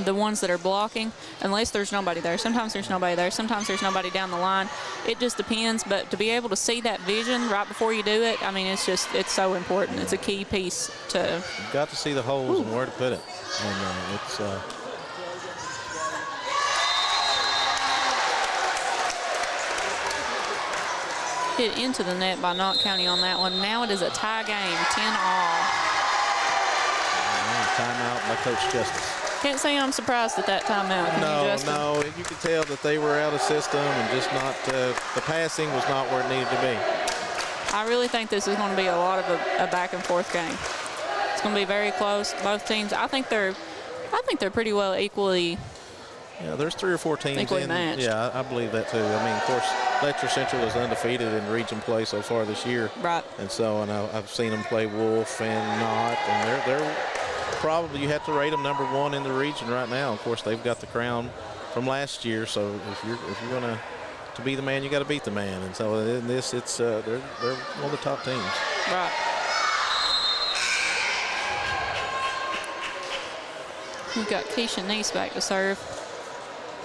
the ones that are blocking unless there's nobody there. Sometimes there's nobody there. Sometimes there's nobody down the line. It just depends, but to be able to see that vision right before you do it, I mean, it's so important. It's a key piece to... You've got to see the holes and where to put it. And it's... hit into the net by Knott County on that one. Now it is a tie game, 10-all. Timeout by Coach Justice. Can't say I'm surprised at that timeout. Can you, Justin? No, you could tell that they were out of system and just not, the passing was not where it needed to be. I really think this is going to be a lot of a back and forth game. It's going to be very close. Both teams, I think they're pretty well equally. Yeah, there's 3 or 4 teams equally matched. Yeah, I believe that too. I mean, of course, Letcher Central is undefeated in region play so far this year. Right. And so, I've seen them play Wolf and Knott, and they're probably, you have to rate them number 1 in the region right now. Of course, they've got the crown from last year, so if you're going to be the man, you got to beat the man. And so in this, it's they're one of the top teams. Right. We've got Keisha Neese back to serve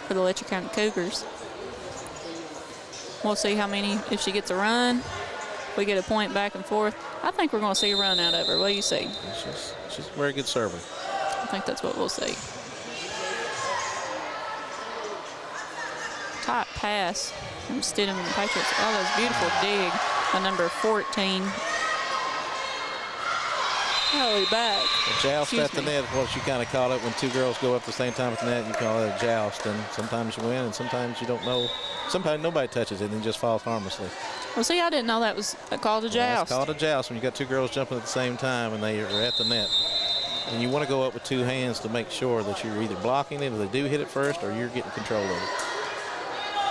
for the Letcher County Cougars. We'll see how many, if she gets a run, if we get a point back and forth. I think we're going to see a run out of her. What do you see? She's a very good server. I think that's what we'll see. Tight pass from Stidham and the Patriots. Oh, that's a beautiful dig by number 14. Oh, back. A joust at the net is what you kind of call it when 2 girls go up the same time at the net. You call it a joust, and sometimes you win, and sometimes you don't know. Sometimes nobody touches it and it just falls harmlessly. Well, see, I didn't know that was called a joust. It's called a joust when you got 2 girls jumping at the same time and they are at the net. And you want to go up with 2 hands to make sure that you're either blocking it if they do hit it first or you're getting control of it.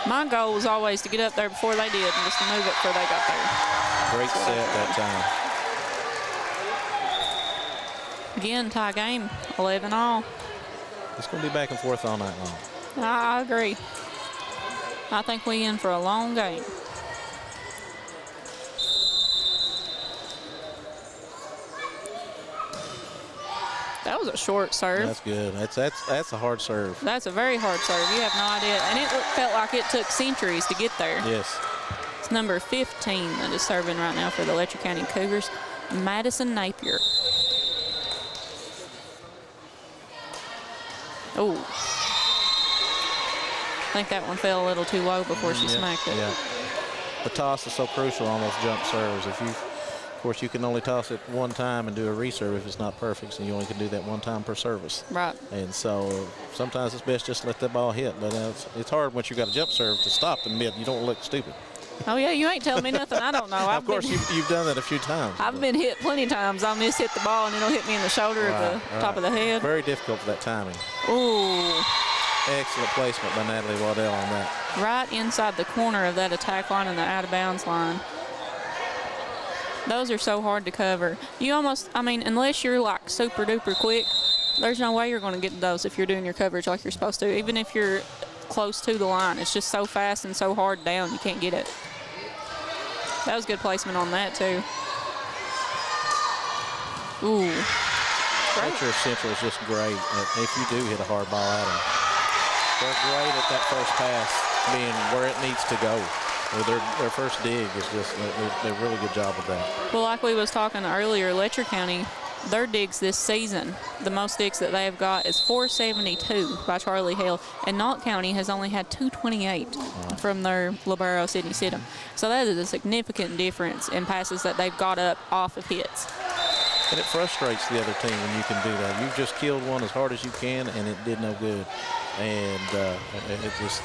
My goal was always to get up there before they did and just to move it before they got there. Great set that time. Again, tie game, 11-all. It's going to be back and forth all night long. I agree. I think we're in for a long game. That was a short serve. That's good. That's a hard serve. That's a very hard serve. You have no idea. And it felt like it took centuries to get there. Yes. It's number 15 that is serving right now for the Letcher County Cougars, Madison Napier. Oh. I think that one fell a little too low before she smacked it. Yeah. The toss is so crucial on those jump serves. Of course, you can only toss it one time and do a reserve if it's not perfect, so you only can do that one time per service. Right. And so sometimes it's best just to let that ball hit, but it's hard once you got a jump serve to stop in mid. You don't look stupid. Oh, yeah, you ain't telling me nothing I don't know. Of course, you've done that a few times. I've been hit plenty of times. I'll miss hit the ball, and it'll hit me in the shoulder or the top of the head. Very difficult for that timing. Ooh. Excellent placement by Natalie Waddell on that. Right inside the corner of that attack line and the out-of-bounds line. Those are so hard to cover. You almost, I mean, unless you're like super-duper quick, there's no way you're going to get those if you're doing your coverage like you're supposed to, even if you're close to the line. It's just so fast and so hard down, you can't get it. That was good placement on that, too. Ooh. Letcher Central is just great if you do hit a hard ball at them. They're great at that first pass being where it needs to go. Their first dig is just a really good job of that. Well, like we was talking earlier, Letcher County, their digs this season, the most digs that they have got is 472 by Charlie Hale, and Knott County has only had 228 from their libero Sydney Sidham. So that is a significant difference in passes that they've got up off of hits. And it frustrates the other team when you can do that. You've just killed one as hard as you can, and it did no good. And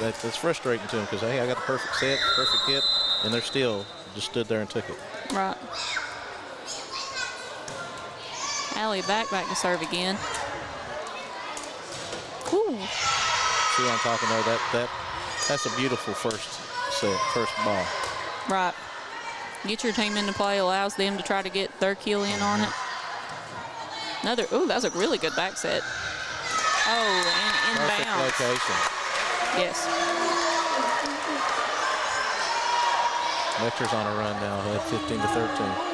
that's frustrating to them because, hey, I got the perfect set, perfect hit, and they're still just stood there and took it. Right. Allie back to serve again. Ooh. See what I'm talking about? That's a beautiful first ball. Right. Get your team into play, allows them to try to get their kill in on it. That was a really good back set. Oh, and inbound. Perfect location. Yes. Letcher's on a run now, at 15-13.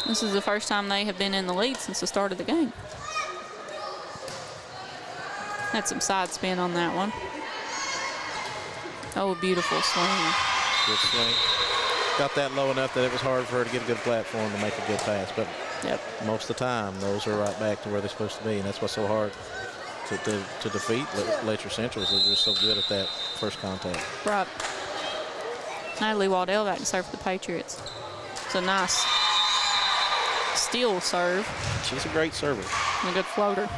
This is the first time they have been in the lead since the start of the game. Had some side spin on that one. Oh, beautiful swing. Good swing. Got that low enough that it was hard for her to get a good platform to make a good pass. But most of the time, those are right back to where they're supposed to be. And that's what's so hard to defeat Letcher Central, is they're just so good at that first contact. Right. Natalie Waddell back to serve for the Patriots. It's a nice steal serve. She's a great server. And a good floater.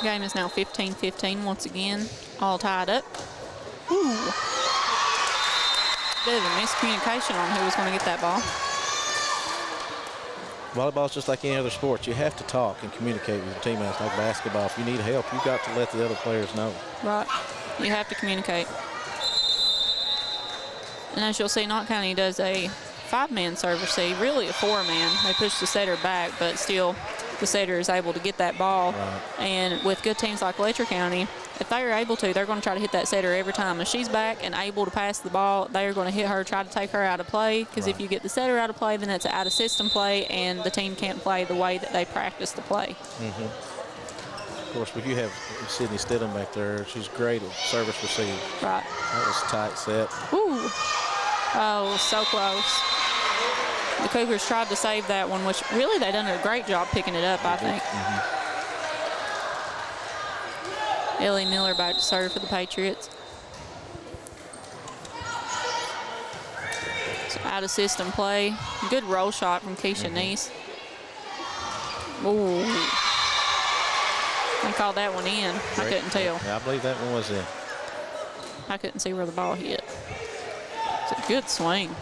Game is now 15-15 once again, all tied up. Ooh. Bit of a miscommunication on who was going to get that ball. Volleyball is just like any other sport. You have to talk and communicate with your teammates. Like basketball, if you need help, you've got to let the other players know. Right. You have to communicate. And as you'll see, Knott County does a 5-man serve receive, really a 4-man. They push the setter back, but still the setter is able to get that ball. Right. And with good teams like Letcher County, if they are able to, they're going to try to hit that setter every time. If she's back and able to pass the ball, they are going to hit her, try to take her out of play, because if you get the setter out of play, then it's an out-of-system play, and the team can't play the way that they practice the play. Of course, but you have Sydney Stidham back there. She's great at service receive. Right. That was a tight set. Ooh. Oh, so close. The Cougars tried to save that one, which really they done a great job picking it up, I think. Ellie Miller back to serve for the Patriots. So out of system play. Good roll shot from Keisha Neese. Ooh. They called that one in. I couldn't tell. Yeah, I believe that one was in. I couldn't see where the ball hit. It's a good swing.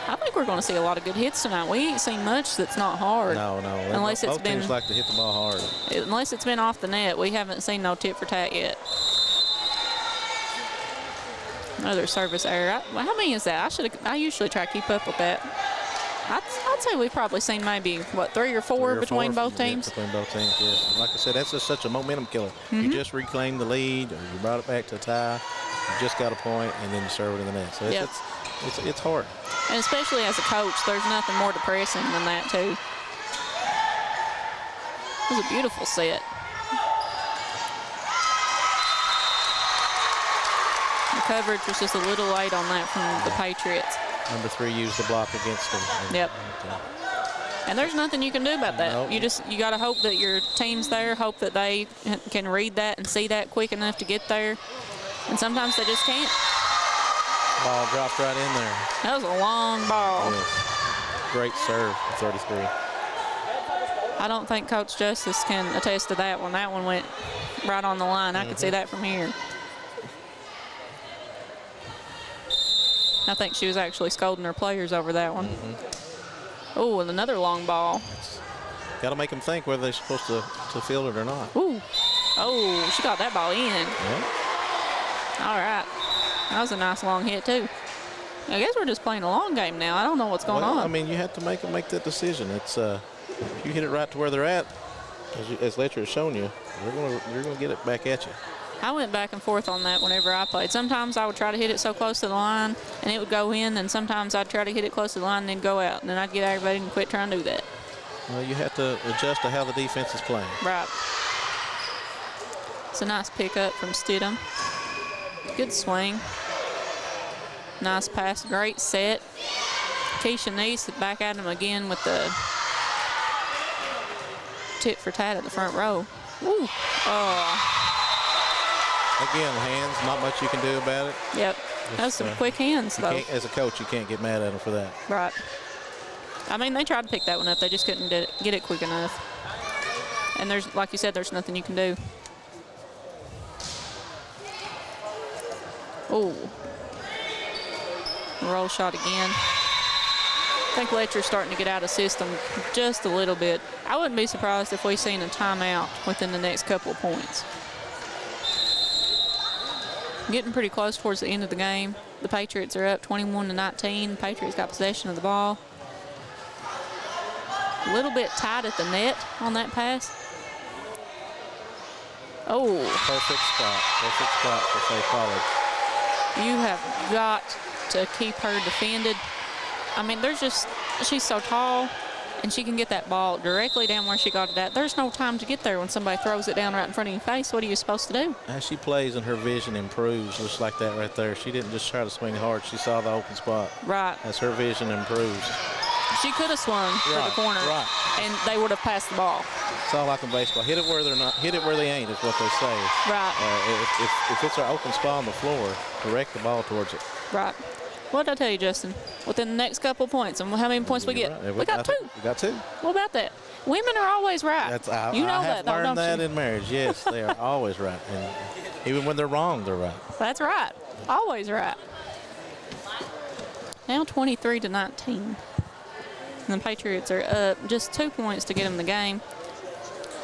I think we're going to see a lot of good hits tonight. We ain't seen much that's not hard. No. Unless it's been, teams like to hit the ball hard. Unless it's been off the net, we haven't seen no tit for tat yet. Another service error. How many is that? I usually try to keep up with that. I'd say we've probably seen maybe, 3 or 4 between both teams? Between both teams, yes. Like I said, that's just such a momentum killer. You just reclaimed the lead, or you brought it back to a tie, you just got a point, and then you serve it in the net. So it's hard. And especially as a coach, there's nothing more depressing than that, too. It was a beautiful set. The coverage was just a little late on that from the Patriots. Number 3 used the block against them. Yep. And there's nothing you can do about that. Nope. You got to hope that your team's there, hope that they can read that and see that quick enough to get there. And sometimes they just can't. Ball dropped right in there. That was a long ball. Yes. Great serve, 33. I don't think Coach Justice can attest to that one. That one went right on the line. I could see that from here. I think she was actually scolding her players over that one. Oh, and another long ball. Got to make them think whether they're supposed to field it or not. Ooh. Oh, she got that ball in. Yeah. All right. That was a nice long hit, too. I guess we're just playing a long game now. I don't know what's going on. I mean, you have to make that decision. It's if you hit it right to where they're at, as Letcher has shown you, you're going to get it back at you. I went back and forth on that whenever I played. Sometimes I would try to hit it so close to the line, and it would go in, and sometimes I'd try to hit it close to the line and then go out, and then I'd get aggravated and quit trying to do that. Well, you have to adjust to how the defense is playing. Right. It's a nice pickup from Stidham. Good swing. Nice pass, great set. Keisha Neese back at him again with the tit for tat at the front row. Woo. Oh. Again, hands, not much you can do about it. Yep. That's some quick hands, though. As a coach, you can't get mad at them for that. Right. I mean, they tried to pick that one up. They just couldn't get it quick enough. And there's, like you said, there's nothing you can do. Oh. Roll shot again. I think Letcher's starting to get out of system just a little bit. I wouldn't be surprised if we've seen a timeout within the next couple of points. Getting pretty close towards the end of the game. The Patriots are up 21-19. The Patriots got possession of the ball. A little bit tight at the net on that pass. Oh. Perfect spot for Faith Pollard. You have got to keep her defended. I mean, she's so tall, and she can get that ball directly down where she got it at. There's no time to get there when somebody throws it down right in front of your face. What are you supposed to do? As she plays and her vision improves, just like that right there. She didn't just try to swing hard. She saw the open spot. Right. As her vision improves. She could have swung for the corner, and they would have passed the ball. It's all like in baseball. Hit it where they're not. Hit it where they ain't is what they say. Right. If it's an open spot on the floor, direct the ball towards it. Right. What did I tell you, Justin? Within the next couple of points, and how many points we get? Right. We got two. We got two. What about that? Women are always right. You know I have that, learned don't that you? in marriage. Yes, they are always right, and even when they're wrong, they're right. That's right. Always right. Now 23-19. And the Patriots are up just 2 points to get them the game.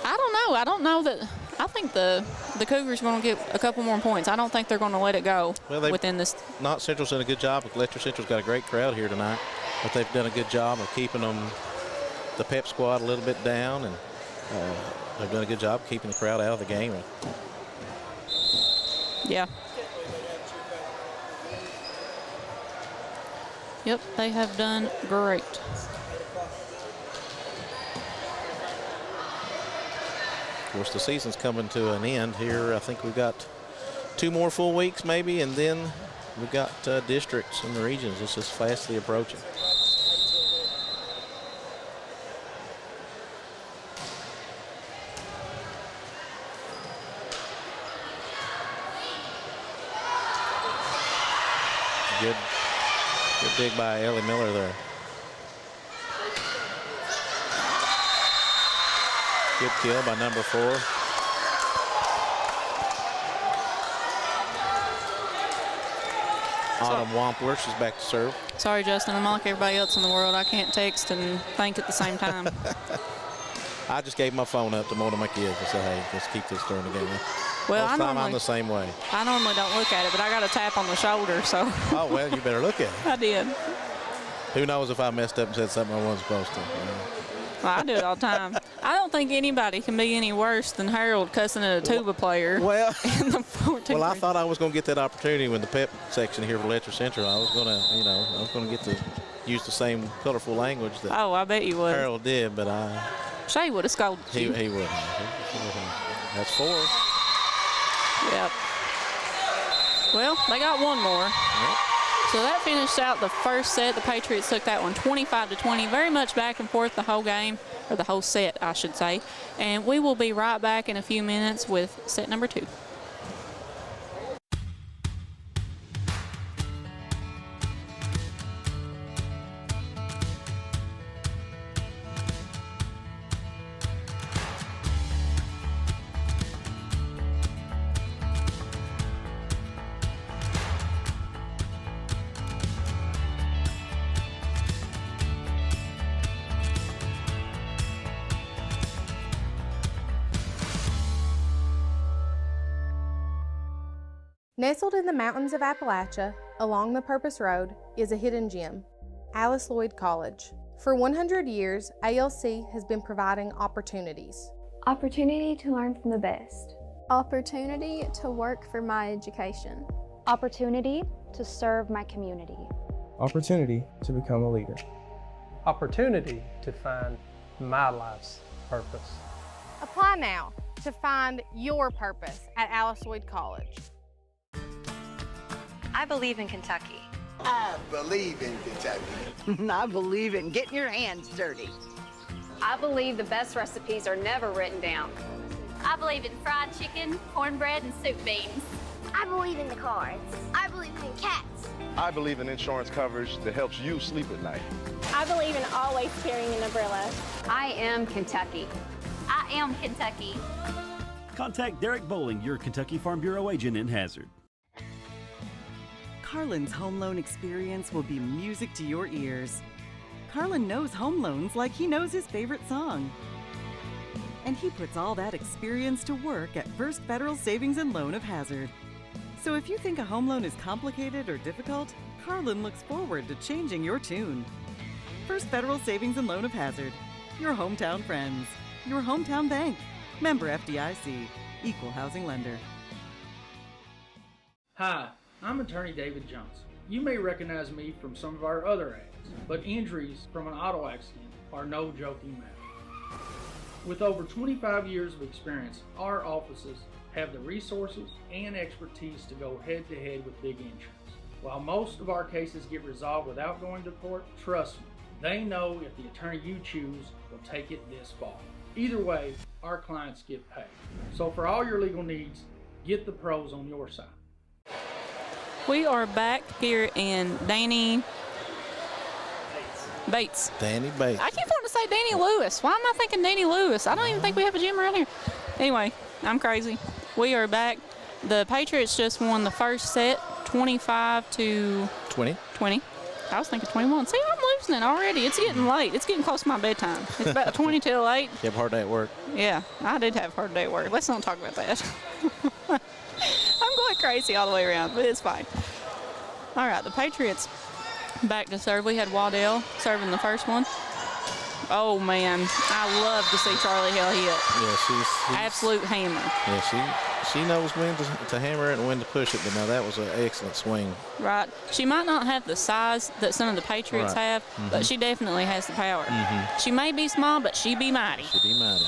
I don't know that. I think the Cougars are going to get a couple more points. I don't think they're going to let it go within this. Knott Central's done a good job. Letcher Central's got a great crowd here tonight, but they've done a good job of keeping the pep squad a little bit down, and they've done a good job keeping the crowd out of the game. Yeah. Yep, they have done great. Of course, the season's coming to an end here. I think we've got 2 more full weeks maybe, and then we've got districts and the regions. It's just fastly approaching. Good dig by Ellie Miller there. Good kill by number 4. Autumn Wampler, she's back to serve. Sorry, Justin, I'm like everybody else in the world. I can't text and think at the same time. I just gave my phone up to one of my kids and said, hey, let's keep this during the game. Well, I'm the same way. I normally don't look at it, but I got a tap on the shoulder, so. Oh, well, you better look at it. I did. Who knows if I messed up and said something I wasn't supposed to. Well, I do it all the time. I don't think anybody can be any worse than Harold cussing at a tuba player. Well, in the 14th I thought I was going to get that opportunity when the pep section here for Letcher Central. I was going to, get to use the same colorful language that I bet you would. Harold did, but Shay would have scolded you. He would. That's 4. Yep. Well, they got one more. Yep. So that finished out the first set. The Patriots took that one 25-20, very much back and forth the whole game, or the whole set, I should say. And we will be right back in a few minutes with set number 2. Nestled in the mountains of Appalachia, along the Purpose Road, is a hidden gem, Alice Lloyd College. For 100 years, ALC has been providing opportunities. Opportunity to learn from the best. Opportunity to work for my education. Opportunity to serve my community. Opportunity to become a leader. Opportunity to find my life's purpose. Apply now to find your purpose at Alice Lloyd College. I believe in Kentucky. I believe in Kentucky. I believe in getting your hands dirty. I believe the best recipes are never written down. I believe in fried chicken, cornbread, and soup beans. I believe in the cards. I believe in cats. I believe in insurance coverage that helps you sleep at night. I believe in always carrying an umbrella. I am Kentucky. I am Kentucky. Contact Derek Bowling, your Kentucky Farm Bureau agent in Hazard. Carlin's home loan experience will be music to your ears. Carlin knows home loans like he knows his favorite song. And he puts all that experience to work at First Federal Savings and Loan of Hazard. So if you think a home loan is complicated or difficult, Carlin looks forward to changing your tune. First Federal Savings and Loan of Hazard. Your hometown friends. Your hometown bank. Member FDIC. Equal housing lender. Hi, I'm attorney David Johnson. You may recognize me from some of our other ads, but injuries from an auto accident are no joking matter. With over 25 years of experience, our offices have the resources and expertise to go head-to-head with big insurance. While most of our cases get resolved without going to court, trust me, they know if the attorney you choose will take it this far. Either way, our clients get paid. So for all your legal needs, get the pros on your side. We are back here in Danny Bates. Danny Bates. I keep wanting to say Danny Lewis. Why am I thinking Danny Lewis? I don't even think we have a gym around here. Anyway, I'm crazy. We are back. The Patriots just won the first set, 25-20. 20. I was thinking 21. See, I'm losing it already. It's getting late. It's getting close to my bedtime. It's about 20 till 8. You have a hard day at work? Yeah, I did have a hard day at work. Let's not talk about that. I'm going crazy all the way around, but it's fine. All right, the Patriots back to serve. We had Waddell serving the first one. Oh, man. I love to see Charlie Hill hit. Yeah, she's absolute hammer. Yeah, she knows when to hammer it and when to push it, but now that was an excellent swing. Right. She might not have the size that some of the Patriots have, but she definitely has the power. She may be small, but she be mighty. She be mighty.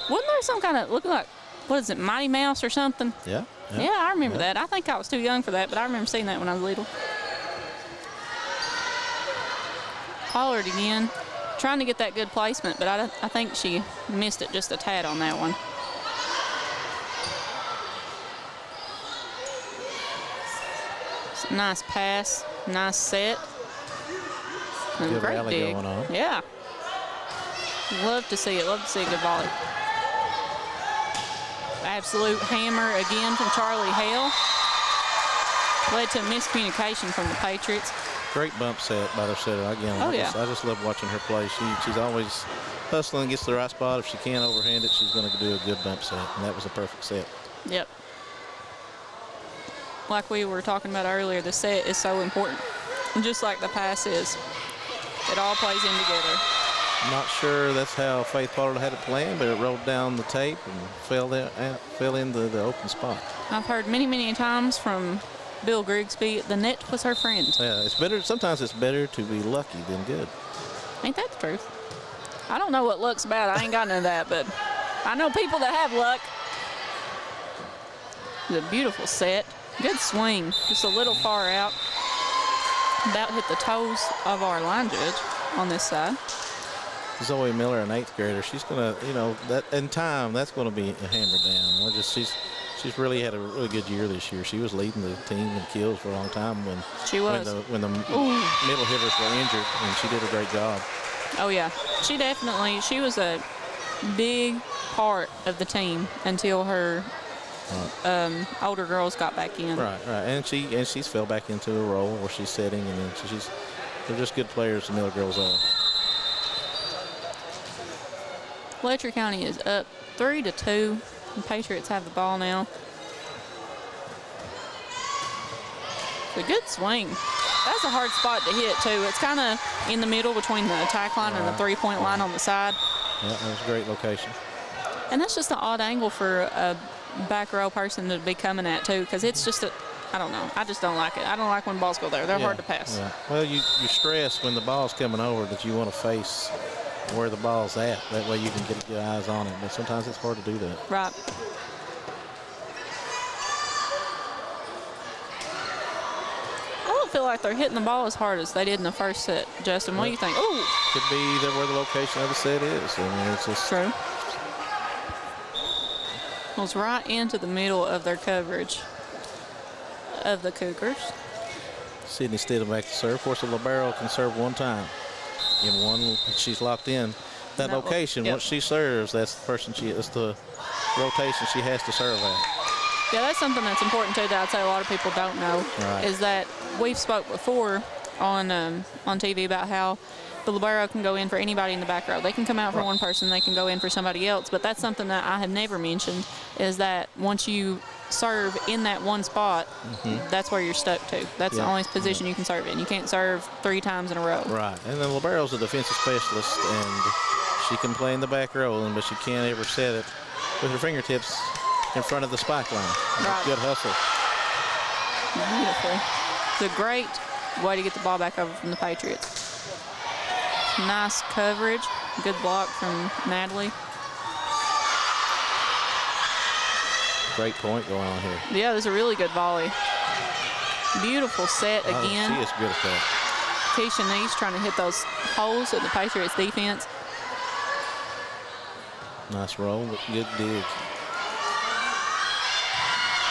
Wasn't there some kind of, look like, what is it, Mighty Mouse or something? Yeah. Yeah, I remember that. I think I was too young for that, but I remember seeing that when I was little. Pollard again, trying to get that good placement, but I think she missed it just a tad on that one. Nice pass, nice set. And good great rally dig. going on. Yeah. Love to see it. Love to see a good volley. Absolute hammer again from Charlie Hale. Led to a miscommunication from the Patriots. Great bump set by their setter. Again, Oh, I just love watching her play. She's always hustling, gets the right spot. If she can't overhand it, she's going to do a good bump set, and that was a perfect set. Yep. Like we were talking about earlier, the set is so important. Just like the pass is. It all plays in together. I'm not sure that's how Faith Pollard had it planned, but it rolled down the tape and fell into the open spot. I've heard many, many times from Bill Grigsby, the net was her friend. Yeah, it's better. Sometimes it's better to be lucky than good. Ain't that the truth? I don't know what luck's about. I ain't got none of that, but I know people that have luck. It's a beautiful set. Good swing. Just a little far out. About hit the toes of our line judge on this side. Zoe Miller, an 8th grader, she's gonna, that in time that's gonna be a hammer down. She's really had a really good year this year. She was leading the team in kills for a long time when the middle hitters were injured, and she did a great job. Oh yeah, she was a big part of the team until her older girls got back in. Right, and she's fell back into a role where she's setting, and then they're just good players. The Miller girls are. Letcher County is up 3-2. The Patriots have the ball now. It's a good swing. That's a hard spot to hit too. It's kind of in the middle between the attack line and the three-point line on the side. Yeah, that was a great location. And that's just an odd angle for a back row person to be coming at too, because it's just I don't know. I just don't like it. I don't like when balls go there. They're hard to pass. Yeah. Well, you stress when the ball's coming over that you want to face where the ball's at. That way you can get your eyes on it. But sometimes it's hard to do that. Right. I don't feel like they're hitting the ball as hard as they did in the first set. Justin, what do you think? Oh, could be that where the location of the set is. I mean, it's just true. It was right into the middle of their coverage of the Cougars. Sydney Stidham back to serve. Of course, the libero can serve one time. In one, she's locked in that location. Once she serves, that's the person that's the rotation she has to serve at. Yeah, that's something that's important too that I'd say a lot of people don't know. Right. Is that we've spoke before on TV about how the libero can go in for anybody in the back row. They can come out for one person, they can go in for somebody else. But that's something that I have never mentioned, is that once you serve in that one spot, that's where you're stuck to. That's the only position you can serve in. You can't serve 3 times in a row. Right. And the libero's a defensive specialist, and she can play in the back row, but she can't ever set it with her fingertips in front of the spike line. Right. Good hustle. Beautiful. It's a great way to get the ball back over from the Patriots. Nice coverage. Good block from Natalie. Great point going on here. Yeah, there's a really good volley. Beautiful set again. She is good at that. Keisha Neese trying to hit those holes at the Patriots defense. Nice roll, but good dig.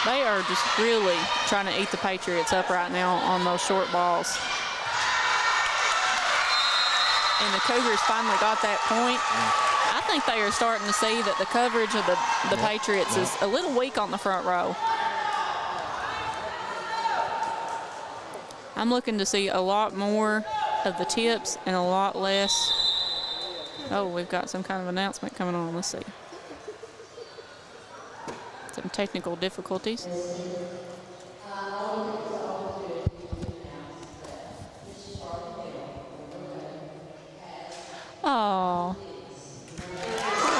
They are just really trying to eat the Patriots up right now on those short balls. And the Cougars finally got that point. I think they are starting to see that the coverage of the Patriots is a little weak on the front row. I'm looking to see a lot more of the tips and a lot less. Oh, we've got some kind of announcement coming on. Let's see. Some technical difficulties. Oh.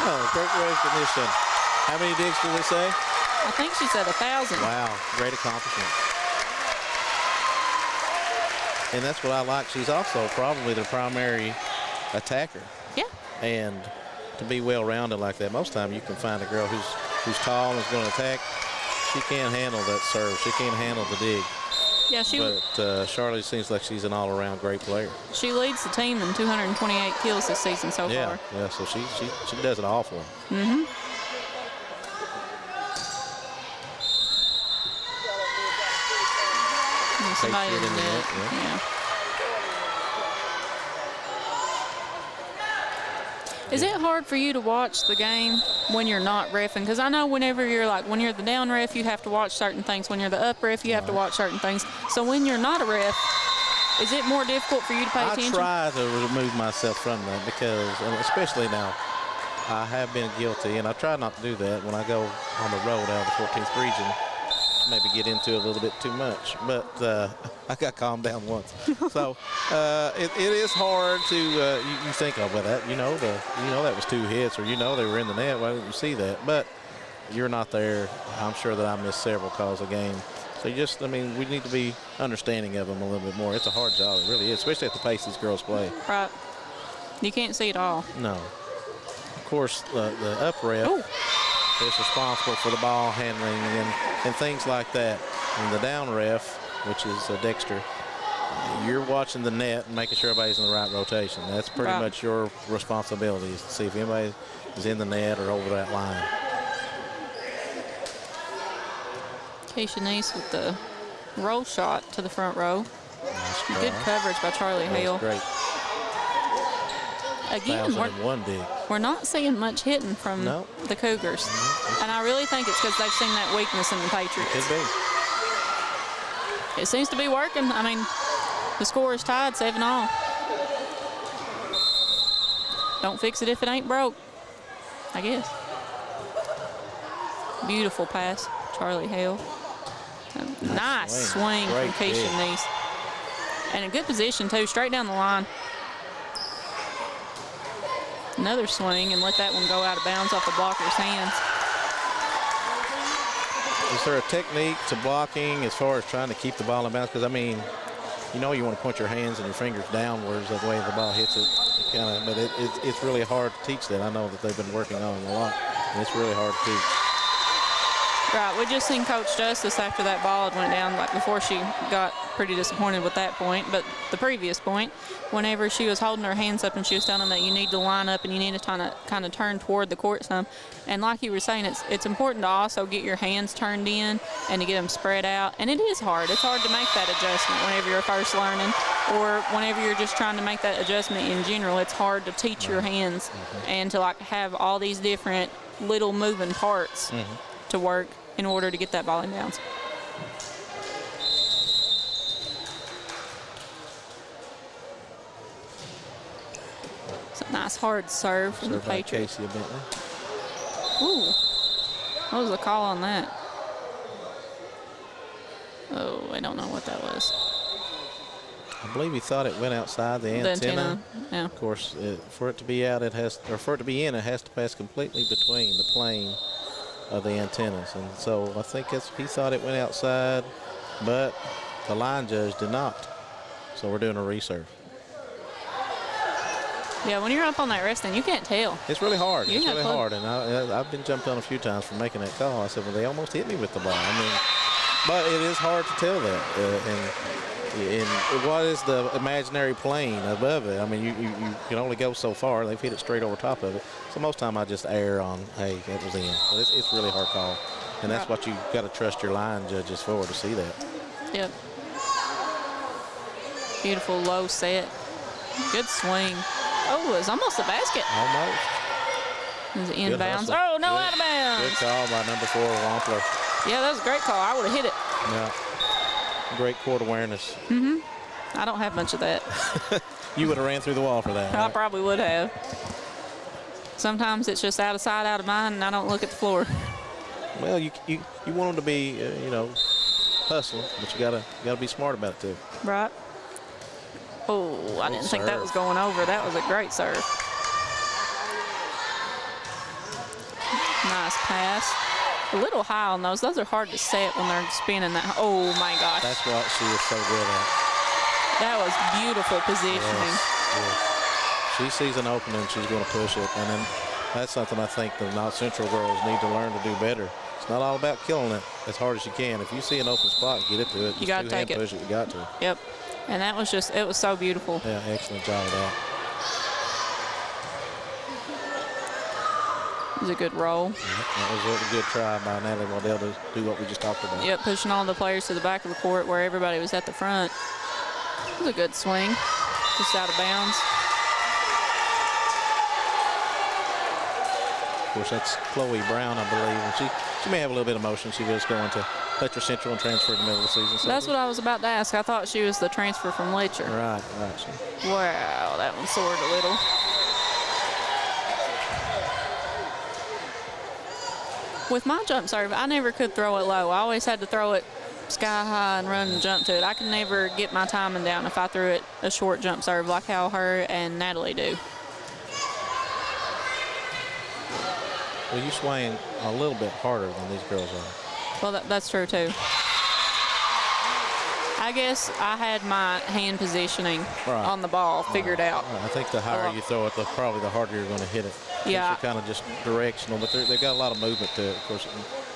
Oh, great recognition. How many digs did they say? I think she said 1,000. Wow, great accomplishment. And that's what I like. She's also probably the primary attacker. Yeah. And to be well-rounded like that, most time you can find a girl who's tall and is going to attack. She can't handle that serve. She can't handle the dig. Yeah, But Charlotte seems like she's an all-around great player. She leads the team in 228 kills this season so far. Yeah, so she does it all for them. Mm-hmm. Somebody in the net. Yeah. Is it hard for you to watch the game when you're not reffing? Because I know when you're the down ref, you have to watch certain things. When you're the up ref, you have to watch certain things. So when you're not a ref, is it more difficult for you to pay attention? I try to remove myself from that because, especially now, I have been guilty, and I try not to do that when I go on the road out of the 14th region. Maybe get into it a little bit too much, but I got calmed down once. So it is hard to you think, oh, well, that that was 2 hits, or they were in the net. Why didn't you see that? But you're not there. I'm sure that I missed several calls a game. So we need to be understanding of them a little bit more. It's a hard job, it really is, especially at the pace these girls play. Right. You can't see it all. No. Of course, the up ref is responsible for the ball handling and things like that. And the down ref, which is Dexter, you're watching the net and making sure everybody's in the right rotation. That's pretty much your responsibility, is to see if anybody is in the net or over that line. Keisha Neese with the roll shot to the front row. Nice good coverage by Charlie Hale. Great. Again, we're not seeing much hitting from the Cougars. And I really think it's because they've seen that weakness in the Patriots. Could be. It seems to be working. I mean, the score is tied 7-all. Don't fix it if it ain't broke, I guess. Beautiful pass, Charlie Hale. Nice swing from Keisha Neese. And a good position, too, straight down the line. Another swing and let that one go out of bounds off the blocker's hands. Is there a technique to blocking as far as trying to keep the ball in bounds? Because, you want to point your hands and your fingers downwards that way the ball hits it. But it's really hard to teach that. I know that they've been working on it a lot, and it's really hard to teach. Right, we just seen Coach Justice after that ball had went down, like before she got pretty disappointed with that point, but the previous point, whenever she was holding her hands up and she was telling them that you need to line up and you need to kind of turn toward the court some. And like you were saying, it's important to also get your hands turned in and to get them spread out. And it is hard. It's hard to make that adjustment whenever you're first learning, or whenever you're just trying to make that adjustment in general. It's hard to teach your hands and to like have all these different little moving parts to work in order to get that ball in bounds. It's a nice hard serve from the Patriots. Ooh, what was the call on that? Oh, I don't know what that was. I believe he thought it went outside the antenna. Yeah. Of course, for it to be out, for it to be in, it has to pass completely between the plane of the antennas, and so I think he thought it went outside, but the line judge did not. So we're doing a reserve. Yeah, when you're up on that resting, you can't tell. It's really hard. It's really hard, and I've been jumped on a few times for making that call. I said, well, they almost hit me with the ball. I mean, but it is hard to tell that. And what is the imaginary plane above it? I mean, you can only go so far. They've hit it straight over top of it. So most time I just err on, hey, it was in. But it's really hard call. And that's what you got to trust your line judges for, to see that. Yep. Beautiful low set. Good swing. Oh, it was almost a basket. Almost. It was inbounds. Oh, no, out of bounds. Good call by number 4, Wampler. Yeah, that was a great call. I would have hit it. Yeah. Great court awareness. I don't have much of that. You would have ran through the wall for that. I probably would have. Sometimes it's just out of sight, out of mind, and I don't look at the floor. Well, you want them to be, hustling, but you gotta be smart about it too. Right. Oh, I didn't think that was going over. That was a great serve. Nice pass. A little high on those. Those are hard to set when they're spinning that. Oh, my gosh. That's what she is so good at. That was beautiful positioning. Yes. She sees an opening, she's going to push it. And then that's something I think the Knott Central girls need to learn to do better. It's not all about killing it as hard as you can. If you see an open spot, get it to it. You got to take it. Push it. You got to. Yep. And that was just, it was so beautiful. Yeah, excellent job of that. It was a good roll. That was a good try by Natalie Waddell to do what we just talked about. Yep, pushing all the players to the back of the court where everybody was at the front. It was a good swing, just out of bounds. Of course, that's Chloe Brown, I believe. And she may have a little bit of motion. She was going to Letcher Central and transfer in the middle of the season. So that's what I was about to ask. I thought she was the transfer from Letcher. Right. Wow, that one soared a little. With my jump serve, I never could throw it low. I always had to throw it sky high and run and jump to it. I could never get my timing down if I threw it a short jump serve like how her and Natalie do. Well, you swing a little bit harder than these girls are. Well, that's true, too. I guess I had my hand positioning on the ball figured out. I think the higher you throw it, probably the harder you're going to hit it. Yeah. It's kind of just directional, but they've got a lot of movement to it. Of course,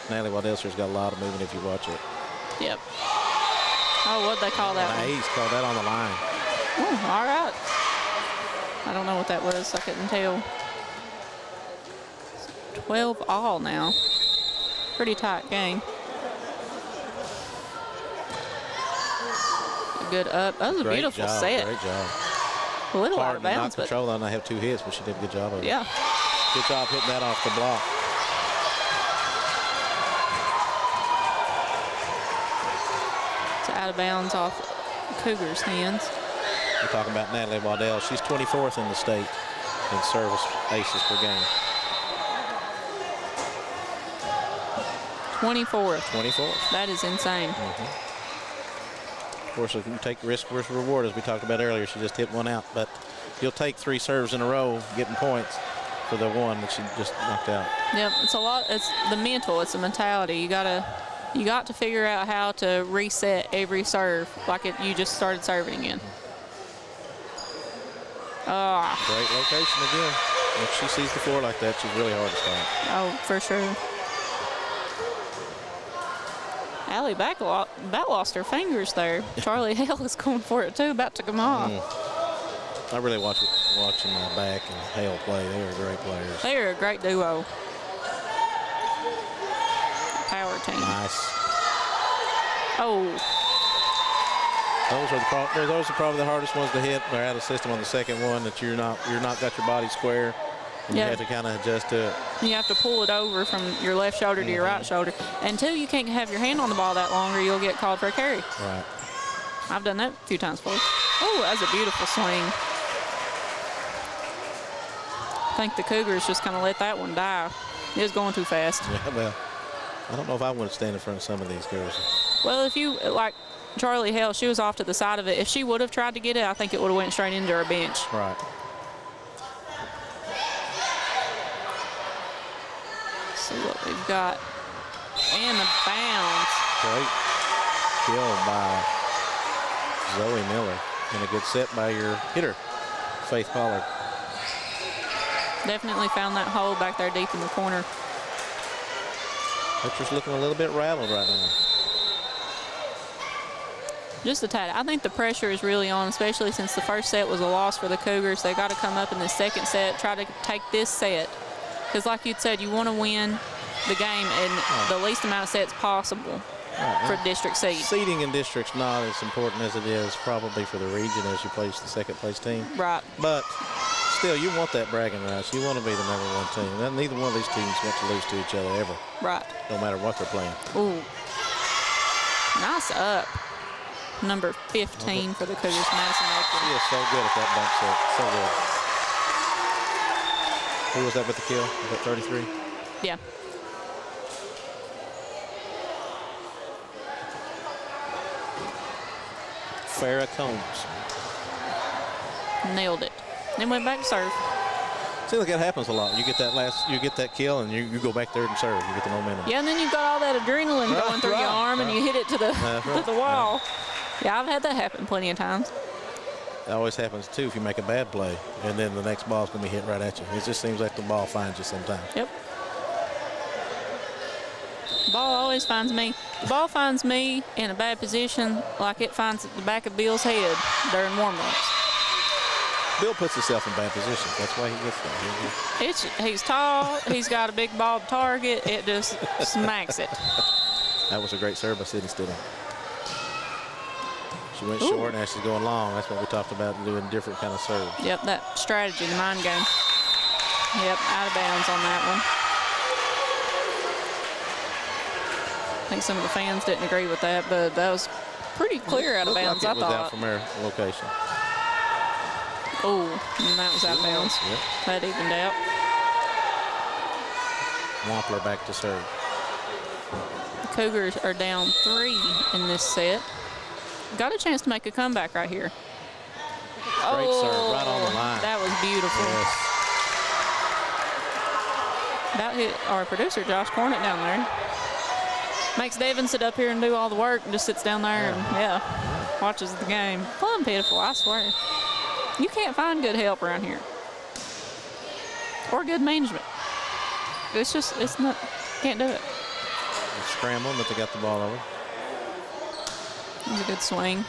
Natalie Waddell's got a lot of movement if you watch it. Yep. Oh, what'd they call that? He's called that on the line. Oh, all right. I don't know what that was. I couldn't tell. 12 all now. Pretty tight game. Good up. That was a beautiful set. Great job. A little out of bounds, but control and I have 2 hits, but she did a good job of it. Yeah. Good job hitting that off the block. It's out of bounds off Cougars' hands. We're talking about Natalie Waddell. She's 24th in the state in service aces per game. 24th. 24th. That is insane. Of course, if you take risk versus reward, as we talked about earlier, she just hit one out. But you'll take 3 serves in a row, getting points for the one that she just knocked out. Yep, it's a lot. It's the mental. It's the mentality. You got to figure out how to reset every serve, like you just started serving again. Great location again. If she sees the floor like that, she's really hard to stop. Oh, for sure. Allie back lost her fingers there. Charlie Hale is going for it too, about to come off. I really watching Back and Hale play. They are great players. They are a great duo. Power team. Nice. Oh. Those are probably the hardest ones to hit. They're out of system on the second one that you're not got your body square. And you have to kind of adjust to it. You have to pull it over from your left shoulder to your right shoulder. And two, you can't have your hand on the ball that long or you'll get called for a carry. Right. I've done that a few times before. Oh, that's a beautiful swing. I think the Cougars just kind of let that one die. It was going too fast. Yeah, well, I don't know if I want to stand in front of some of these girls. Well, if you, like Charlie Hale, she was off to the side of it. If she would have tried to get it, I think it would have went straight into her bench. Right. See what we've got. And the bounce. Great kill by Zoe Miller. And a good set by your hitter, Faith Pollard. Definitely found that hole back there deep in the corner. Letcher's looking a little bit rattled right now. Just a tad. I think the pressure is really on, especially since the first set was a loss for the Cougars. They got to come up in the second set, try to take this set. Because like you said, you want to win the game in the least amount of sets possible for district seed. Seeding in district's not as important as it is probably for the region as you place the second place team. Right. But still, you want that bragging rights. You want to be the #1 team. And neither one of these teams want to lose to each other ever. Right. No matter what they're playing. Ooh. Nice up. Number 15 for the Cougars, Madison Oakland. She is so good at that bump set. So good. Who was that with the kill? Was that 33? Yeah. Farrah Combs. Nailed it. Then went back to serve. Seems like that happens a lot. You get that kill, and you go back there and serve. You get the momentum. Yeah, and then you've got all that adrenaline going through your arm, and you hit it to the to the wall. Yeah, I've had that happen plenty of times. It always happens too if you make a bad play, and then the next ball's gonna be hit right at you. It just seems like the ball finds you sometimes. Yep. The ball always finds me. The ball finds me in a bad position, like it finds the back of Bill's head during warm-ups. Bill puts himself in bad positions. That's why he gets there. He's tall. He's got a big ball target. It just smacks it. That was a great serve by Sydney Stidham. She went short, and as she's going long, that's what we talked about, doing different kind of serves. Yep, that strategy, the mind game. Yep, out of bounds on that one. I think some of the fans didn't agree with that, but that was pretty clear out of bounds, like I thought. It was out from her location. Oh, and that was out of bounds. Yep. That evened out. Wampler back to serve. The Cougars are down 3 in this set. Got a chance to make a comeback right here. Great serve, right on the line. That was beautiful. Yes. About hit our producer, Josh Cornett, down there. Makes Devin sit up here and do all the work and just sits down there and, watches the game. Plumb pitiful, I swear. You can't find good help around here. Or good management. It's not, can't do it. They're scrambling, but they got the ball over. It was a good swing.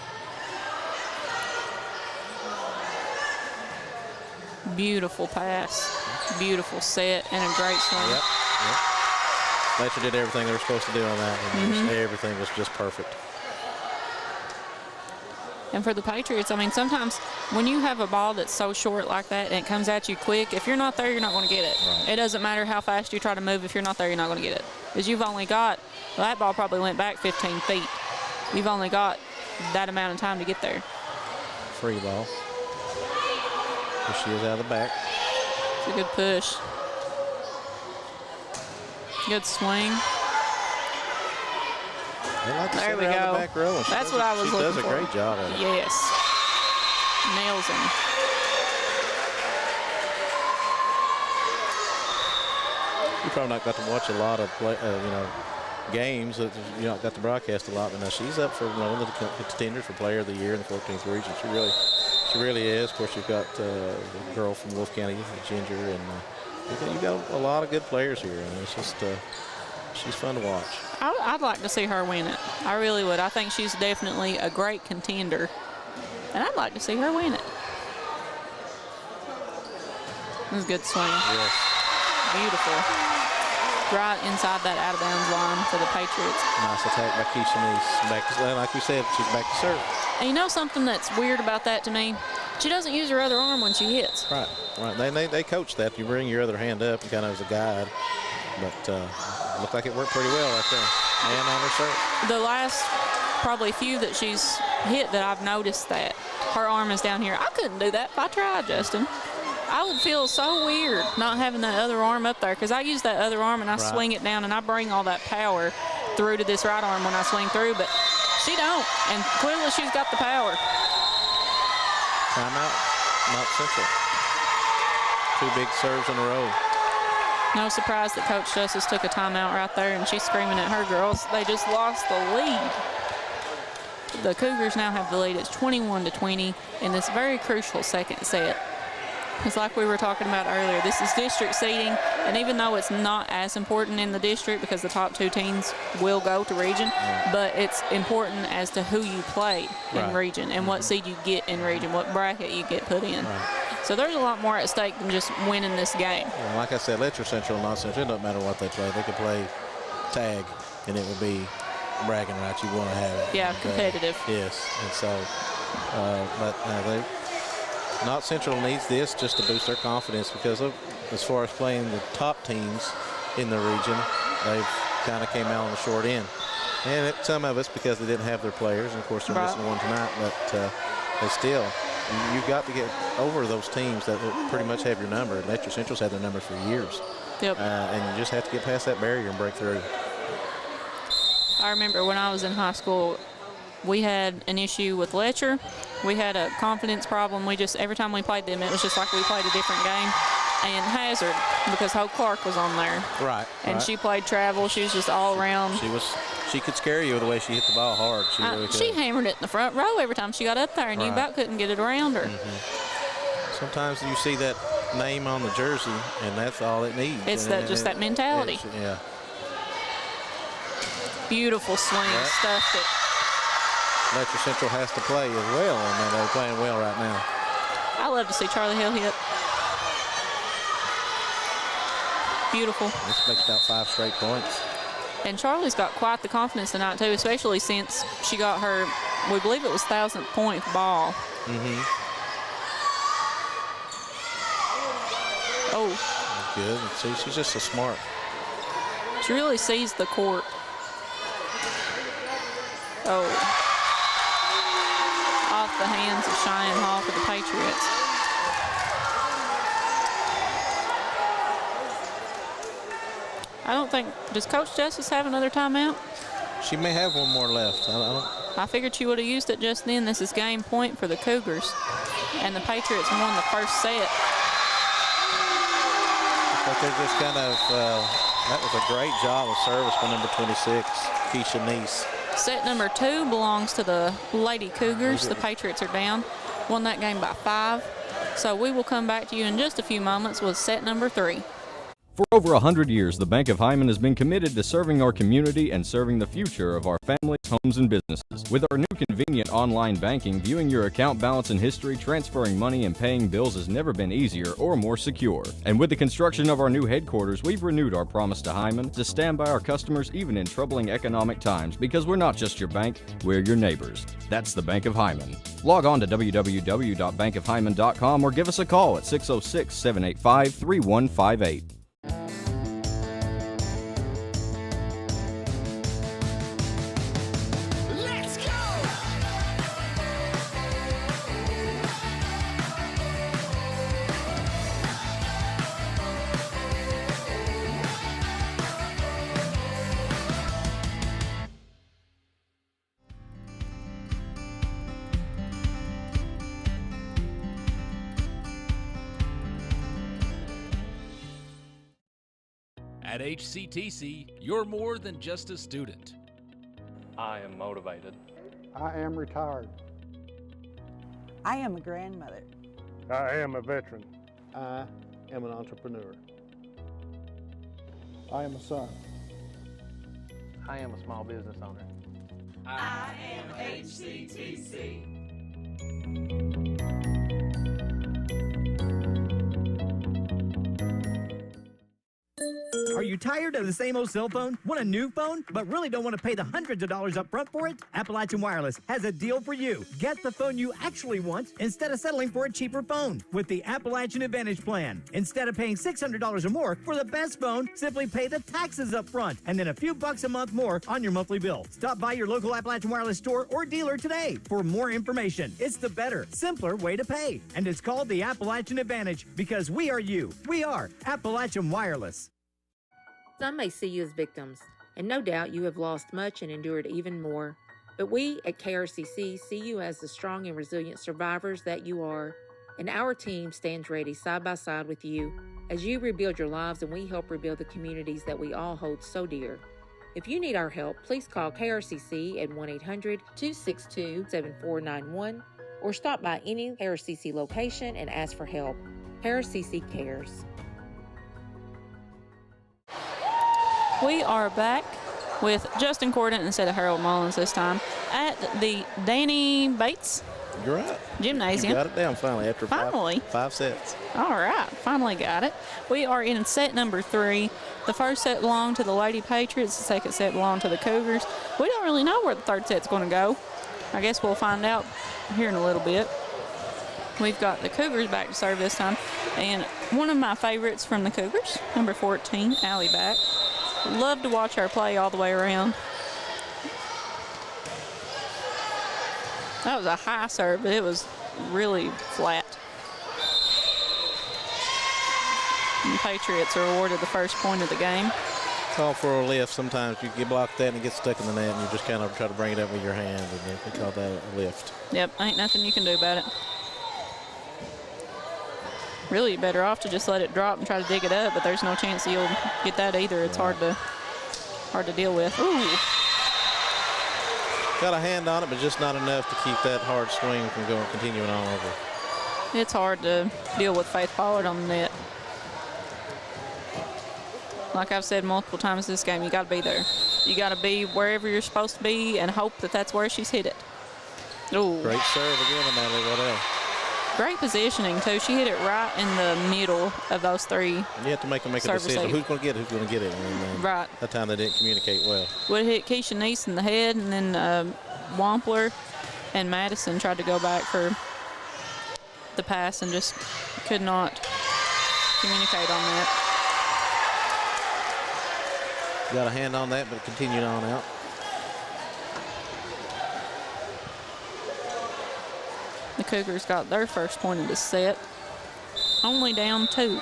Beautiful pass. Beautiful set and a great swing. Yep. Letcher did everything they were supposed to do on that. And everything was just perfect. And for the Patriots, I mean, sometimes when you have a ball that's so short like that and it comes at you quick, if you're not there, you're not going to get it. Right. It doesn't matter how fast you try to move. If you're not there, you're not going to get it. Because you've only got, that ball probably went back 15 feet. You've only got that amount of time to get there. Free ball. Here she is out of the back. It's a good push. Good swing. There we go. The back row, and that's what I was looking for. She does a great job at it. Yes. Nails him. You probably not got to watch a lot of games that you not got to broadcast a lot, but now she's up for one of the contenders for Player of the Year in the 14th region. She really is. Of course, you've got the girl from Wolf County, Ginger, and you've got a lot of good players here. And it's just, she's fun to watch. I'd like to see her win it. I really would. I think she's definitely a great contender, and I'd like to see her win it. It was a good swing. Yes. Beautiful. Right inside that out-of-bounds line for the Patriots. Nice attack by Keisha Neese. Back to, like we said, she's back to serve. And you know something that's weird about that to me? She doesn't use her other arm when she hits. Right, right. They coach that. You bring your other hand up kind of as a guide. But looked like it worked pretty well right there. And on her serve. The last probably few that she's hit that I've noticed that her arm is down here. I couldn't do that if I tried, Justin. I would feel so weird not having that other arm up there because I use that other arm and I swing it down and I bring all that power through to this right arm when I swing through, but she don't, and clearly she's got the power. Timeout, Knott Central. 2 big serves in a row. No surprise that Coach Justice took a timeout right there, and she's screaming at her girls. They just lost the lead. The Cougars now have the lead. It's 21-20 in this very crucial second set. It's like we were talking about earlier. This is district seeding, and even though it's not as important in the district because the top 2 teams will go to region, but it's important as to who you play in region and what seed you get in region, what bracket you get put in. So there's a lot more at stake than just winning this game. Well, like I said, Letcher Central and Knott Central, it doesn't matter what they play. They could play tag, and it would be bragging rights. You want to have it. Yeah, competitive. Yes, and so, Knott Central needs this just to boost their confidence because of, as far as playing the top teams in the region, they've kind of came out on the short end. And some of it's because they didn't have their players, and of course they're missing one tonight, but they still, you've got to get over those teams that pretty much have your number. Letcher Central's had their number for years. Yep. And you just have to get past that barrier and break through. I remember when I was in high school, we had an issue with Letcher. We had a confidence problem. Every time we played them, it was just like we played a different game. And Hazard, because Hope Clark was on there. Right. And she played travel. She was just all around. She could scare you with the way she hit the ball hard. She really could. She hammered it in the front row every time she got up there, and you about couldn't get it around her. Sometimes you see that name on the jersey, and that's all it needs. It's just that mentality. Yeah. Beautiful swing, stuffed it. Letcher Central has to play as well, and they're playing well right now. I love to see Charlie Hill hit. Beautiful. This makes about 5 straight points. And Charlie's got quite the confidence tonight, too, especially since she got her, we believe it was 1,000th point ball. Oh. Good. See, she's just so smart. She really sees the court. Oh. Off the hands of Cheyenne Hall for the Patriots. I don't think, does Coach Justice have another timeout? She may have one more left. I figured she would have used it just then. This is game point for the Cougars. And the Patriots won the first set. But they're just kind of, that was a great job of service by number 26, Keisha Neese. Set number 2 belongs to the Lady Cougars. The Patriots are down. Won that game by 5. So we will come back to you in just a few moments with set number 3. For over 100 years, the Bank of Hyman has been committed to serving our community and serving the future of our families, homes, and businesses. With our new convenient online banking, viewing your account balance and history, transferring money, and paying bills has never been easier or more secure. And with the construction of our new headquarters, we've renewed our promise to Hyman to stand by our customers even in troubling economic times, because we're not just your bank, we're your neighbors. That's the Bank of Hyman. Log on to www.bankofhyman.com or give us a call at 606-785-3158. At HCTC, you're more than just a student. I am motivated. I am retired. I am a grandmother. I am a veteran. I am an entrepreneur. I am a son. I am a small business owner. I am HCTC. Are you tired of the same old cell phone? Want a new phone, but really don't want to pay the hundreds of dollars up front for it? Appalachian Wireless has a deal for you. Get the phone you actually want instead of settling for a cheaper phone with the Appalachian Advantage plan. Instead of paying $600 or more for the best phone, simply pay the taxes up front and then a few bucks a month more on your monthly bill. Stop by your local Appalachian Wireless store or dealer today for more information. It's the better, simpler way to pay. And it's called the Appalachian Advantage because we are you. We are Appalachian Wireless. Some may see you as victims, and no doubt you have lost much and endured even more. But we at KRCC see you as the strong and resilient survivors that you are, and our team stands ready side by side with you as you rebuild your lives and we help rebuild the communities that we all hold so dear. If you need our help, please call KRCC at 1-800-262-7491 or stop by any KRCC location and ask for help. KRCC cares. We are back with Justin Cordon instead of Harold Mullins this time at the Danny Bates You're right. Gymnasium. You got it down finally after five sets. All right, finally got it. We are in set number 3. The first set belonged to the Lady Patriots. The second set belonged to the Cougars. We don't really know where the third set's going to go. I guess we'll find out here in a little bit. We've got the Cougars back to serve this time. And one of my favorites from the Cougars, number 14, Allie back. Love to watch her play all the way around. That was a high serve, but it was really flat. And the Patriots are awarded the first point of the game. Call for a lift. Sometimes you get blocked that and it gets stuck in the net and you just kind of try to bring it up with your hand and they call that a lift. Yep, ain't nothing you can do about it. Really better off to just let it drop and try to dig it up, but there's no chance that you'll get that either. It's hard to deal with. Ooh. Got a hand on it, but just not enough to keep that hard swing from continuing on over. It's hard to deal with Faith Pollard on the net. Like I've said multiple times this game, you got to be there. You got to be wherever you're supposed to be and hope that that's where she's hit it. Ooh. Great serve again, Natalie Waddell. Great positioning, too. She hit it right in the middle of those 3. And you have to make a decision. Who's going to get it? Who's going to get it? And right. That time they didn't communicate well. Would hit Keisha Neese in the head, and then Wampler and Madison tried to go back for the pass and just could not communicate on that. Got a hand on that, but continued on out. The Cougars got their first point of the set. Only down 2.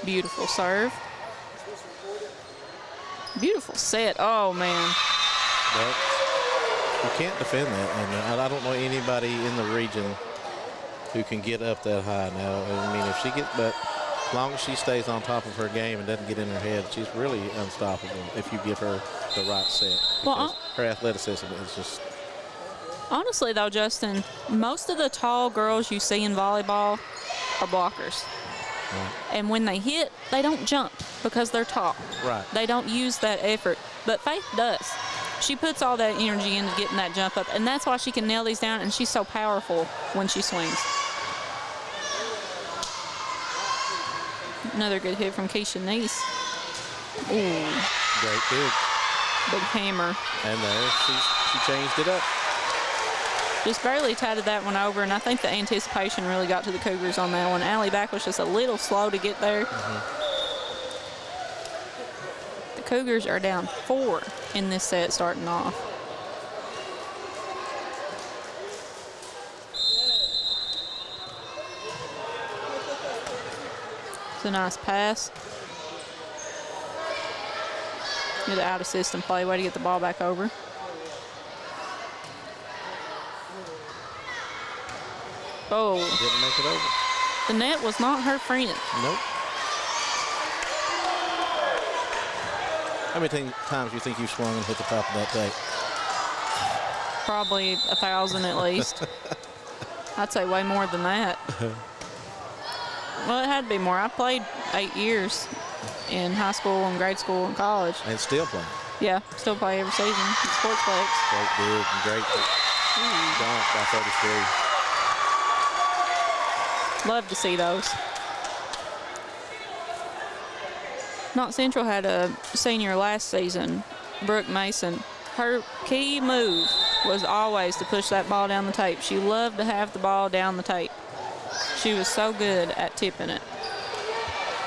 Beautiful serve. Beautiful set. Oh, man. But you can't defend that. And I don't know anybody in the region who can get up that high now. I mean, if she gets, but as long as she stays on top of her game and doesn't get in her head, she's really unstoppable if you give her the right set. Because her athleticism is just... Honestly, though, Justin, most of the tall girls you see in volleyball are blockers. Right. And when they hit, they don't jump because they're tall. Right. They don't use that effort. But Faith does. She puts all that energy into getting that jump up, and that's why she can nail these down, and she's so powerful when she swings. Another good hit from Keisha Neese. Ooh. Great dig. Big hammer. And there, she changed it up. Just barely tatted that one over, and I think the anticipation really got to the Cougars on that one. Allie back was just a little slow to get there. The Cougars are down 4 in this set starting off. It's a nice pass. Good out of system play, way to get the ball back over. Oh. Didn't make it over. The net was not her friend. Nope. How many times do you think you swung and hit the top of that tape? Probably 1,000 at least. I'd say way more than that. Well, it had to be more. I played 8 years in high school and grade school and college. And still playing. Yeah, still play every season. Sportsplex. Great big and great dunk by 33. Love to see those. Knott Central had a senior last season, Brooke Mason. Her key move was always to push that ball down the tape. She loved to have the ball down the tape. She was so good at tipping it.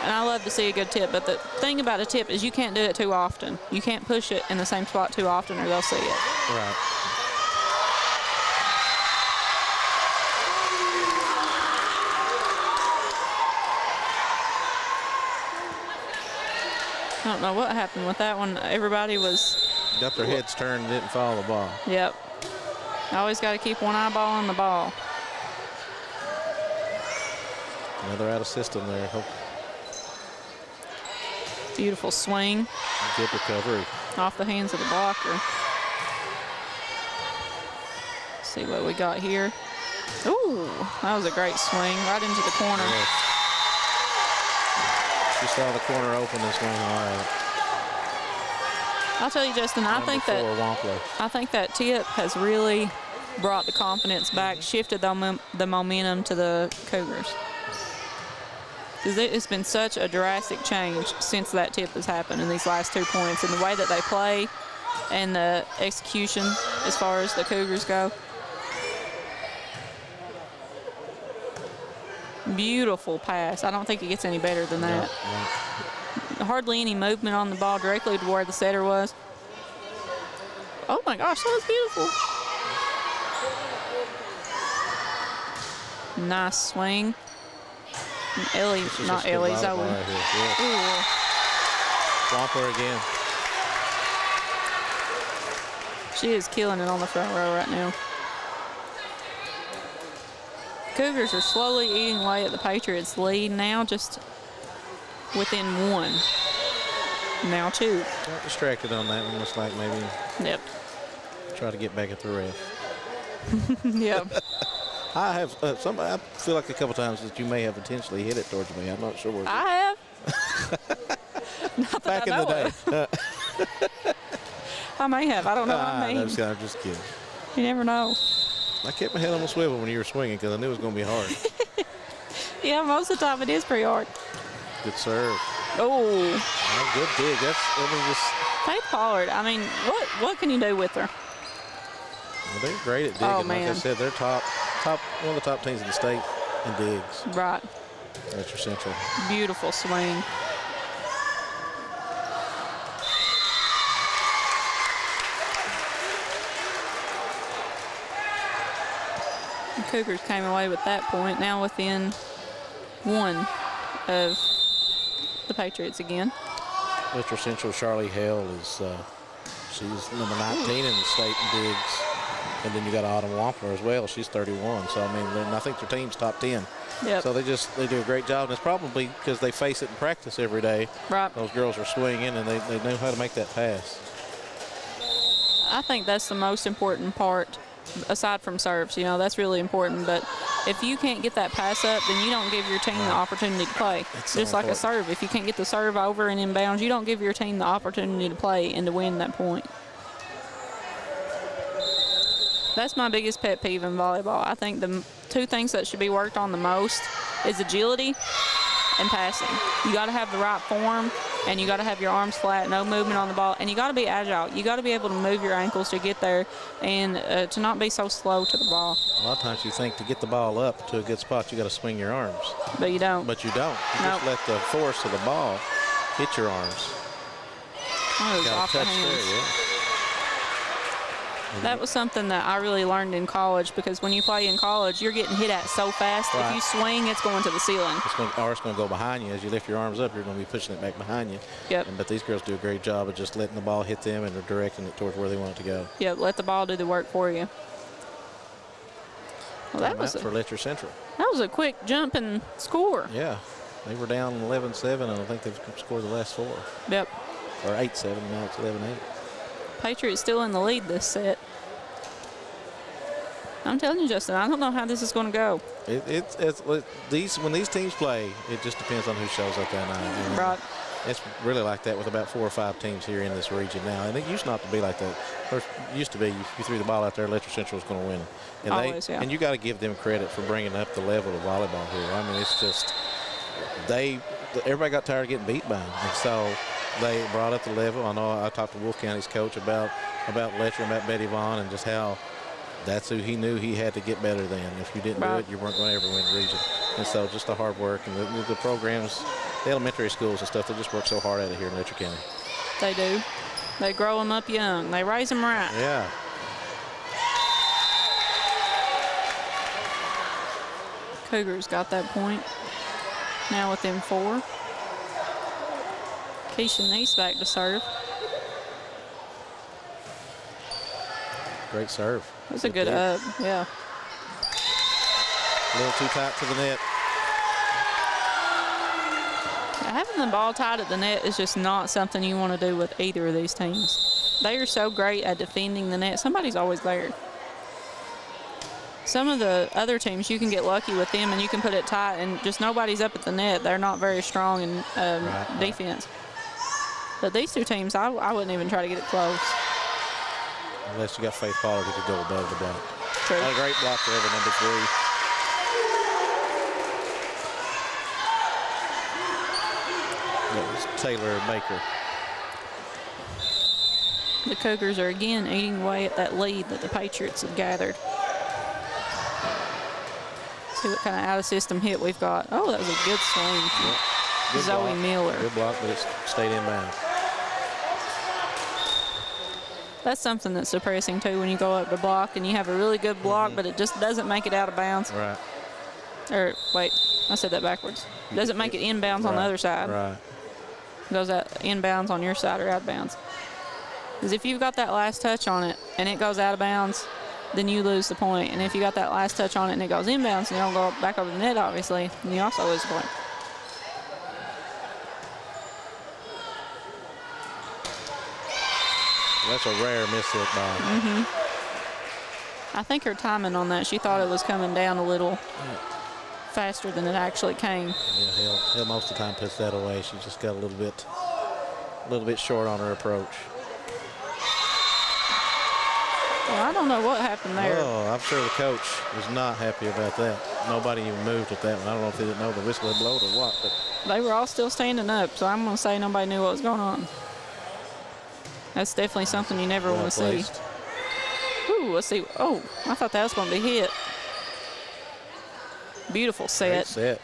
And I love to see a good tip, but the thing about a tip is you can't do it too often. You can't push it in the same spot too often or they'll see it. Right. I don't know what happened with that one. Everybody was... Got their heads turned and didn't follow the ball. Yep. Always got to keep one eyeball on the ball. Another out of system there. Hope. Beautiful swing. Good recovery. Off the hands of the blocker. Let's see what we got here. Ooh, that was a great swing right into the corner. Yes. She saw the corner open and swing all right. I'll tell you, Justin, I think that tip has really brought the confidence back, shifted the momentum to the Cougars. Because it's been such a drastic change since that tip has happened in these last 2 points, and the way that they play and the execution as far as the Cougars go. Beautiful pass. I don't think it gets any better than that. No. Hardly any movement on the ball directly to where the setter was. Oh my gosh, that was beautiful. Nice swing. Ellie, not Ellie, Zoe. Yes. Wampler again. She is killing it on the front row right now. Cougars are slowly eating away at the Patriots' lead now, just within 1. Now 2. Got distracted on that one. Looks like maybe. Yep. Try to get back at the ref. Yep. I have I feel like a couple times that you may have intentionally hit it towards me. I'm not sure. I have. Not that back in the day. I may have. I don't know. I mean, I'm just kidding. You never know. I kept my head on the swivel when you were swinging because I knew it was going to be hard. Yeah, most of the time it is pretty hard. Good serve. Oh. Good dig. Faith Pollard, I mean, what can you do with her? Well, they're great at digging. Oh, like I said, they're one of the top teams in the state in digs. Right. Letcher Central. Beautiful swing. The Cougars came away with that point, now within 1 of the Patriots again. Letcher Central, Charlie Hale is she's number 19 in the state in digs. And then you got Autumn Wampler as well. She's 31. So, I mean, I think their team's top 10. Yep. So they do a great job. And it's probably because they face it in practice every day. Right. Those girls are swinging, and they know how to make that pass. I think that's the most important part, aside from serves. You know, that's really important. But if you can't get that pass up, then you don't give your team the opportunity to play. It's just so like important. a serve. If you can't get the serve over and inbounds, you don't give your team the opportunity to play and to win that point. That's my biggest pet peeve in volleyball. I think the 2 things that should be worked on the most is agility and passing. You got to have the right form, and you got to have your arms flat, no movement on the ball, and you got to be agile. You got to be able to move your ankles to get there and to not be so slow to the ball. A lot of times you think to get the ball up to a good spot, you got to swing your arms. But you don't. But you don't. You just let the force of the ball hit your arms. Oh, it was off the hands. There, yeah. That was something that I really learned in college, because when you play in college, you're getting hit at so fast. Right. If you swing, it's going to the ceiling. It's going to go behind you. As you lift your arms up, you're going to be pushing it back behind you. Yep. But these girls do a great job of just letting the ball hit them and they're directing it towards where they want it to go. Yep, let the ball do the work for you. Well, that was for Letcher Central. That was a quick jump and score. Yeah. They were down 11-7, and I think they've scored the last 4. Yep. Or 8-7, now it's 11-8. Patriots still in the lead this set. I'm telling you, Justin, I don't know how this is going to go. When these teams play, it just depends on who shows up that night. And right. It's really like that with about 4 or 5 teams here in this region now, and it used not to be like that. First, it used to be you threw the ball out there, Letcher Central was going to win, and always, yeah. And you got to give them credit for bringing up the level of volleyball here. I mean, it's just everybody got tired of getting beat by them, and so they brought up the level. I know I talked to Wolf County's coach about Letcher and about Betty Vaughn and just how that's who he knew he had to get better than. If you didn't do it, you weren't going to ever win the region. And so just the hard work and the programs, the elementary schools and stuff, they just work so hard at it here in Letcher County. They do. They grow them up young. They raise them right. Yeah. Cougars got that point. Now within 4. Keisha Neese back to serve. Great serve. It was a good up, yeah. A little too tight to the net. Having the ball tied at the net is just not something you want to do with either of these teams. They are so great at defending the net. Somebody's always there. Some of the other teams, you can get lucky with them and you can put it tight and just nobody's up at the net. They're not very strong in defense. But these two teams, I wouldn't even try to get it close. Unless you got Faith Pollard who could go above the block. True. A great block there for number 3. That was Taylor Baker. The Cougars are again eating away at that lead that the Patriots have gathered. See what kind of out-of-system hit we've got. Oh, that was a good swing from Good Zoe block. Miller. Good block, but it stayed inbound. That's something that's depressing, too, when you go up to block and you have a really good block, but it just doesn't make it out of bounds. Right. Or, wait, I said that backwards. Doesn't make it inbounds on the other side. Right. Goes out inbounds on your side or out of bounds. Because if you've got that last touch on it and it goes out of bounds, then you lose the point. And if you got that last touch on it and it goes inbounds and you don't go back over the net, obviously, then you also lose the point. That's a rare miss hit by. I think her timing on that, she thought it was coming down a little faster than it actually came. Yeah, Hill most of the time puts that away. She just got a little bit short on her approach. Well, I don't know what happened there. Oh, I'm sure the coach was not happy about that. Nobody even moved at that one. I don't know if they didn't know the whistle had blown or what, but they were all still standing up, so I'm going to say nobody knew what was going on. That's definitely something you never want to see. Ooh, let's see. Oh, I thought that was going to be hit. Beautiful set. Great set.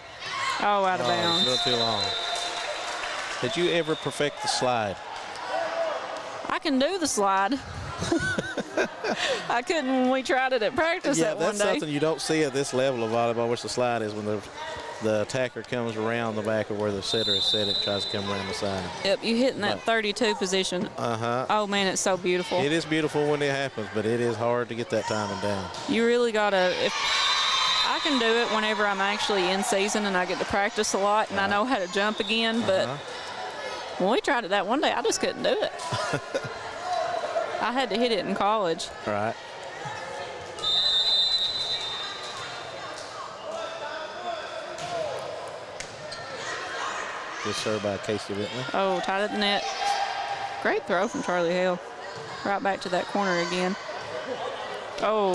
Oh, out of bounds. It's a little too long. Did you ever perfect the slide? I can do the slide. I couldn't when we tried it at practice that one day. Yeah, that's something you don't see at this level of volleyball, which the slide is when the attacker comes around the back of where the setter is set, it tries to come around the side. Yep, you hit in that 32 position. Oh, man, it's so beautiful. It is beautiful when it happens, but it is hard to get that timing down. You really got to, I can do it whenever I'm actually in season and I get to practice a lot and I know how to jump again, but when we tried it that one day, I just couldn't do it. I had to hit it in college. Right. Good serve by Casey Bentley. Oh, tied at the net. Great throw from Charlie Hale. Right back to that corner again. Oh.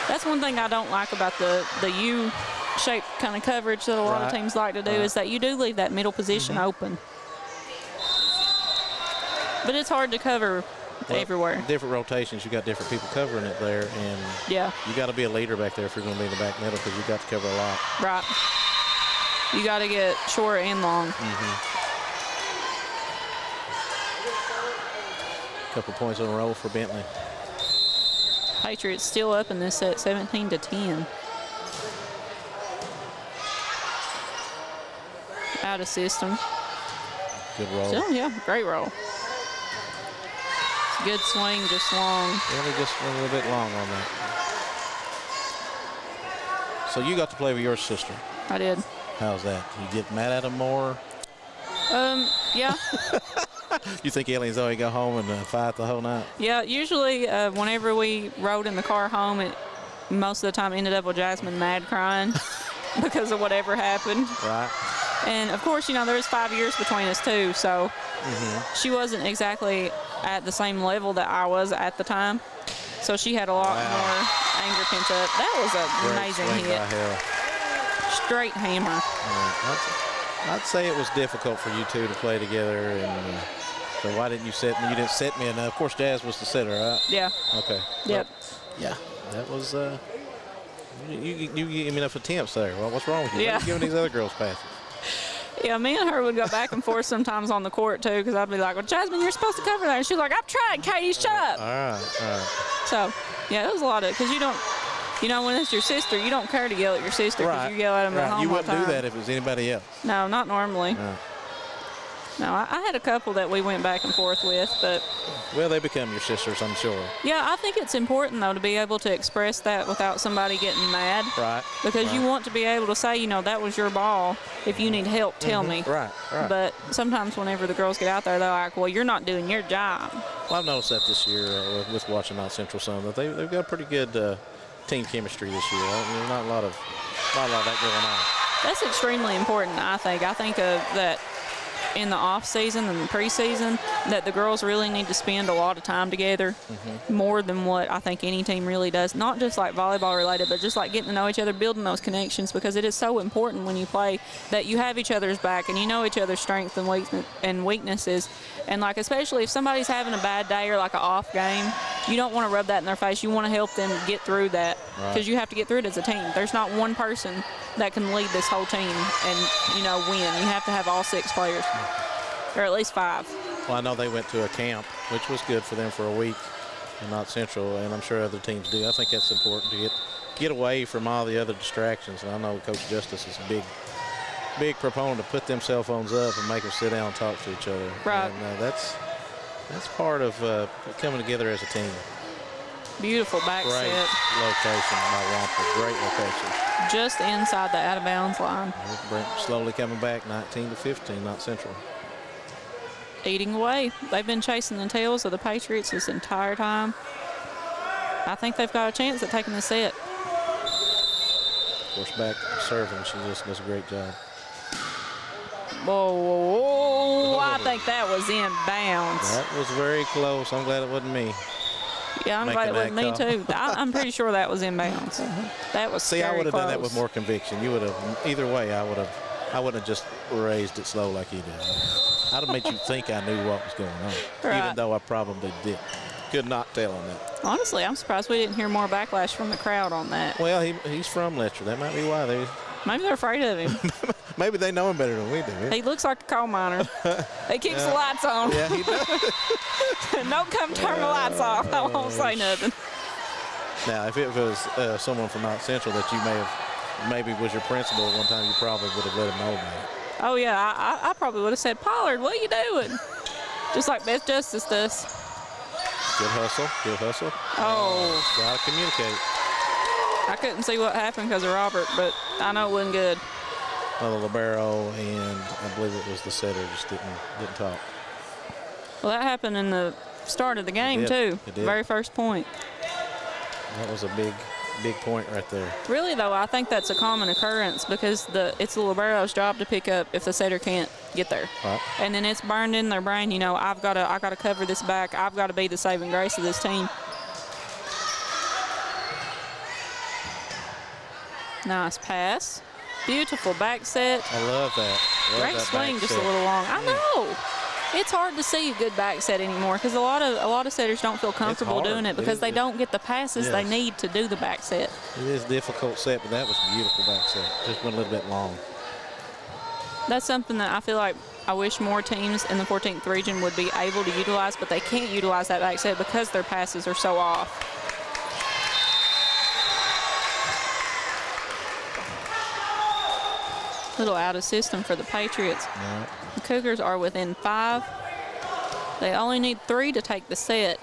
That's one thing I don't like about the U-shaped kind of coverage that a lot of teams like to do is that you do leave that middle position open. But it's hard to cover everywhere. Different rotations, you got different people covering it there, and you got to be a leader back there if you're going to be in the back middle because you got to cover a lot. Right. You got to get short and long. Couple points in a row for Bentley. Patriots still up in this set, 17-10. Out of system. Good roll. Still, yeah, great roll. Good swing, just long. Really just a little bit long on that. So you got to play with your sister. I did. How's that? You get mad at him more? Yeah. You think Ellie and Zoe go home and fight the whole night? Yeah, usually whenever we rode in the car home, it most of the time ended up with Jasmine mad crying because of whatever happened. Right. And, of course, you know, there was 5 years between us, too, so she wasn't exactly at the same level that I was at the time. So she had a lot more anger pent up. That was an amazing hit. Straight hammer. I'd say it was difficult for you two to play together. And so why didn't you set me? You didn't set me enough. Of course, Jazz was the setter, right? Yeah. Okay. Yep. Yeah. That was. You gave me enough attempts there. Well, what's wrong with you? Yeah. Why are you giving these other girls passes? Yeah, me and her would go back and forth sometimes on the court, too, because I'd be like, well, Jasmine, you're supposed to cover that. And she's like, I'm trying, Katie, shut up. All right. So, yeah, it was a lot of, because you don't, you know, when it's your sister, you don't care to yell at your sister because you yell at them at home You all wouldn't the time. do that if it was anybody else. No, not normally. No, I had a couple that we went back and forth with, but. Well, they become your sisters, I'm sure. Yeah, I think it's important, though, to be able to express that without somebody getting mad. Right. Because you want to be able to say, you know, that was your ball. If you need help, tell me. Right. But sometimes whenever the girls get out there, they're like, well, you're not doing your job. Well, I've noticed that this year with watching Knott Central some, that they've got pretty good team chemistry this year. There's not a lot of that going on. That's extremely important, I think. I think that in the off season and the preseason, that the girls really need to spend a lot of time together, more than what I think any team really does. Not just like volleyball related, but just like getting to know each other, building those connections, because it is so important when you play that you have each other's back and you know each other's strengths and weaknesses. And like, especially if somebody's having a bad day or like an off game, you don't want to rub that in their face. You want to help them get through that, because you have to get through it as a team. There's not one person that can lead this whole team and, you know, win. You have to have all 6 players, or at least 5. Well, I know they went to a camp, which was good for them for a week, and Knott Central, and I'm sure other teams do. I think that's important to get away from all the other distractions. And I know Coach Justice is a big proponent to put them cell phones up and make them sit down and talk to each other. Right. And that's part of coming together as a team. Beautiful back Great set. location by Wampler. Great location. Just inside the out of bounds line. Slowly coming back, 19-15, Knott Central. Eating away. They've been chasing the tails of the Patriots this entire time. I think they've got a chance at taking the set. Of course, back serving, she just does a great job. Whoa, I think that was in bounds. That was very close. I'm glad it wasn't me. Yeah, I'm glad it wasn't me too. I'm pretty sure that was in bounds. That was See, I would have close. done that with more conviction. You would have, either way, I wouldn't have just raised it slow like he did. I'd have made you think I knew what was going on, even though I probably did. Could not tell on that. Honestly, I'm surprised we didn't hear more backlash from the crowd on that. Well, he's from Letcher. That might be why Maybe they're afraid of him. Maybe they know him better than we do. He looks like a coal miner. He keeps the lights on. Yeah, he does. Don't come turn the lights off. I won't say nothing. Now, if it was someone from Knott Central that you maybe was your principal at one time, you probably would have let him know about it. Oh, yeah. I probably would have said, Pollard, what are you doing? Just like Beth Justice does. Good hustle. Good hustle. Oh. Got to communicate. I couldn't see what happened because of Robert, but I know it wasn't good. Well, the libero and I believe it was the setter just didn't talk. Well, that happened in the start of the game, too. It did. Very first point. That was a big point right there. Really, though, I think that's a common occurrence because it's the libero's job to pick up if the setter can't get there. Right. And then it's burned in their brain, you know, I got to cover this back. I've got to be the saving grace of this team. Nice pass. Beautiful back set. I love that. Great swing, just a little long. I know. It's hard to see a good back set anymore because a lot of setters don't feel comfortable doing it because they don't get the passes they need to do the back set. It is a difficult set, but that was a beautiful back set. Just went a little bit long. That's something that I feel like I wish more teams in the 14th region would be able to utilize, but they can't utilize that back set because their passes are so off. Little out of system for the Patriots. Right. The Cougars are within 5. They only need 3 to take the set,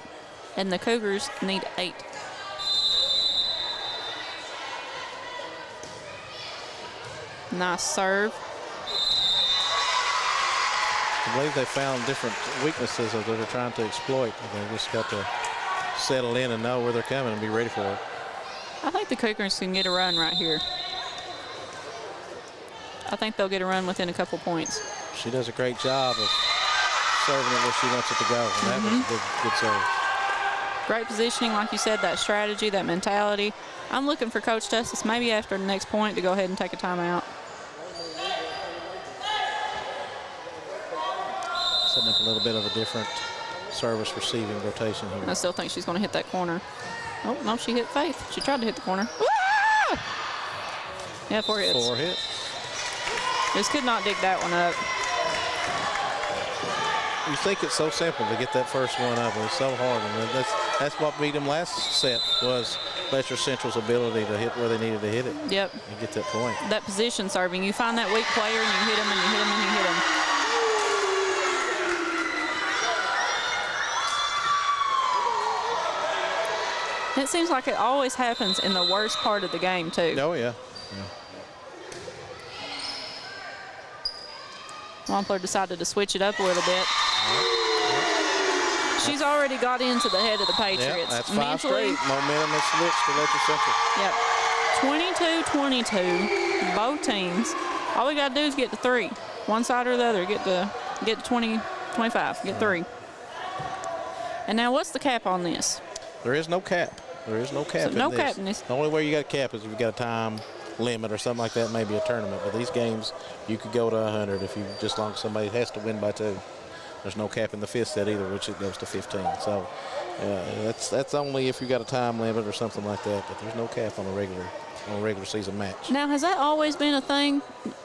and the Cougars need 8. Nice serve. I believe they found different weaknesses that they're trying to exploit. They just got to settle in and know where they're coming and be ready for it. I think the Cougars can get a run right here. I think they'll get a run within a couple points. She does a great job of serving it where she wants it to go. And that was a good serve. Great positioning, like you said, that strategy, that mentality. I'm looking for Coach Justice maybe after the next point to go ahead and take a timeout. Setting up a little bit of a different service receiving rotation here. I still think she's going to hit that corner. Oh, no, she hit Faith. She tried to hit the corner. Ah! Yeah, 4 hits. 4 hits. Just could not dig that one up. You think it's so simple to get that first one up, and it's so hard. And that's what beat them last set was Letcher Central's ability to hit where they needed to hit it. Yep. And get that point. That position serving. You find that weak player and you hit him and you hit him and you hit him. It seems like it always happens in the worst part of the game, too. Oh, yeah. Wampler decided to switch it up a little bit. She's already got into the head of the Patriots. Yep, that's 5 straight. Momentum has switched to Letcher Central. Yep. 22-22, both teams. All we got to do is get to 3. One side or the other, get to 20, 25, get 3. And now what's the cap on this? There is no cap. There is no cap so in no this. cap in this. The only way you got a cap is if you got a time limit or something like that, maybe a tournament. But these games, you could go to 100 if you just long as somebody has to win by 2. There's no cap in the 5th set either, which it goes to 15. So that's only if you got a time limit or something like that. But there's no cap on a regular season match. Now, has that always been a thing?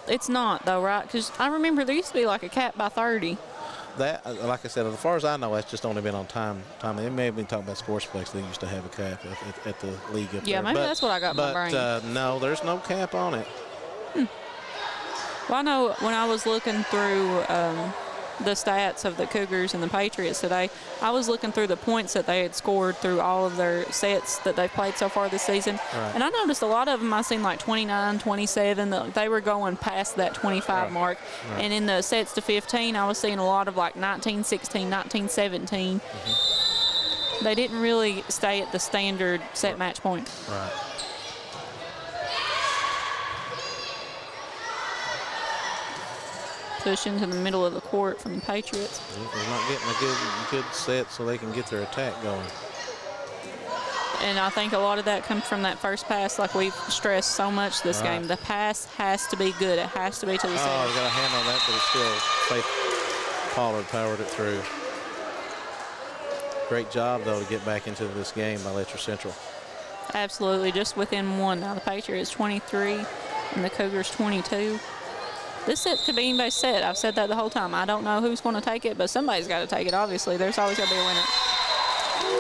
It's not, though, right? Because I remember there used to be like a cap by 30. That, like I said, as far as I know, that's just only been on time. They may have been talking about Sportsplex. They used to have a cap at the league up there. Yeah, maybe that's what I got in my brain. But no, there's no cap on it. Well, I know when I was looking through the stats of the Cougars and the Patriots today, I was looking through the points that they had scored through all of their sets that they've played so far this season. Right. And I noticed a lot of them, I seen like 29, 27, they were going past that 25 mark. Right. And in the sets to 15, I was seeing a lot of like 19, 16, 19, 17. They didn't really stay at the standard set match point. Right. Push into the middle of the court from the Patriots. They're not getting a good set so they can get their attack going. And I think a lot of that comes from that first pass, like we've stressed so much this game. The pass has to be good. It has to be to the center. Oh, got a hand on that, but it's still Faith Pollard powered it through. Great job, though, to get back into this game by Letcher Central. Absolutely, just within 1. Now the Patriots 23 and the Cougars 22. This set could be anybody's set. I've said that the whole time. I don't know who's going to take it, but somebody's got to take it, obviously. There's always got to be a winner.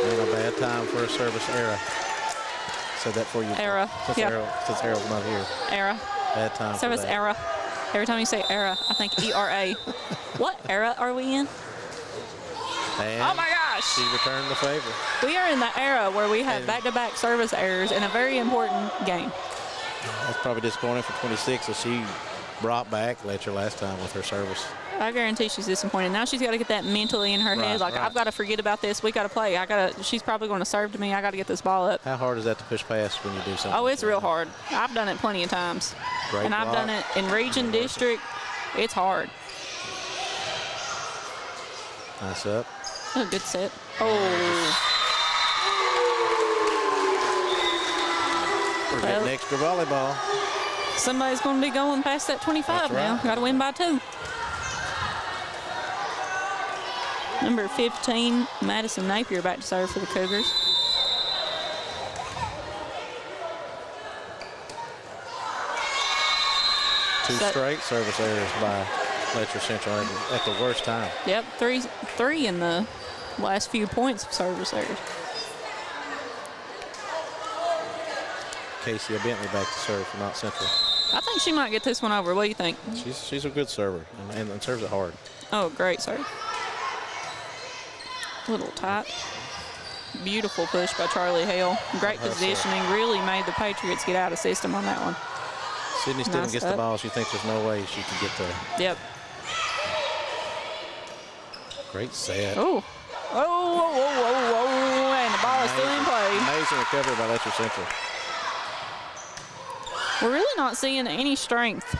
And a bad time for a service error. Said that for you. Error. Since Errol's not here. Error. Bad time Service for that. error. Every time you say era, I think ERA. What era are we in? And oh my gosh! She returned the favor. We are in the era where we have back-to-back service errors in a very important game. That's probably disappointing for 26 as she brought back Letcher last time with her service. I guarantee she's disappointed. Now she's got to get that mentally in her head. Like, I've got to forget about this. We got to play. She's probably going to serve to me. I got to get this ball up. How hard is that to push past when you do something? Oh, it's real hard. I've done it plenty of times. Great and I've done it in region, district. It's hard. Nice up. Oh, good set. Oh. We're getting extra volleyball. Somebody's going to be going past that 25 now. Got to win by 2. Number 15, Madison Napier, back to serve for the Cougars. Two straight service errors by Letcher Central at the worst time. Yep, three in the last few points of service errors. Casey Bentley back to serve for Knott Central. I think she might get this one over. What do you think? She's a good server and serves it hard. Oh, great serve. Little tight. Beautiful push by Charlie Hale. Great positioning. Really made the Patriots get out of system on that one. Sydney Stidham gets the ball. She thinks there's no way she can get there. Yep. Great set. Oh, and the ball is still in play. Amazing recovery by Letcher Central. We're really not seeing any strength.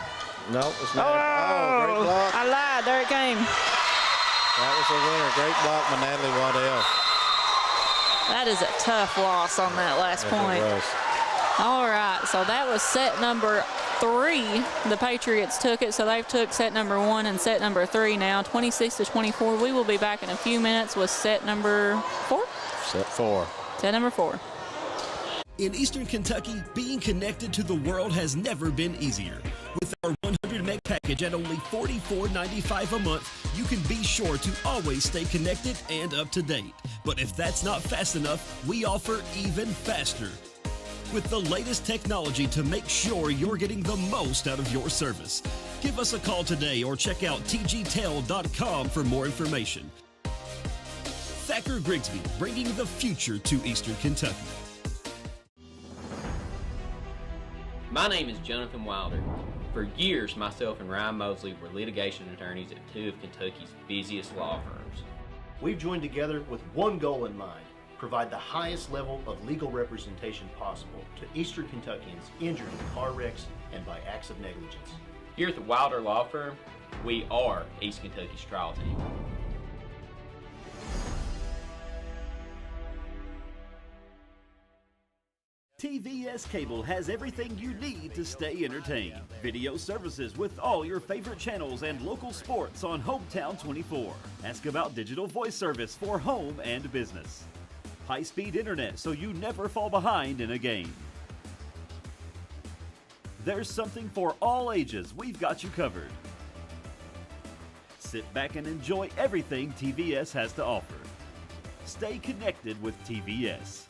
No, it's not. Oh, great block. I lied. There it came. That was a winner. Great block by Natalie Waddell. That is a tough loss on that last point. It was. All right, so that was set number 3. The Patriots took it, so they've took set number 1 and set number 3 now, 26-24. We will be back in a few minutes with set number 4? Set 4. Set number 4. In Eastern Kentucky, being connected to the world has never been easier. With our 100 meg package at only $44.95 a month, you can be sure to always stay connected and up to date. But if that's not fast enough, we offer even faster, with the lasted technology to make sure you're getting the most out of your service. Give us a call today or check out tgtel.com for more information. Thacker Grigsby, bringing the future to Eastern Kentucky. My name is Jonathan Wilder. For years, myself and Ryan Mosley were litigation attorneys at 2 of Kentucky's busiest law firms. We've joined together with one goal in mind: provide the highest level of legal representation possible to Eastern Kentuckians injured in car wrecks and by acts of negligence. Here at the Wilder Law Firm, we are East Kentucky's trial team. TVS Cable has everything you need to stay entertained. Video services with all your favorite channels and local sports on Hometown 24. Ask about digital voice service for home and business. High-speed internet so you never fall behind in a game. There's something for all ages. We've got you covered. Sit back and enjoy everything TVS has to offer. Stay connected with TVS.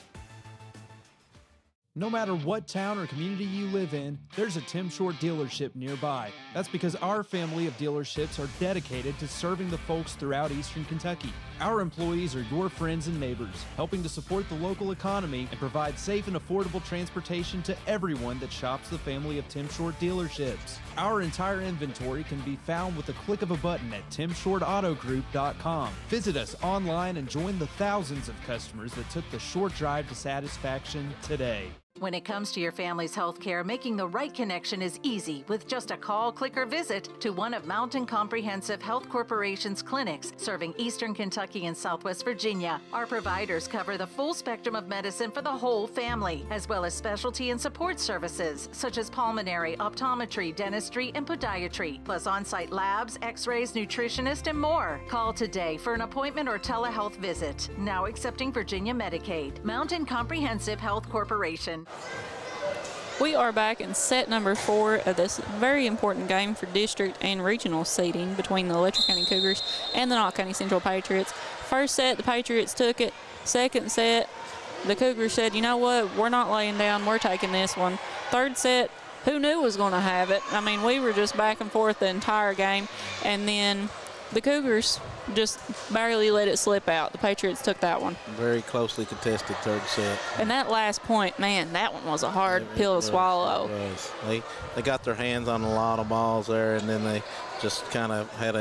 No matter what town or community you live in, there's a Tim Short dealership nearby. That's because our family of dealerships are dedicated to serving the folks throughout Eastern Kentucky. Our employees are your friends and neighbors, helping to support the local economy and provide safe and affordable transportation to everyone that shops the family of Tim Short dealerships. Our entire inventory can be found with a click of a button at timshortautogroup.com. Visit us online and join the thousands of customers that took the short drive to satisfaction today. When it comes to your family's health care, making the right connection is easy with just a call, click, or visit to one of Mountain Comprehensive Health Corporation's clinics serving Eastern Kentucky and Southwest Virginia. Our providers cover the full spectrum of medicine for the whole family, as well as specialty and support services such as pulmonary, optometry, dentistry, and podiatry, plus on-site labs, x-rays, nutritionist, and more. Call today for an appointment or telehealth visit. Now accepting Virginia Medicaid. Mountain Comprehensive Health Corporation. We are back in set number 4 of this very important game for district and regional seeding between the Letcher County Cougars and the Knott County Central Patriots. First set, the Patriots took it. Second set, the Cougars said, you know what, we're not laying down, we're taking this one. Third set, who knew was going to have it? I mean, we were just back and forth the entire game, and then the Cougars just barely let it slip out. The Patriots took that one. Very closely contested third set. And that last point, man, that one was a hard pill to swallow. It was. They got their hands on a lot of balls there, and then they just kind of had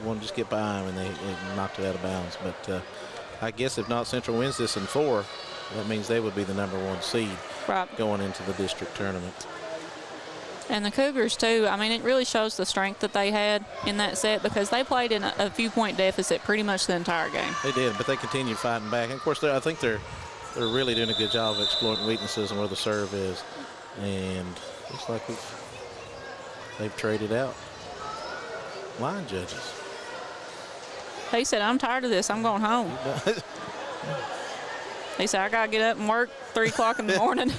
one just get by them, and they knocked it out of bounds. But I guess if Knott Central wins this in 4, that means they would be the #1 seed going into the district tournament. And the Cougars, too, I mean, it really shows the strength that they had in that set because they played in a few-point deficit pretty much the entire game. They did, but they continued fighting back. And, of course, I think they're really doing a good job of exploiting weaknesses and where the serve is. And looks like they've traded out line judges. He said, I'm tired of this. I'm going home. He said, I got to get up and work 3 o'clock in the morning.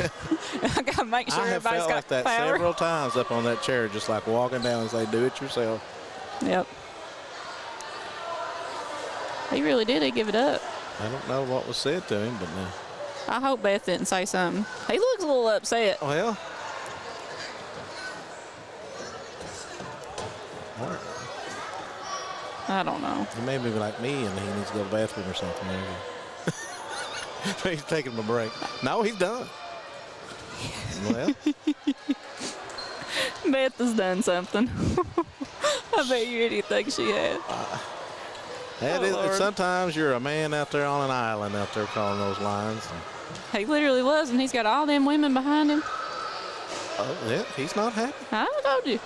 I got to make sure everybody's got like that power. Several times up on that chair, just like walking down and say, do it yourself. Yep. He really did. He give it up. I don't know what was said to him, but no. I hope Beth didn't say something. He looks a little upset. Well. I don't know. He may be like me and he needs to go to the bathroom or something. Maybe. He's taking him a break. No, he's done. Well. Beth has done something. I bet you anything she had. Sometimes you're a man out there on an island out there calling those lines. He literally was, and he's got all them women behind him. Oh, yeah, he's not happy. I told you.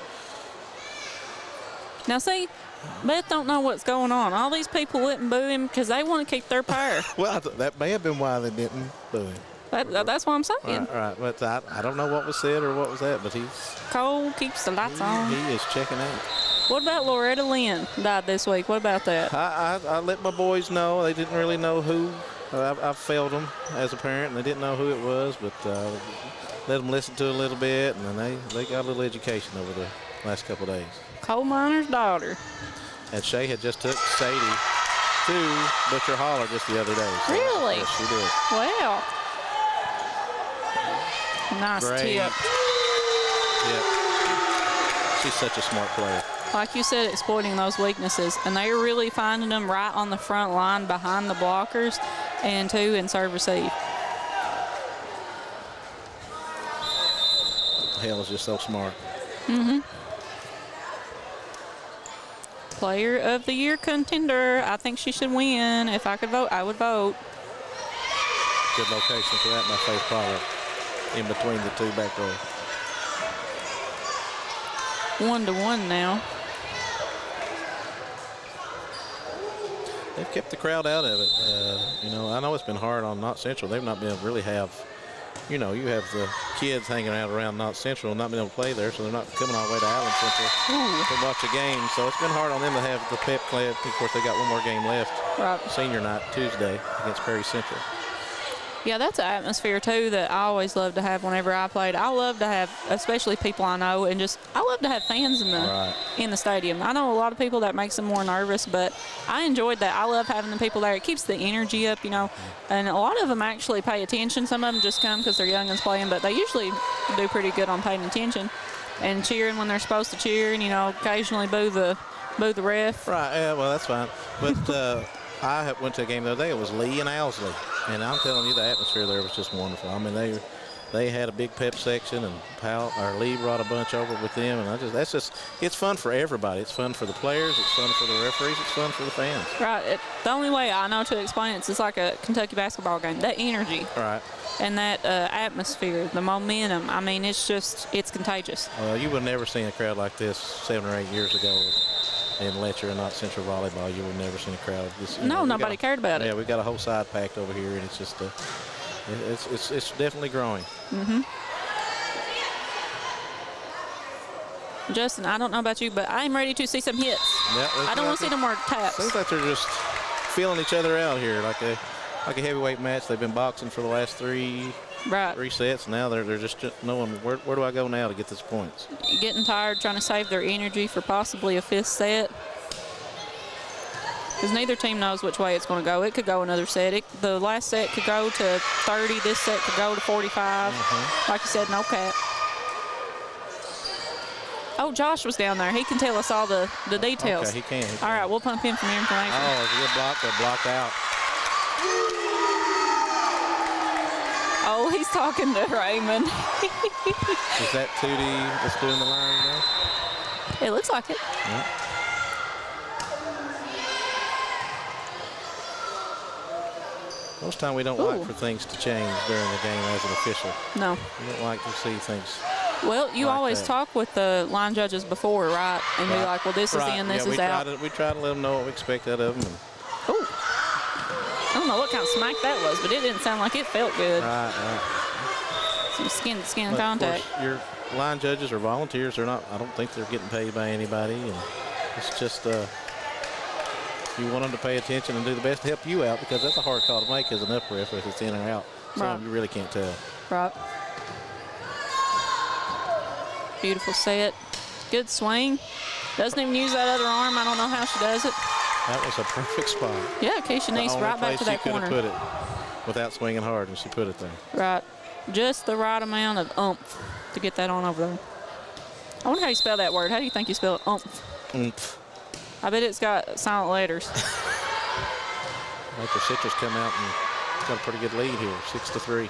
Now, see, Beth don't know what's going on. All these people wouldn't boo him because they want to keep their power. Well, that may have been why they didn't boo him. That's what I'm saying. Right. But I don't know what was said or what was that, but Cole keeps the lights on. He is checking out. What about Loretta Lynn died this week? What about that? I let my boys know. They didn't really know who. I failed them as a parent, and they didn't know who it was, but let them listen to it a little bit, and then they got a little education over the last couple of days. Coal miner's daughter. And Shay had just took Sadie to Butcher Holler just the other day. So Really? Yes, she did. Wow. Nice Great. tip. Yep. She's such a smart player. Like you said, exploiting those weaknesses. And they're really finding them right on the front line behind the blockers and two in serve receive. Hale is just so smart. Mm-hmm. Player of the Year contender. I think she should win. If I could vote, I would vote. Good location for that, my face product. In between the two back row. 1-1 now. They've kept the crowd out of it. I know it's been hard on Knott Central. They've not been able to really have, you have the kids hanging out around Knott Central and not being able to play there, so they're not coming all the way to Allen Central to watch a game. So it's been hard on them to have the pep club. Of course, they got one more game left. Right. Senior night, Tuesday, against Prairie Central. Yeah, that's an atmosphere, too, that I always love to have whenever I played. I love to have, especially people I know, and I love to have fans in the stadium. I know a lot of people that makes them more nervous, but I enjoyed that. I love having the people there. It keeps the energy up, and a lot of them actually pay attention. Some of them just come because they're youngins playing, but they usually do pretty good on paying attention and cheering when they're supposed to cheer and, occasionally boo the ref. Right, yeah, well, that's fine. But I went to a game the other day. It was Lee and Owsley. And I'm telling you, the atmosphere there was just wonderful. I mean, they had a big pep section, and Lee brought a bunch over with them, and it's fun for everybody. It's fun for the players, it's fun for the referees, it's fun for the fans. Right. The only way I know to explain it's like a Kentucky basketball game. That energy. Right. And that atmosphere, the momentum. I mean, it's contagious. You would never seen a crowd like this 7 or 8 years ago. In Letcher and Knott Central Volleyball, you would never seen a crowd. Nobody cared about it. Yeah, we got a whole side packed over here, and it's just it's definitely growing. Mm-hmm. Justin, I don't know about you, but I'm ready to see some hits. Yeah, I don't want to see no more taps. Seems like they're just feeling each other out here, like a heavyweight match. They've been boxing for the last three sets. Now they're just knowing where do I go now to get these points. Getting tired, trying to save their energy for possibly a 5th set. Because neither team knows which way it's going to go. It could go another set. The last set could go to 30. This set could go to 45. Mm-hmm. Like you said, no cap. Oh, Josh was down there. He can tell us all the details. Okay, he can. All right, we'll pump him for more information. Oh, it's a good block. They're blocked out. Oh, he's talking to Raymond. Is that Tootie that's doing the line there? It looks like it. Yeah. Most time we don't like for things to change during the game as an official. No. We don't like to see things. Well, you like always that. talk with the line judges before, right? And be like, well, this is in, this is out. We try to let them know what we expect out of them. Ooh. I don't know what kind of smack that was, but it didn't sound like it felt good. Right. Some skin-to-skin contact. Of course, your line judges are volunteers. They're not. I don't think they're getting paid by anybody, and it's just you want them to pay attention and do the best to help you out, because that's a hard call to make as an up ref if it's in or out. So you really can't tell. Right. Beautiful set. Good swing. Doesn't even use that other arm. I don't know how she does it. That was a perfect spot. Yeah, Keisha Neese right back to that corner. She could have put it without swinging hard, and she put it there. Right. Just the right amount of oomph to get that on over there. I wonder how you spell that word. How do you think you spell it? Oomph. Oomph. I bet it's got silent letters. Letcher Citrus come out and got a pretty good lead here, 6-3.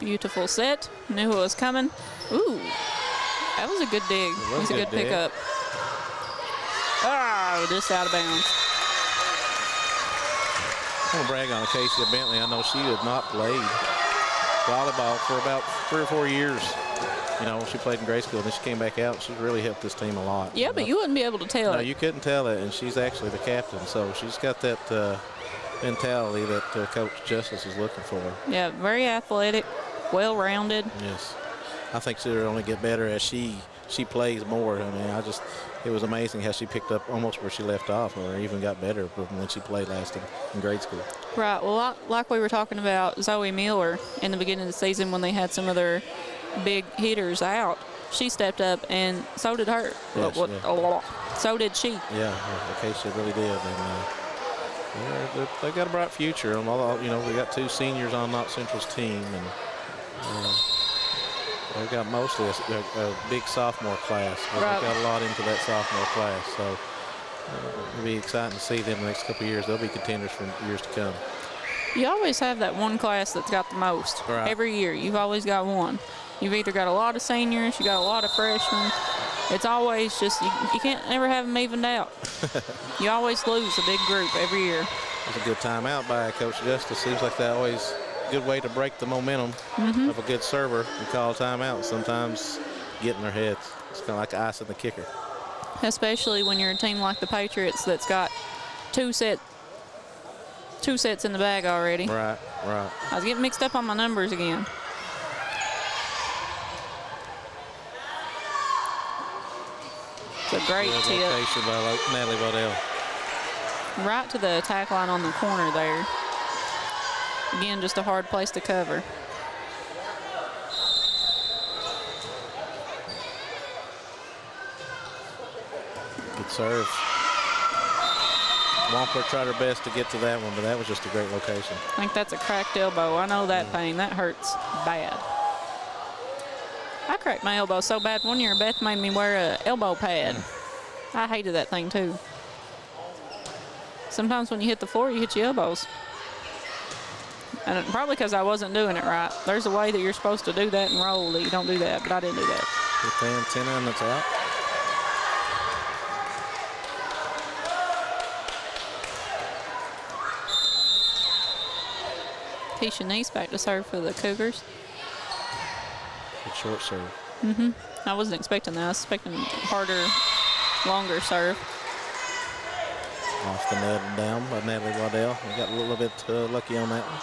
Beautiful set. Knew it was coming. Ooh, that was a good dig. It was a good pickup. Ah, just out of bounds. want to brag on Acacia Bentley. I know she had not played volleyball for about 3 or 4 years. You know, she played in grade school, and then she came back out. She's really helped this team a lot. Yeah, but you wouldn't be able to tell No, it. you couldn't tell it, and she's actually the captain. So she's got that mentality that Coach Justice is looking for. Yeah, very athletic, well-rounded. Yes. I think she'll only get better as she plays more. I mean, it was amazing how she picked up almost where she left off, or even got better from when she played last in grade school. Right. Well, like we were talking about Zoe Miller in the beginning of the season when they had some of their big hitters out, she stepped up, and so did her. Yes, So did she. Yeah, Acacia really did. And they got a bright future. And you know, we got 2 seniors on Knott Central's team, and they've got mostly a big sophomore class. But Right. They've got a lot into that sophomore class, so it'll be exciting to see them the next couple of years. They'll be contenders for years to come. You always have that one class that's got the most. Right. Every year, you've always got one. You've either got a lot of seniors, you got a lot of freshmen. It's always just, you can't ever have them evened out. You always lose a big group every year. It's a good timeout by Coach Justice. Seems like that always a good way to break the momentum of a good server and call a timeout. Sometimes get in their heads. It's kind of like ice in the kicker. Especially when you're a team like the Patriots that's got two sets in the bag already. Right. I was getting mixed up on my numbers again. It's a great Good tip. location by Natalie Waddell. Right to the attack line on the corner there. Again, just a hard place to cover. Good serve. Wampler tried her best to get to that one, but that was just a great location. I think that's a cracked elbow. I know that pain. That hurts bad. I cracked my elbow so bad one year Beth made me wear an elbow pad. I hated that thing too. Sometimes when you hit the floor, you hit your elbows. And probably because I wasn't doing it right. There's a way that you're supposed to do that and roll that you don't do that, but I didn't do that. Hit the antenna and it's out. Keisha Neese back to serve for the Cougars. Good short serve. I wasn't expecting that. I was expecting harder, longer serve. Off the net and down by Natalie Waddell. We got a little bit lucky on that one.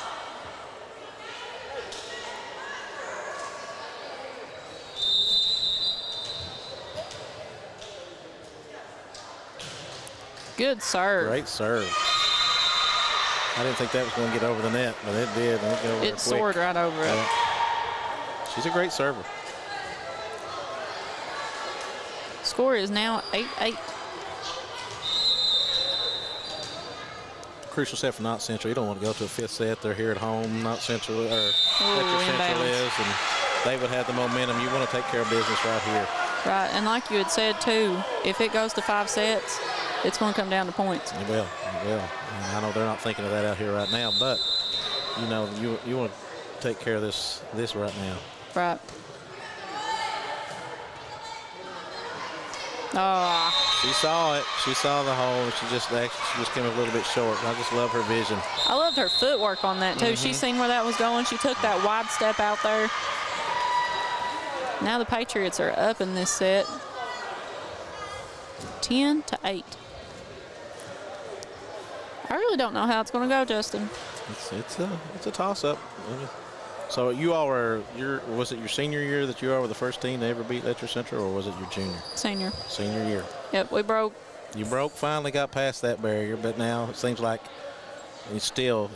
Good serve. Great serve. I didn't think that was going to get over the net, but it did. And It soared right over it. She's a great server. Score is now 8-8. Crucial set for Knott Central. You don't want to go to a 5th set. They're here at home. Knott Central, or Letcher Central is, and they would have the momentum. You want to take care of business right here. Right, and like you had said too, if it goes to 5 sets, it's going to come down to points. It will. And I know they're not thinking of that out here right now, but you know you want to take care of this right now. Right. Oh. She saw it. She saw the hole. She just came a little bit short. I just love her vision. I loved her footwork on that too. She seen where that was going. She took that wide step out there. Now the Patriots are up in this set. 10-8. I really don't know how it's going to go, Justin. It's a toss-up. So you all was it your senior year that you all were the first team to ever beat Letcher Central, or was it your junior? Senior. Senior year. Yep, we broke. You finally got past that barrier, but now it seems like it's still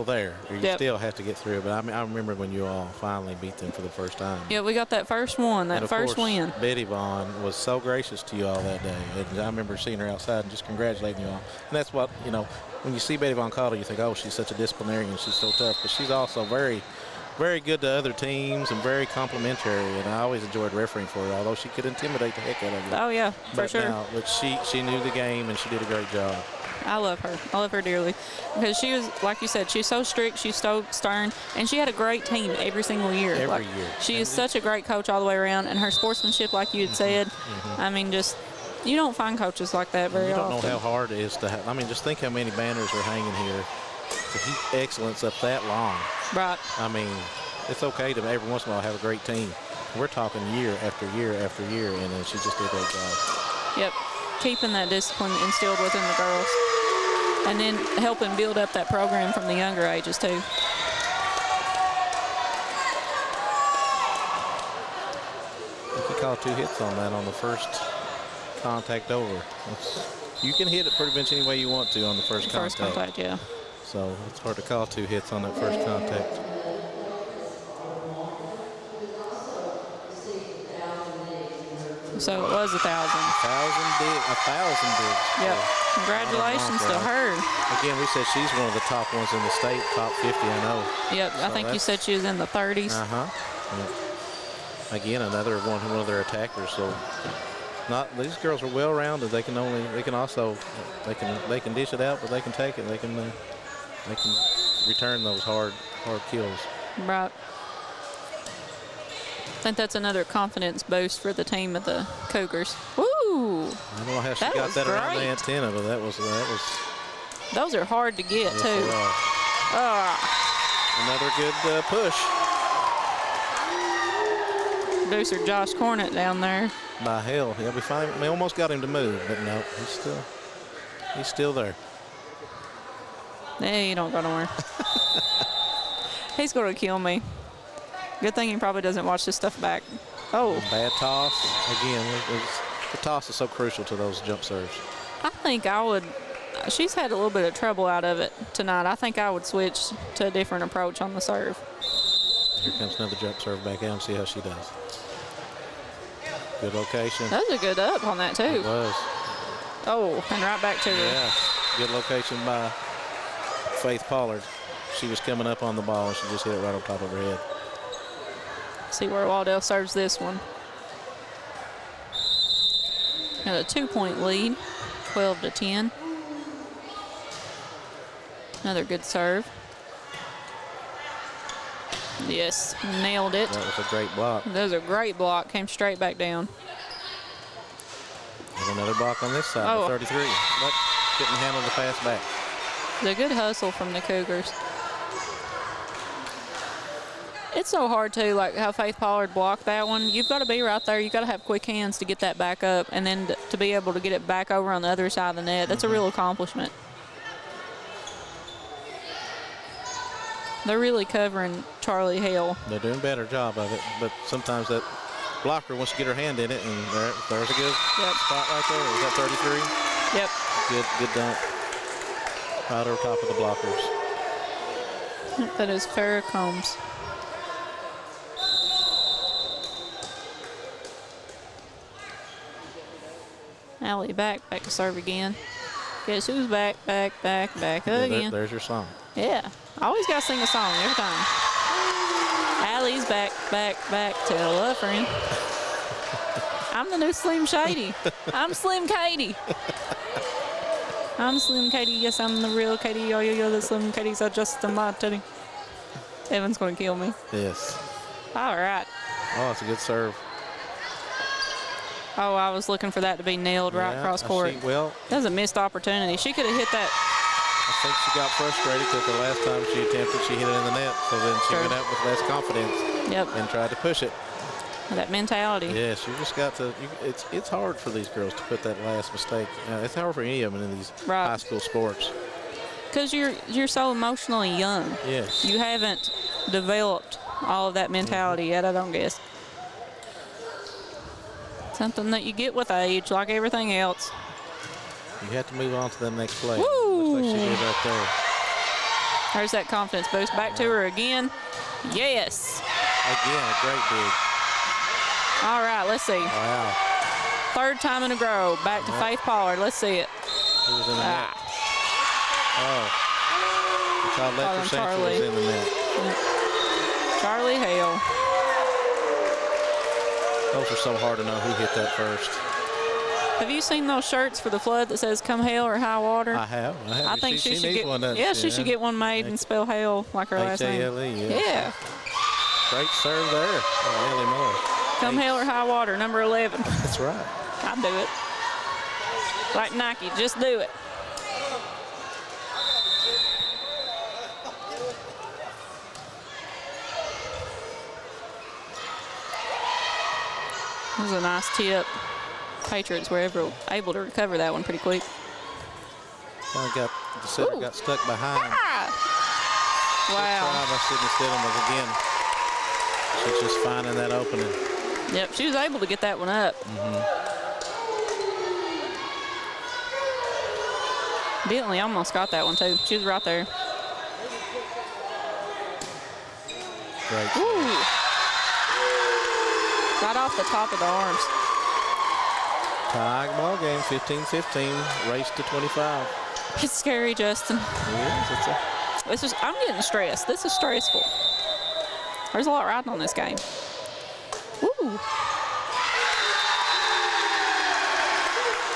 there. You still have to get through it. But I remember when you all finally beat them for the first time. Yeah, we got that first one, that first win. Betty Vaughn was so gracious to you all that day. And I remember seeing her outside and just congratulating you all. And that's what, when you see Betty Vaughn Cottle, you think, oh, she's such a disciplinarian, she's so tough. But she's also very, very good to other teams and very complimentary. And I always enjoyed refereeing for her, although she could intimidate the heck out of you. Oh, yeah, for sure. But she knew the game, and she did a great job. I love her. I love her dearly. Because she was, like you said, she's so strict, she's so stern, and she had a great team every single year. Every year. She is such a great coach all the way around, and her sportsmanship, like you had said, I mean, just, you don't find coaches like that very often. You don't know how hard it is to have. I mean, just think how many banners are hanging here to keep excellence up that long. Right. I mean, it's okay to every once in a while have a great team. We're talking year after year after year, and then she just did a great job. Yep. Keeping that discipline instilled within the girls. And then helping build up that program from the younger ages, too. He called 2 hits on that on the first contact over. You can hit it pretty much any way you want to on the first contact. First contact, yeah. So it's hard to call 2 hits on that first contact. So it was 1,000. 1,000 bids. Yep. Congratulations to her. Again, we said she's one of the top ones in the state, top 50, I know. Yep, So I think you said she was in the 30s. Yep. Again, another one of their attackers. So these girls are well rounded. They can dish it out, but they can take it. They can return those hard kills. Right. I think that's another confidence boost for the team of the Cougars. Woo! I don't know how she got that around the antenna, but that was. Those are hard to get, yes, too. Another good push. Producer Josh Cornett down there. By hell, he'll be fine. We almost got him to move, but no, he's still there. Hey, you don't go nowhere. He's going to kill me. Good thing he probably doesn't watch this stuff back. Oh. Bad toss. Again, the toss is so crucial to those jump serves. I think I would. She's had a little bit of trouble out of it tonight. I think I would switch to a different approach on the serve. Here comes another jump serve back out and see how she does. Good location. That was a good up on that, too. It was. Oh, and right back to her. Yeah, good location by Faith Pollard. She was coming up on the ball, and she just hit it right on top of her head. See where Waddell serves this one. Got a 2-point lead, 12-10. Another good serve. Yes, nailed it. That was a great block. That was a great block. Came straight back down. And another block on this side, Oh. 33. But couldn't handle the pass back. It's a good hustle from the Cougars. It's so hard, too, like how Faith Pollard blocked that one. You've got to be right there. You've got to have quick hands to get that back up, and then to be able to get it back over on the other side of the net. That's a real accomplishment. They're really covering Charlie Hale. They're doing a better job of it, but sometimes that blocker wants to get her hand in it, and there's a good spot right there. Is that 33? Yep. Good dump. Right over top of the blockers. That is Farrah Combs. Allie back to serve again. Guess who's back again. There's your song. Yeah, I always got to sing a song every time. Allie's back, tell a friend. I'm the new Slim Shady. I'm Slim Katie. I'm Slim Katie, yes, I'm the real Katie. Yo, the Slim Katie's are just a my teddy. Evan's going to kill me. Yes. All right. Oh, it's a good serve. Oh, I was looking for that to be nailed right across court. That was a missed opportunity. She could have hit that. I think she got frustrated because the last time she attempted, she hit it in the net. So then she went out with less confidence and tried to push it. That mentality. Yes, you just got to. It's hard for these girls to put that last mistake. It's hard for any of them in these high school sports. Because you're so emotionally young. Yes. You haven't developed all of that mentality yet, I don't guess. Something that you get with age, like everything else. You have to move on to the next play. Woo. Looks like she did right there. There's that confidence boost. Back to her again. Yes. Again, a great dig. All right, let's see. Wow. Third time in a row. Back to Faith Pollard. Let's see it. Who was in the net? Oh. I thought Letcher Central was in the net. Charlie Hale. Those are so hard to know who hit that first. Have you seen those shirts for the Flood that says "Come Hail" or "High Water"? I have. I think she should get one. Yeah, she should get one made and spell "Hail" like her last name. H-A-L-E, Yeah. Great serve there. Oh, Ellie Moore. Come Hail or High Water, number 11. That's right. I'd do it. Like Nike, just do it. was a nice tip. Patriots were able to recover that one pretty quick. The setter got stuck behind. Wow. By Sydney Stidham, but again, she's just finding that opening. Yep, she was able to get that one up. Bentley almost got that one too. She was right there. Great. Ooh. Right off the top of the arms. Tie ball game, 15-15, race to 25. It's scary, Justin. It is. I'm getting stressed. This is stressful. There's a lot riding on this game. Woo.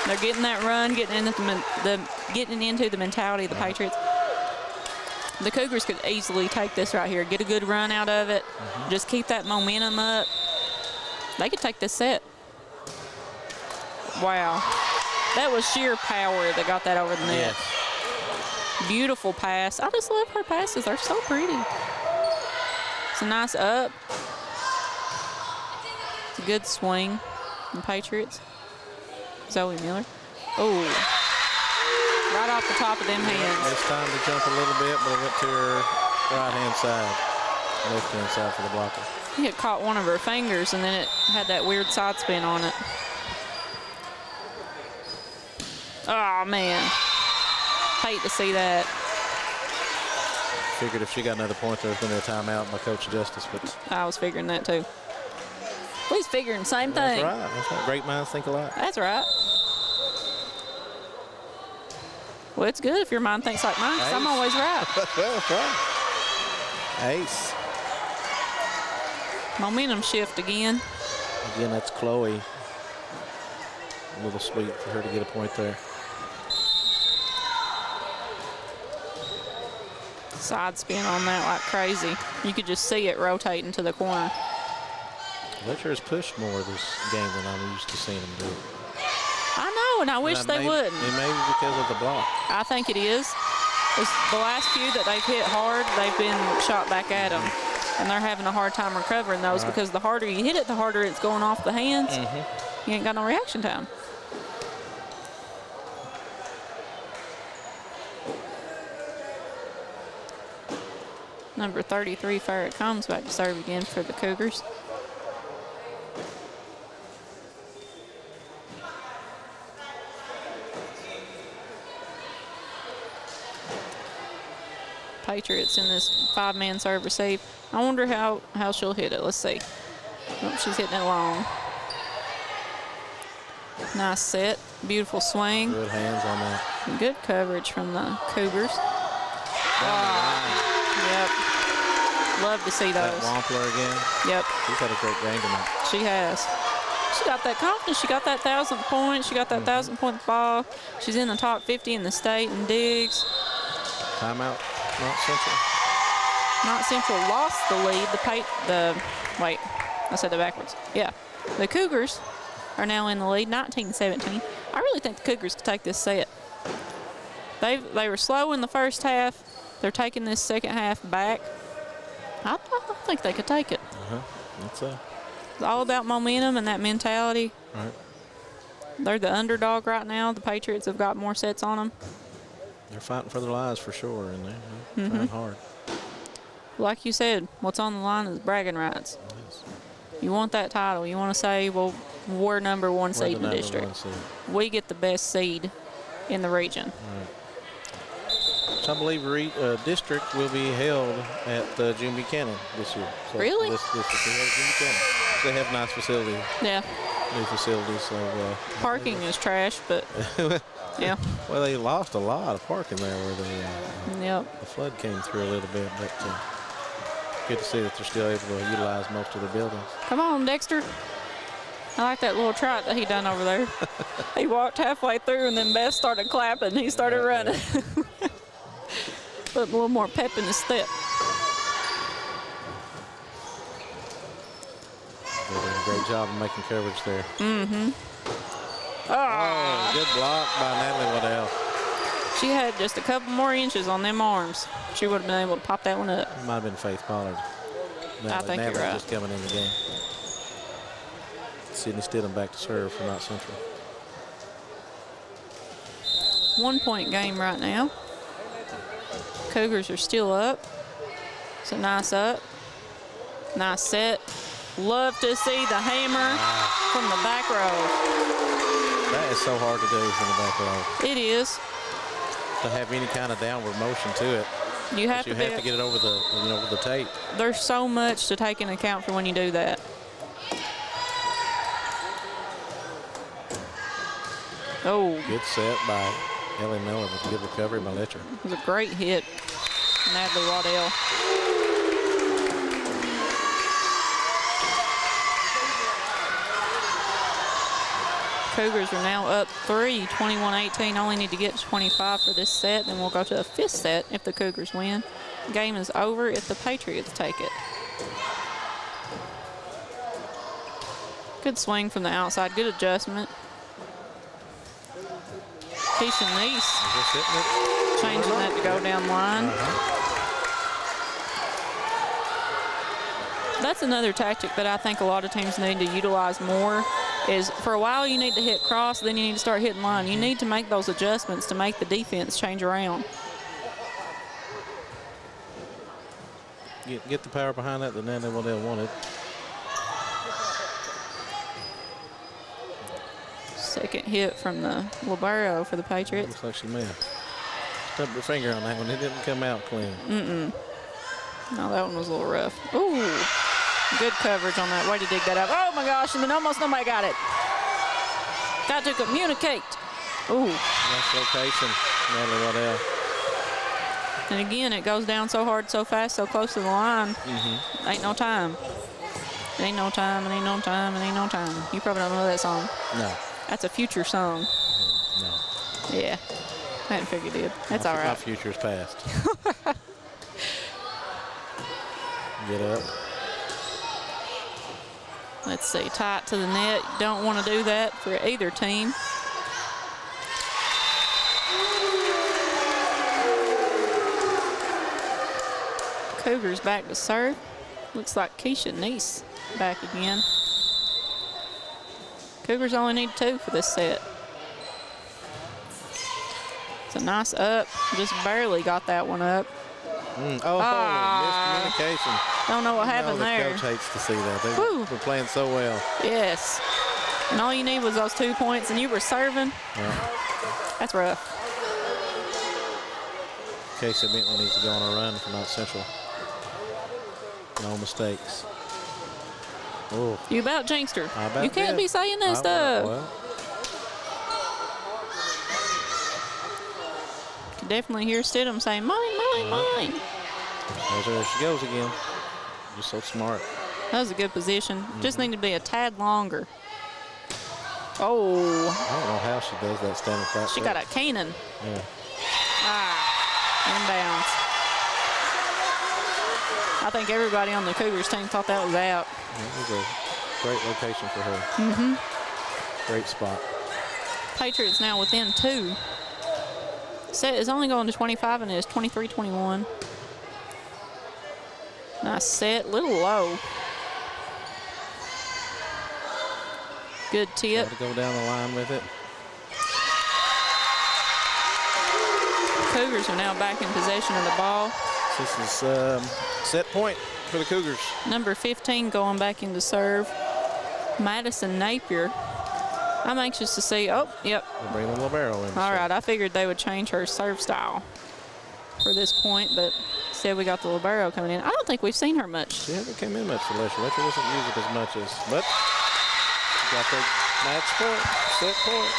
They're getting that run, getting into the mentality of the Patriots. The Cougars could easily take this right here, get a good run out of it, just keep that momentum up. They could take this set. Wow. That was sheer power that got that over the net. Yes. Beautiful pass. I just love her passes. They're so pretty. It's a nice up. It's a good swing from Patriots. Zoe Miller. Oh. Right off the top of them hands. It's time to jump a little bit, but it went to her right-hand side, left-hand side for the blocker. He had caught one of her fingers, and then it had that weird side spin on it. Oh, man. Hate to see that. Figured if she got another point, there was going to be a timeout by Coach Justice. But I was figuring that, too. He's figuring the same thing. That's right. That's right. Great minds think alike. That's right. Well, it's good if your mind thinks like mine, 'cause I'm always right. Well, that's right. Ace. Momentum shift again. Again, that's Chloe. A little sweet for her to get a point there. Side spin on that like crazy. You could just see it rotating to the corner. Letcher has pushed more this game than I'm used to seeing him do. I know, and I wish they would. It may be because of the block. I think it is. It's the last few that they've hit hard, they've been shot back at them. And they're having a hard time recovering those because the harder you hit it, the harder it's going off the hands. You ain't got no reaction time. Number 33, Farrah Combs, back to serve again for the Cougars. Patriots in this 5-man serve receive. I wonder how she'll hit it. Let's see. Oh, she's hitting it long. Nice set. Beautiful swing. Good hands on that. Good coverage from the Cougars. Yep. Love to see those. That Wampler again. Yep. She's had a great game tonight. She has. She got that confidence. She got that 1,000th point. She got that 1,000-point ball. She's in the top 50 in the state in digs. Timeout. Knott Central. Knott Central lost the lead. Wait, I said that backwards. Yeah. The Cougars are now in the lead, 19-17. I really think the Cougars could take this set. They were slow in the first half. They're taking this second half back. I think they could take it. It's all about momentum and that mentality. Right. They're the underdog right now. The Patriots have got more sets on them. They're fighting for their lives for sure, and they're trying hard. Like you said, what's on the line is bragging rights. Yes. You want that title. You want to say, well, we're number one seed in the district. We get the best seed in the region. Right. Which I believe district will be held at June Buchanan this year. So really? This will be held at June Buchanan. They have nice facilities. Yeah. New facilities. So parking is trash, but yeah. Well, they lost a lot of parking there where the flood came through a little bit, but good to see that they're still able to utilize most of their buildings. Come on, Dexter. I like that little trot that he done over there. He walked halfway through, and then Beth started clapping. He started running. Put a little more pep in his step. They did a great job of making coverage there. Oh, good block by Natalie Waddell. She had just a couple more inches on them arms. She would have been able to pop that one up. It might have been Faith Pollard. I think Natalie you're right. just coming in the game. Sydney Stidham back to serve for Knott Central. 1 point game right now. Cougars are still up. So nice up. Nice set. Love to see the hammer from the back row. That is so hard to do from the back row. It is. To have any kind of downward motion to it. You have to get it over the, the tape. There's so much to take into account for when you do that. Oh. Good set by Ellie Miller with a good recovery by Letcher. It was a great hit, Natalie Waddell. Cougars are now up 3, 21-18. Only need to get to 25 for this set, then we'll go to a 5th set if the Cougars win. Game is over if the Patriots take it. Good swing from the outside, good adjustment. Keisha Neese changing that to go down line. That's another tactic that I think a lot of teams need to utilize more. Is for a while you need to hit cross, then you need to start hitting line. You need to make those adjustments to make the defense change around. Get the power behind that, then they'll want it. Second hit from the libero for the Patriots. Looks like she may have stubbed her finger on that one. It didn't come out clean. No, that one was a little rough. Ooh, good coverage on that. Way to dig that up. Oh my gosh, and then almost nobody got it. Got to communicate. Ooh. Nice location, Natalie Waddell. And again, it goes down so hard, so fast, so close to the line. Ain't no time. It ain't no time, it ain't no time, it ain't no time. You probably don't know that song. No. That's a Future song. No. Yeah. I didn't figure you did. That's all right. My future's past. Get up. Let's see, tight to the net. Don't want to do that for either team. Cougars back to serve. Looks like Keisha Neese back again. Cougars only need 2 for this set. It's a nice up. Just barely got that one up. Miscommunication. Don't know what happened there. The coach hates to see that. They were playing so well. Yes. And all you need was those 2 points, and you were serving. Yeah. That's rough. Casey Bentley needs to go on a run for Knott Central. No mistakes. Oh. You about jinxed her. You can't did. be saying that stuff. Well. Can definitely hear Stidham saying, mine, mine, mine. There she goes again. Just so smart. That was a good position. Just need to be a tad longer. Oh. I don't know how she does that standing flat. She got a cannon. Yeah. Inbounds. I think everybody on the Cougars team thought that was out. It was a great location for her. Great spot. Patriots now within 2. Set is only going to 25 and it is 23-21. Nice set, little low. Good tip. Got to go down the line with it. Cougars are now back in possession of the ball. This is set point for the Cougars. Number 15 going back into serve. Madison Napier. I'm anxious to see. Oh, yep. They'll bring the libero in. All right, I figured they would change her serve style for this point, but instead we got the libero coming in. I don't think we've seen her much. She hasn't come in much for Letcher. Letcher doesn't use it as much as, but got the match point, set point.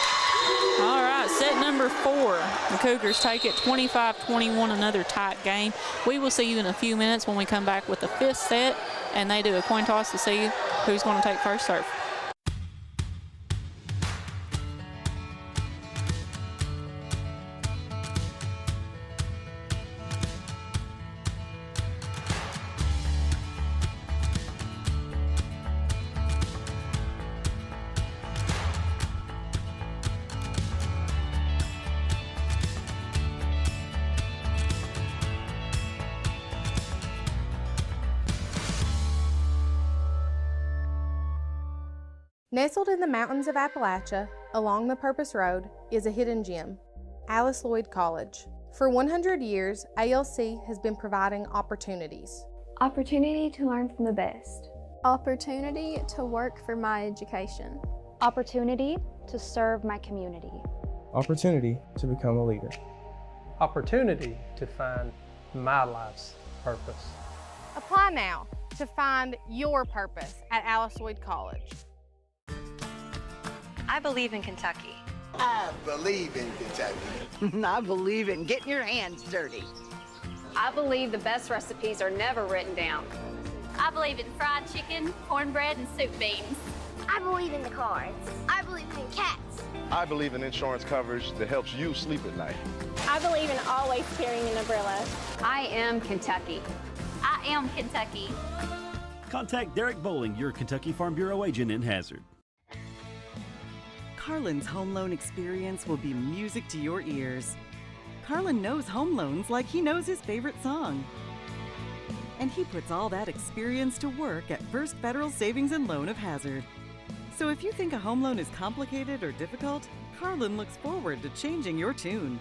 All right, set number 4. The Cougars take it 25-21, another tight game. We will see you in a few minutes when we come back with the 5th set, and they do a coin toss to see who's going to take first serve. Nestled in the mountains of Appalachia, along the Purpose Road, is a hidden gem, Alice Lloyd College. For 100 years, ALC has been providing opportunities. Opportunity to learn from the best. Opportunity to work for my education. Opportunity to serve my community. Opportunity to become a leader. Opportunity to find my life's purpose. Apply now to find your purpose at Alice Lloyd College. I believe in Kentucky. I believe in Kentucky. I believe in getting your hands dirty. I believe the best recipes are never written down. I believe in fried chicken, cornbread, and soup beans. I believe in the cards. I believe in cats. I believe in insurance coverage that helps you sleep at night. I believe in always carrying an umbrella. I am Kentucky. I am Kentucky. Contact Derek Bowling, your Kentucky Farm Bureau agent in Hazard. Carlin's home loan experience will be music to your ears. Carlin knows home loans like he knows his favorite song. And he puts all that experience to work at First Federal Savings and Loan of Hazard. So if you think a home loan is complicated or difficult, Carlin looks forward to changing your tune.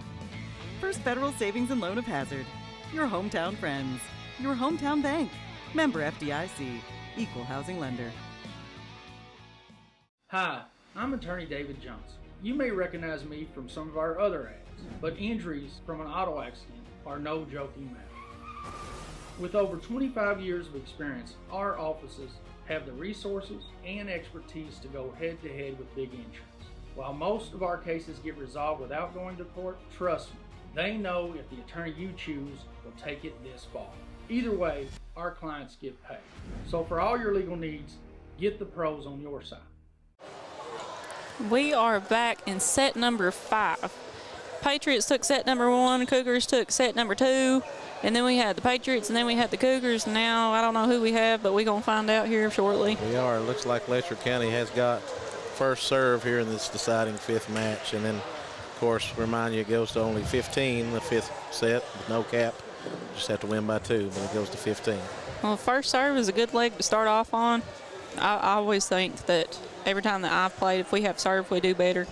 First Federal Savings and Loan of Hazard. Your hometown friends. Your hometown bank. Member FDIC. Equal housing lender. Hi, I'm attorney David Johnson. You may recognize me from some of our other ads, but injuries from an auto accident are no joking matter. With over 25 years of experience, our offices have the resources and expertise to go head-to-head with big insurance. While most of our cases get resolved without going to court, trust me, they know if the attorney you choose will take it this far. Either way, our clients get paid. So for all your legal needs, get the pros on your side. We are back in set number 5. Patriots took set number 1, Cougars took set number 2, and then we had the Patriots, and then we had the Cougars. Now I don't know who we have, but we're going to find out here shortly. We are. It looks like Letcher County has got first serve here in this deciding 5th match, and then, of course, remind you it goes to only 15, the 5th set with no cap. Just have to win by 2, but it goes to 15. Well, first serve is a good leg to start off on. I always think that every time that I've played, if we have serve, we do better.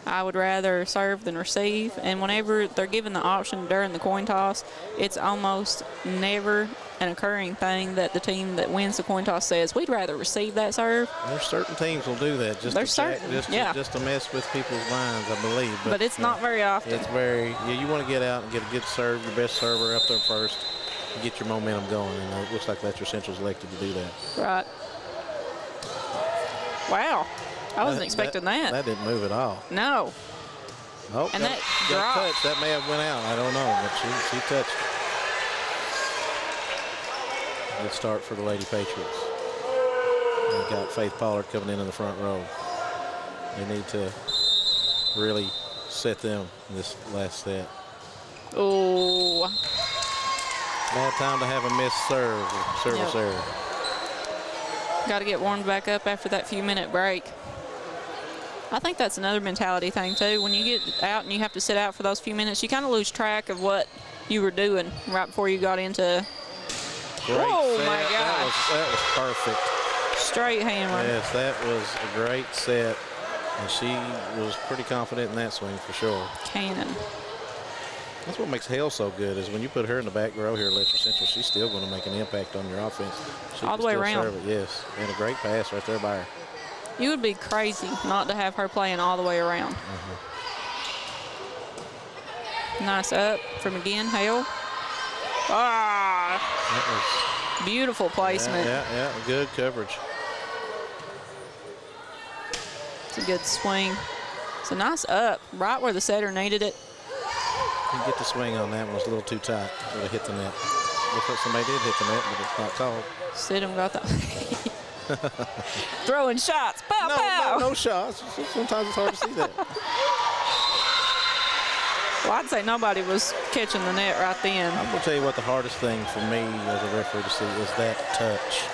I would rather serve than receive, and whenever they're given the option during the coin toss, it's almost never an occurring thing that the team that wins the coin toss says, we'd rather receive that serve. There's certain teams will do that just to mess with people's minds, I believe. But it's not very often. It's very, you want to get out and get a good serve, your best server up there first, and get your momentum going, and it looks like Letcher Central's elected to do that. Right. Wow. I wasn't expecting that. That didn't move at all. No. Oh, and that got touched. That may have went out. I don't know, but she touched. Good start for the Lady Patriots. We've got Faith Pollard coming in the front row. They need to really set them in this last set. Oh. Bad time to have a missed serve. Got to get warmed back up after that few-minute break. I think that's another mentality thing, too. When you get out and you have to sit out for those few minutes, you kind of lose track of what you were doing right before you got into. Great oh, set. my gosh. That was perfect. Straight hammer. Yes, that was a great set. And she was pretty confident in that swing for sure. Cannon. That's what makes Hale so good is when you put her in the back row here at Letcher Central, she's still going to make an impact on your offense. She all the way around. Serve it, yes, and a great pass right there by her. You would be crazy not to have her playing all the way around. Nice up from again, Hale. Ah! That was beautiful placement. Yeah, good coverage. It's a good swing. It's a nice up, right where the setter needed it. Didn't get the swing on that one. It was a little too tight. Would have hit the net. Looks like somebody did hit the net, but it's not called. Stidham got that. Throwing shots. Pow, pow. No shots. Sometimes it's hard to see that. Well, I'd say nobody was catching the net right then. I'm going to tell you what the hardest thing for me as a referee to see is that touch.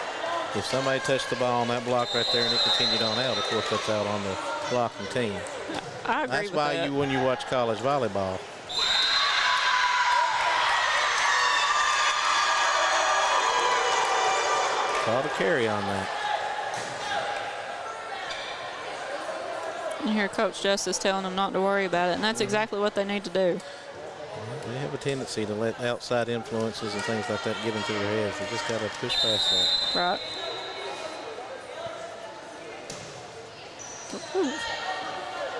If somebody touched the ball on that block right there and it continued on out, of course that's out on the blocking team. I agree That's with why that. when you watch college volleyball, called a carry on that. You hear Coach Justice telling them not to worry about it, and that's exactly what they need to do. They have a tendency to let outside influences and things like that get into their heads. They just got to push past that. Right.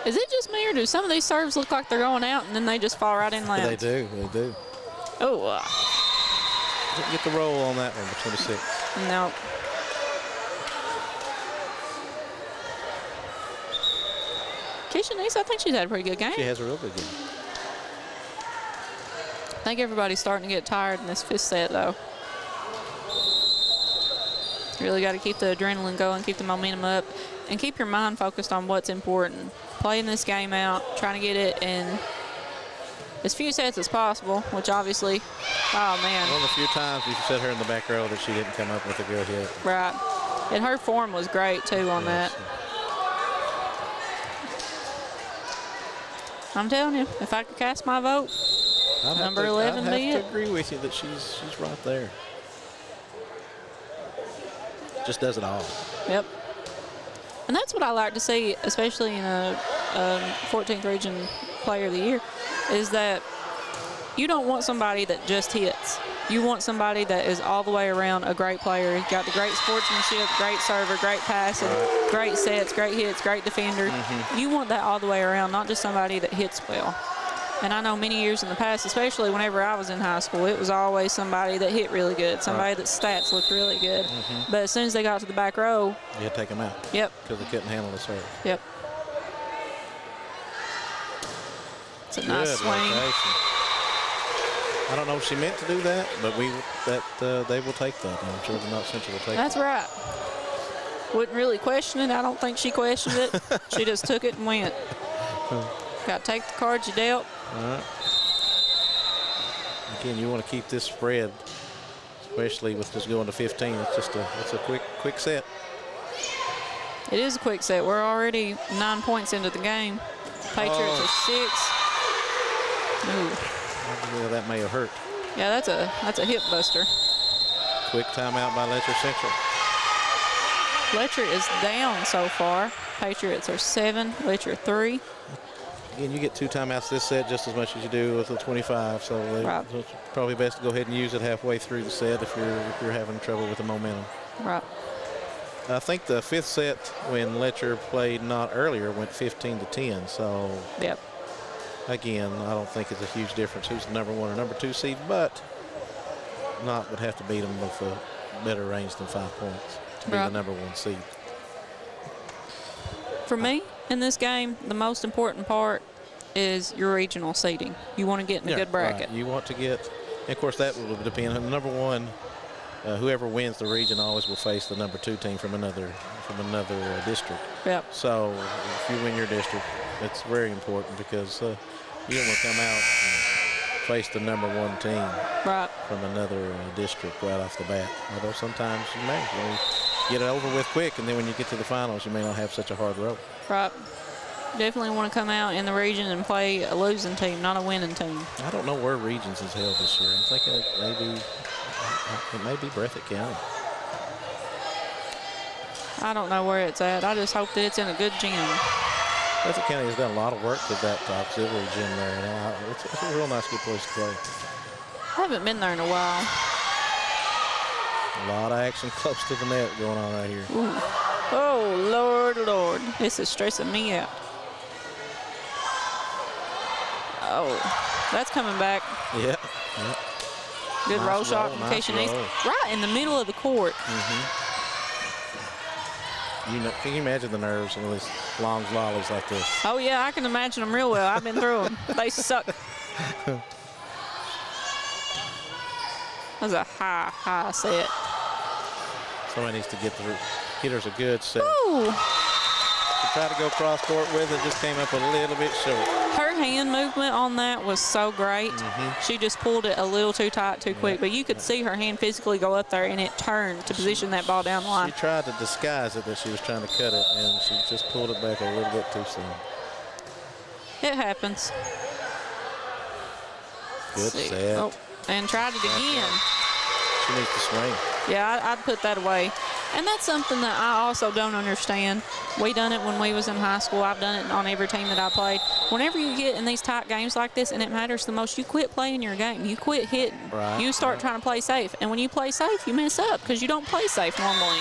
Is it just me, or do some of these serves look like they're going out and then they just fall right in line? They do. They do. Oh. Didn't get the roll on that one, but 26. No. Keisha Neese, I think she's had a pretty good game. She has a real good game. I think everybody's starting to get tired in this 5th set, though. You really got to keep the adrenaline going, keep the momentum up, and keep your mind focused on what's important. Playing this game out, trying to get it in as few sets as possible, which obviously, oh, man. One of the few times you set her in the back row that she didn't come up with a good hit. Right. And her form was great, too, on that. I'm telling you, if I could cast my vote, number 11 be it. I have to agree with you that she's right there. Just does it all. Yep. And that's what I like to see, especially in a 14th Region Player of the Year, is that you don't want somebody that just hits. You want somebody that is all the way around a great player. He's got the great sportsmanship, great server, great passing, great sets, great hits, great defender. You want that all the way around, not just somebody that hits well. And I know many years in the past, especially whenever I was in high school, it was always somebody that hit really good, somebody that stats looked really good. But as soon as they got to the back row, you had to take them out. Yep. Because they couldn't handle the serve. Yep. It's a nice swing. Rotation. I don't know if she meant to do that, but they will take that. I'm sure the Knott Central will take That's that. right. Wouldn't really question it. I don't think she questioned it. She just took it and went. Got to take the cards you dealt. All right. Again, you want to keep this spread, especially with just going to 15. It's a quick set. It is a quick set. We're already 9 points into the game. Patriots are 6. Ooh. Well, that may have hurt. Yeah, that's a hip buster. Quick timeout by Letcher Central. Letcher is down so far. Patriots are 7, Letcher 3. Again, you get 2 timeouts this set just as much as you do with the 25, so it's probably best to go ahead and use it halfway through the set if you're having trouble with the momentum. Right. I think the 5th set when Letcher played Knott earlier went 15-10, so yep. Again, I don't think it's a huge difference who's the number 1 or number 2 seed, but Knott would have to beat them with a better range than 5 points to be the number 1 seed. For me, in this game, the most important part is your regional seeding. You want to get in a good bracket. Right. You want to get, and of course, that will depend on the number 1. Whoever wins the region always will face the number 2 team from another district. Yep. So if you win your district, it's very important because you don't want to come out and face the number 1 team from another district right off the bat. Although sometimes you may. Get it over with quick, and then when you get to the finals, you may not have such a hard road. Right. Definitely want to come out in the region and play a losing team, not a winning team. I don't know where regions is held this year. I'm thinking it may be Breathitt County. I don't know where it's at. I just hope that it's in a good gym. Breathitt County has done a lot of work with that auxiliary gym there. And it's a real nice, good place to play. I haven't been there in a while. A lot of action close to the net going on right here. Ooh. Oh, Lord, Lord. This is stressing me out. Oh, that's coming back. Yeah. Good roll shot from Keisha Neese. Right in the middle of the court. Can you imagine the nerves of these long volleys like this? Oh, yeah, I can imagine them real well. I've been through them. They suck. That was a high set. Somebody needs to get the hitters a good set. Ooh. She tried to go cross court with it, just came up a little bit short. Her hand movement on that was so great. She just pulled it a little too tight, too quick, but you could see her hand physically go up there and it turned to position that ball down the line. She tried to disguise it that she was trying to cut it, and she just pulled it back a little bit too soon. It happens. Good set. Oh, and tried it again. She needs to swing. Yeah, I'd put that away. And that's something that I also don't understand. We done it when we was in high school. I've done it on every team that I played. Whenever you get in these tight games like this and it matters the most, you quit playing your game. You quit hitting. Right, you start trying to play safe. And when you play safe, you mess up because you don't play safe normally.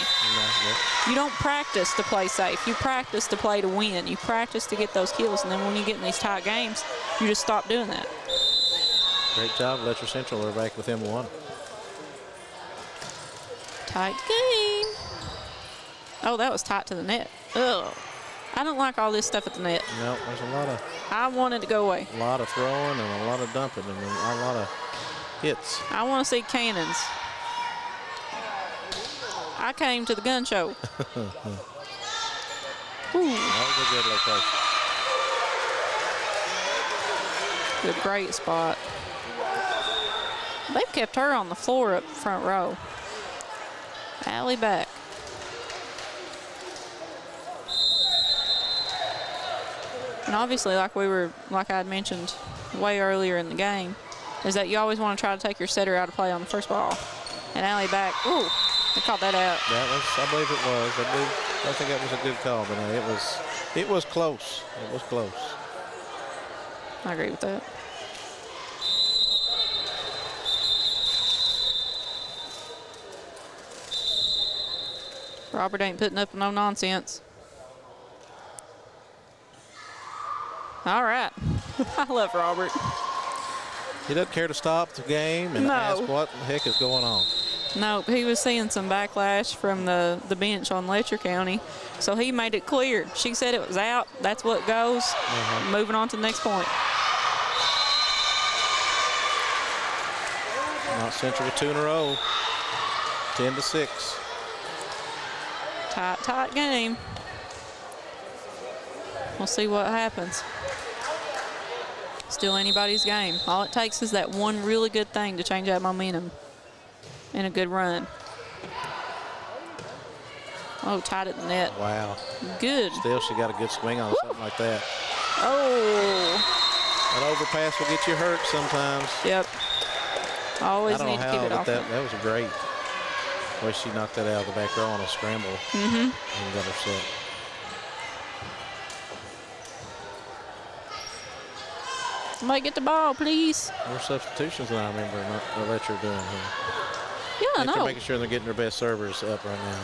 You don't practice to play safe. You practice to play to win. You practice to get those kills. And then when you get in these tight games, you just stop doing that. Great job, Letcher Central. They're back within one. Tight game. Oh, that was tight to the net. Ugh. I don't like all this stuff at the net. No, there's a lot of. I want it to go away. A lot of throwing and a lot of dumping and a lot of hits. I want to see cannons. I came to the gun show. That was a good location. Good, great spot. They've kept her on the floor up front row. Alley back. And obviously, like I had mentioned way earlier in the game, is that you always want to try to take your setter out of play on the first ball. And alley back. Ooh, they caught that out. That was, I believe it was. I think that was a good call, but it was close. It was close. I agree with that. Robert ain't putting up no nonsense. All right. I love Robert. He doesn't care to stop the game and ask what the heck is going on. No, he was seeing some backlash from the bench on Letcher County, so he made it clear. She said it was out. That's what goes. Moving on to the next point. Knott Central with 2 in a row. 10-6. Tight game. We'll see what happens. Still anybody's game. All it takes is that one really good thing to change that momentum in a good run. Oh, tight at the net. Wow. Good. Still, she got a good swing on something like that. Oh. That overpass will get you hurt sometimes. Yep. Always need to keep it off. That was great. The way she knocked that out of the back row on a scramble and got her set. Somebody get the ball, please. More substitutions than I remember the Letcher doing here. Yeah, I know. They're making sure they're getting their best servers up right now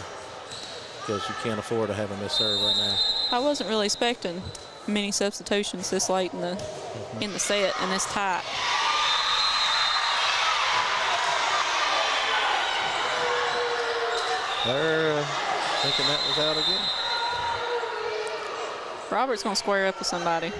because you can't afford to have a missed serve right now. I wasn't really expecting many substitutions this late in the set and this tight. They're thinking that was out again. Robert's going to square up with somebody.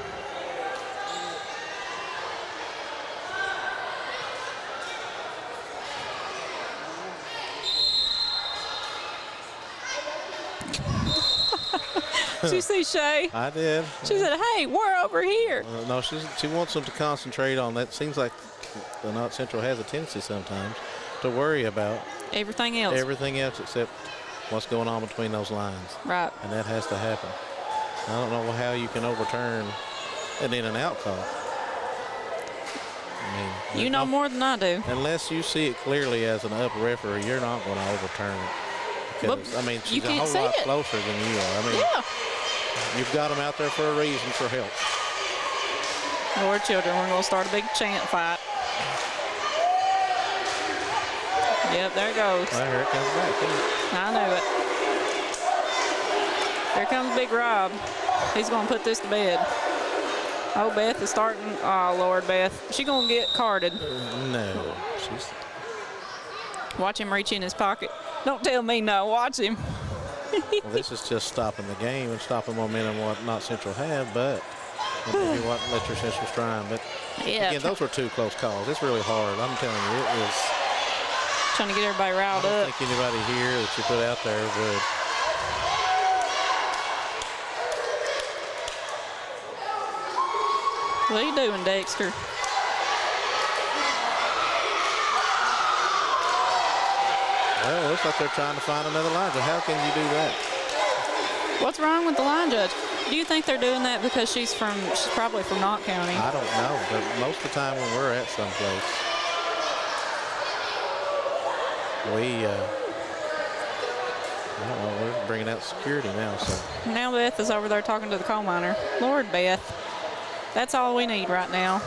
Did you see Shay? I did. She said, hey, we're over here. No, she wants them to concentrate on that. Seems like the Knott Central has a tendency sometimes to worry about everything else. Everything else except what's going on between those lines. Right. And that has to happen. I don't know how you can overturn an in and out call. I mean, you know more than I do. Unless you see it clearly as an up referee, you're not going to overturn it. Because, I mean, she's a whole lot closer than you are. I mean, you've got them out there for a reason, for help. Lord children, we're going to start a big chant fight. Yep, there it goes. Well, here it comes back. I knew it. Here comes Big Rob. He's going to put this to bed. Oh, Beth is starting. Oh, Lord, Beth. She's going to get carded. No. Watch him reach in his pocket. Don't tell me no. Watch him. Well, this is just stopping the game and stopping momentum what Knott Central had, but maybe what Letcher Central's trying. But again, those were 2 close calls. It's really hard. I'm telling you, it was. Trying to get everybody riled up. I don't think anybody here that you put out there would. What are you doing, Dexter? Well, it looks like they're trying to find another line judge. How can you do that? What's wrong with the line judge? Do you think they're doing that because she's probably from Knott County? I don't know, but most of the time when we're at someplace, I don't know. We're bringing out security now. So Now Beth is over there talking to the coal miner. Lord, Beth. That's all we need right now.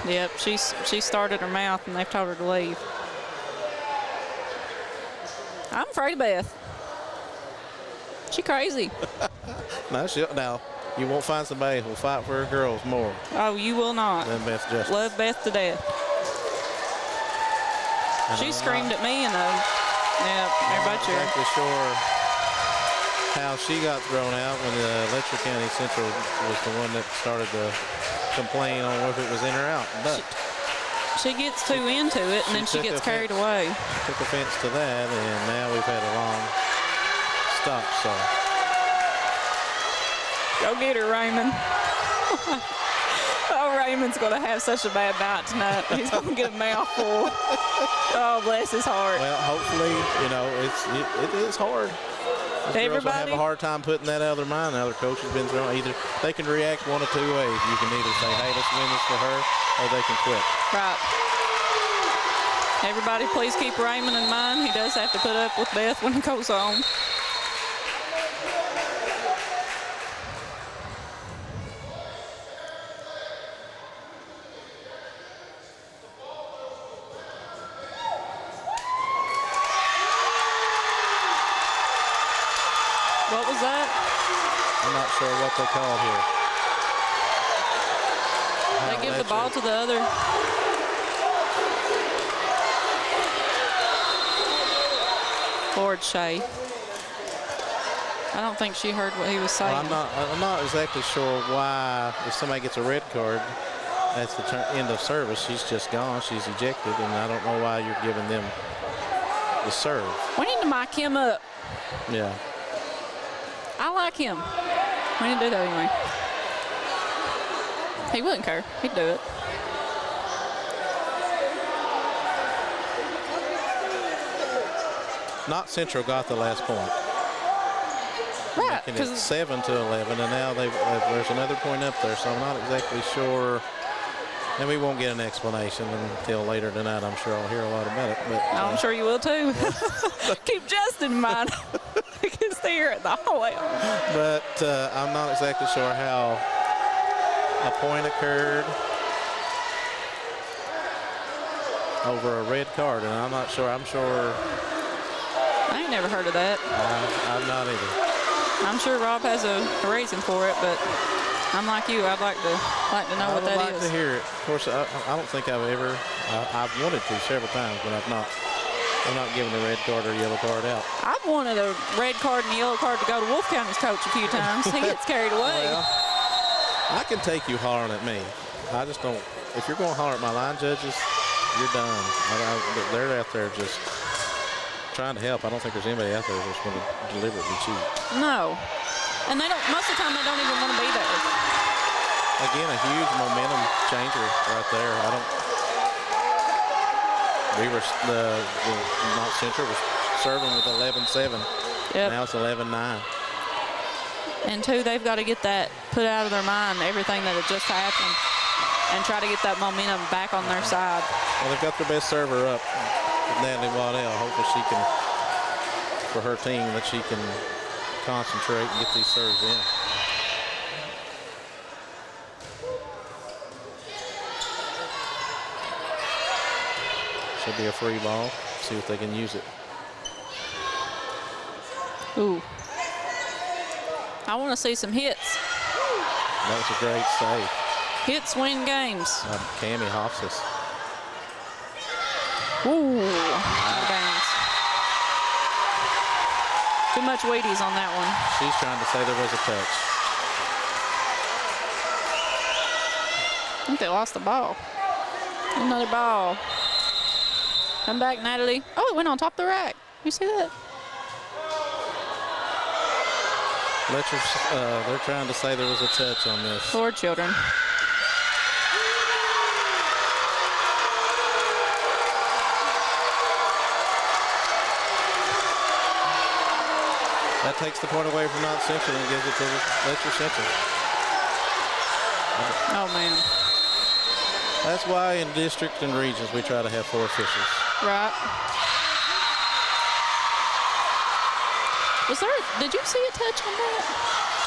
yeah. She started her mouth and they've told her to leave. I'm afraid of Beth. She crazy. Now, you won't find somebody who will fight for her girls more Oh, you will not. than Beth Justice. Love Beth to death. And She I'm screamed not- at me and yeah, I'm everybody not cheered. exactly sure how she got thrown out when the Letcher County Central was the one that started to complain on whether it was in or out. But She gets too into it and then she took gets carried offense- away. Took offense to that, and now we've had a long stop. So Go get her, Raymond. Oh, Raymond's going to have such a bad night tonight. He's going to get a mouthful. Oh, bless his heart. well, hopefully, it is hard. These girls will have a hard time putting that out of their mind. Now their coach has been thrown. Either they can react one of two ways. You can either say, "Hey, let's win this for her," or they can quit. Right. Everybody, please keep Raymond in mind. He does have to put up with Beth when he goes home. What was that? I'm not sure what they called here. They give the ball to the other. Lord Shay. I don't think she heard what he was saying. Well, I'm not exactly sure why. If somebody gets a red card, that's the end of service. She's just gone. She's ejected, and I don't know why you're giving them the serve. We need to mic him up. Yeah. I like him. We need to do that anyway. He wouldn't care. He'd do it. Knott Central got the last point. Right. Making it 7-11, and now there's another point up there, so I'm not exactly sure. And we won't get an explanation until later tonight. I'm sure I'll hear a lot about it. But I'm sure you will too. Keep Justin in mind. He can stay here at the hallway. But I'm not exactly sure how a point occurred over a red card, and I'm not sure. I'm sure. I ain't never heard of that. I'm not either. I'm sure Rob has a reason for it, but I'm like you. I'd like to know what that is. I would like to hear it. Of course, I don't think I've ever. I've wanted to several times, but I'm not giving a red card or yellow card out. I've wanted a red card and a yellow card to go to Wolf County's coach a few times. He gets carried away. Well, I can take you hollering at me. I just don't. If you're going to holler at my line judges, you're done. They're out there just trying to help. I don't think there's anybody out there that's going to deliberately cheat. No. And they don't. Most of the time, they don't even want to be there. Again, a huge momentum changer right there. We were the Knott Central was serving with 11-7. Yep. Now it's 11-9. And two, they've got to get that put out of their mind, everything that had just happened, and try to get that momentum back on their side. Well, they've got their best server up, Natalie Waddell. Hopefully she can, for her team, that she can concentrate and get these serves in. Should be a free ball. See if they can use it. Ooh. I want to see some hits. That was a great save. Hits win games. Cammie Hofsas. Ooh. Out of bounds. Too much Wheaties on that one. She's trying to say there was a touch. I think they lost the ball. Another ball. Come back, Natalie. Oh, it went on top of the rack. You see that? Letcher's, they're trying to say there was a touch on this. Poor children. That takes the point away from Knott Central and gives it to Letcher Central. Oh, man. That's why in district and regions we try to have 4 officials. Right. Did you see a touch on that?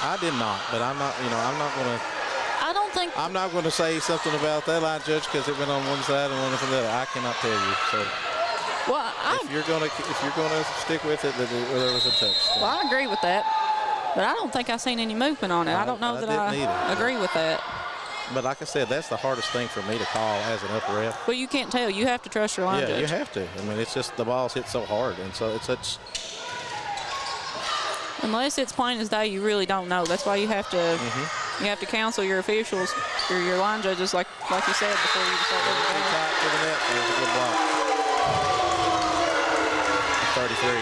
I did not, but I'm not going to. I don't think. I'm not going to say something about that line judge because it went on one side and one from the other. I cannot tell you. So. Well, if you're gonna stick with it, that there was a touch. So. Well, I agree with that, but I don't think I've seen any movement on it. I don't know that I agree with that. But like I said, that's the hardest thing for me to call as an upper ref. Well, you can't tell. You have to trust your line judge. Yeah, you have to. I mean, it's just the balls hit so hard, and so it's such. Unless it's plain as day, you really don't know. That's why you have to counsel your officials or your line judges, like you said before you start the game. Tight to the net. There's a good block. 33.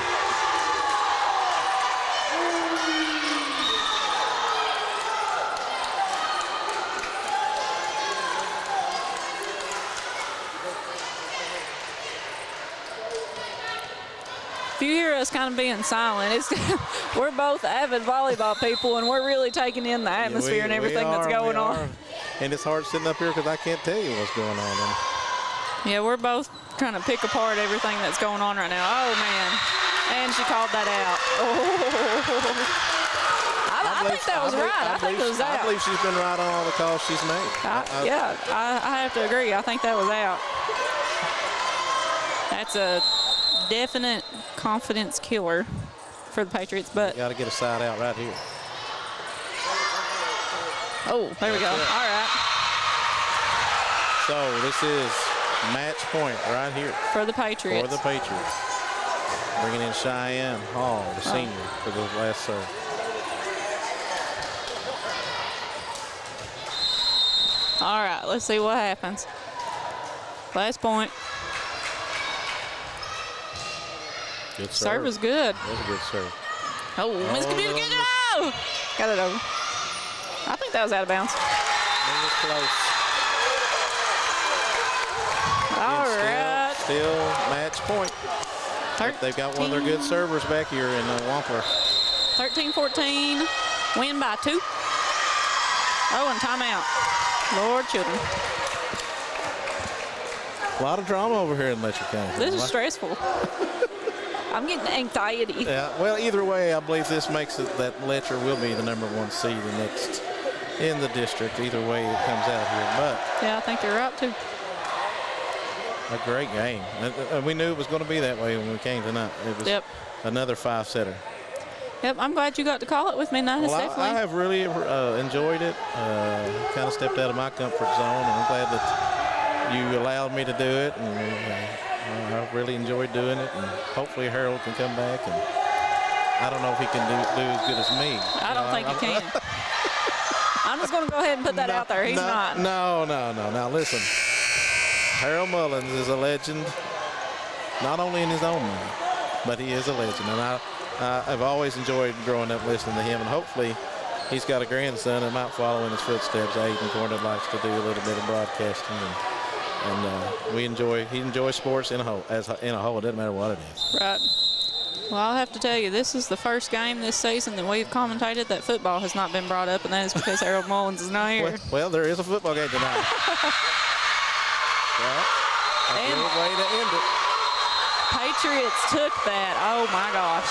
If you hear us kind of being silent, we're both avid volleyball people, and we're really taking in the atmosphere and everything that's going on. And it's hard sitting up here because I can't tell you what's going on. Yeah, we're both trying to pick apart everything that's going on right now. Oh, man. And she called that out. Oh. I think that was right. I think it was out. I believe she's been right on all the calls she's made. I have to agree. I think that was out. That's a definite confidence killer for the Patriots, but got to get a side out right here. Oh, there we go. All right. So this is match point right here for the Patriots. For the Patriots, bringing in Cheyenne Hall, the senior, for the last serve. All right, let's see what happens. Last point. Good serve. Serve is good. That was a good serve. Oh, Miss Computer, get it out! Got it over. I think that was out of bounds. It was close. All right. Still match point. They've got one of their good servers back here in Wampler. 13-14, win by 2. Oh, and timeout. Lord children. A lot of drama over here in Letcher County. This is stressful. I'm getting anxiety. Yeah, well, either way, I believe this makes it that Letcher will be the #1 seed in the district. Either way it comes out here, but yeah, I think you're right too. A great game. We knew it was going to be that way when we came tonight. It was another 5-setter. Yep, I'm glad you got to call it with me. Well, I have really enjoyed it. Kind of stepped out of my comfort zone, and I'm glad that you allowed me to do it. And I really enjoyed doing it, and hopefully Harold can come back. And I don't know if he can do as good as me. I don't think he can. I'm just going to go ahead and put that out there. He's not. No. Now listen, Harold Mullins is a legend, not only in his own mind, but he is a legend. And I've always enjoyed growing up listening to him, and hopefully he's got a grandson that might follow in his footsteps. Aiden Corner likes to do a little bit of broadcasting, and he enjoys sports in a whole. It doesn't matter what it is. Right. Well, I'll have to tell you, this is the first game this season that we've commentated that football has not been brought up, and that is because Harold Mullins is not here. Well, there is a football game tonight. Well, a good way to end it. Patriots took that. Oh, my gosh.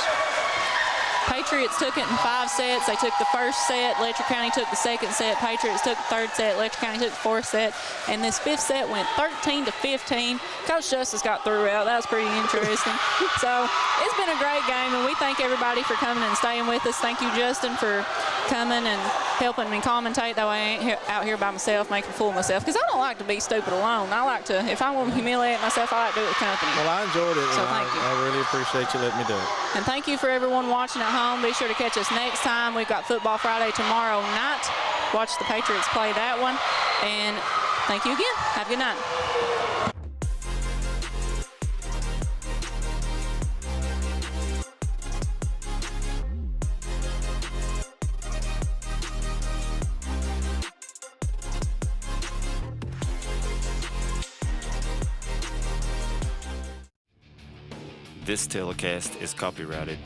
Patriots took it in 5 sets. They took the first set. Letcher County took the second set. Patriots took the third set. Letcher County took the fourth set. And this 5th set went 13-15. Coach Justice got through out. That was pretty interesting. So it's been a great game, and we thank everybody for coming and staying with us. Thank you, Justin, for coming and helping me commentate. That way I ain't out here by myself making a fool of myself, because I don't like to be stupid alone. I like to, if I want to humiliate myself, I like to do it with company. Well, I enjoyed it. So thank you. I really appreciate you letting me do it. And thank you for everyone watching at home. Be sure to catch us next time. We've got Football Friday tomorrow night. Watch the Patriots play that one. And thank you again. Have a good night. This telecast is copyrighted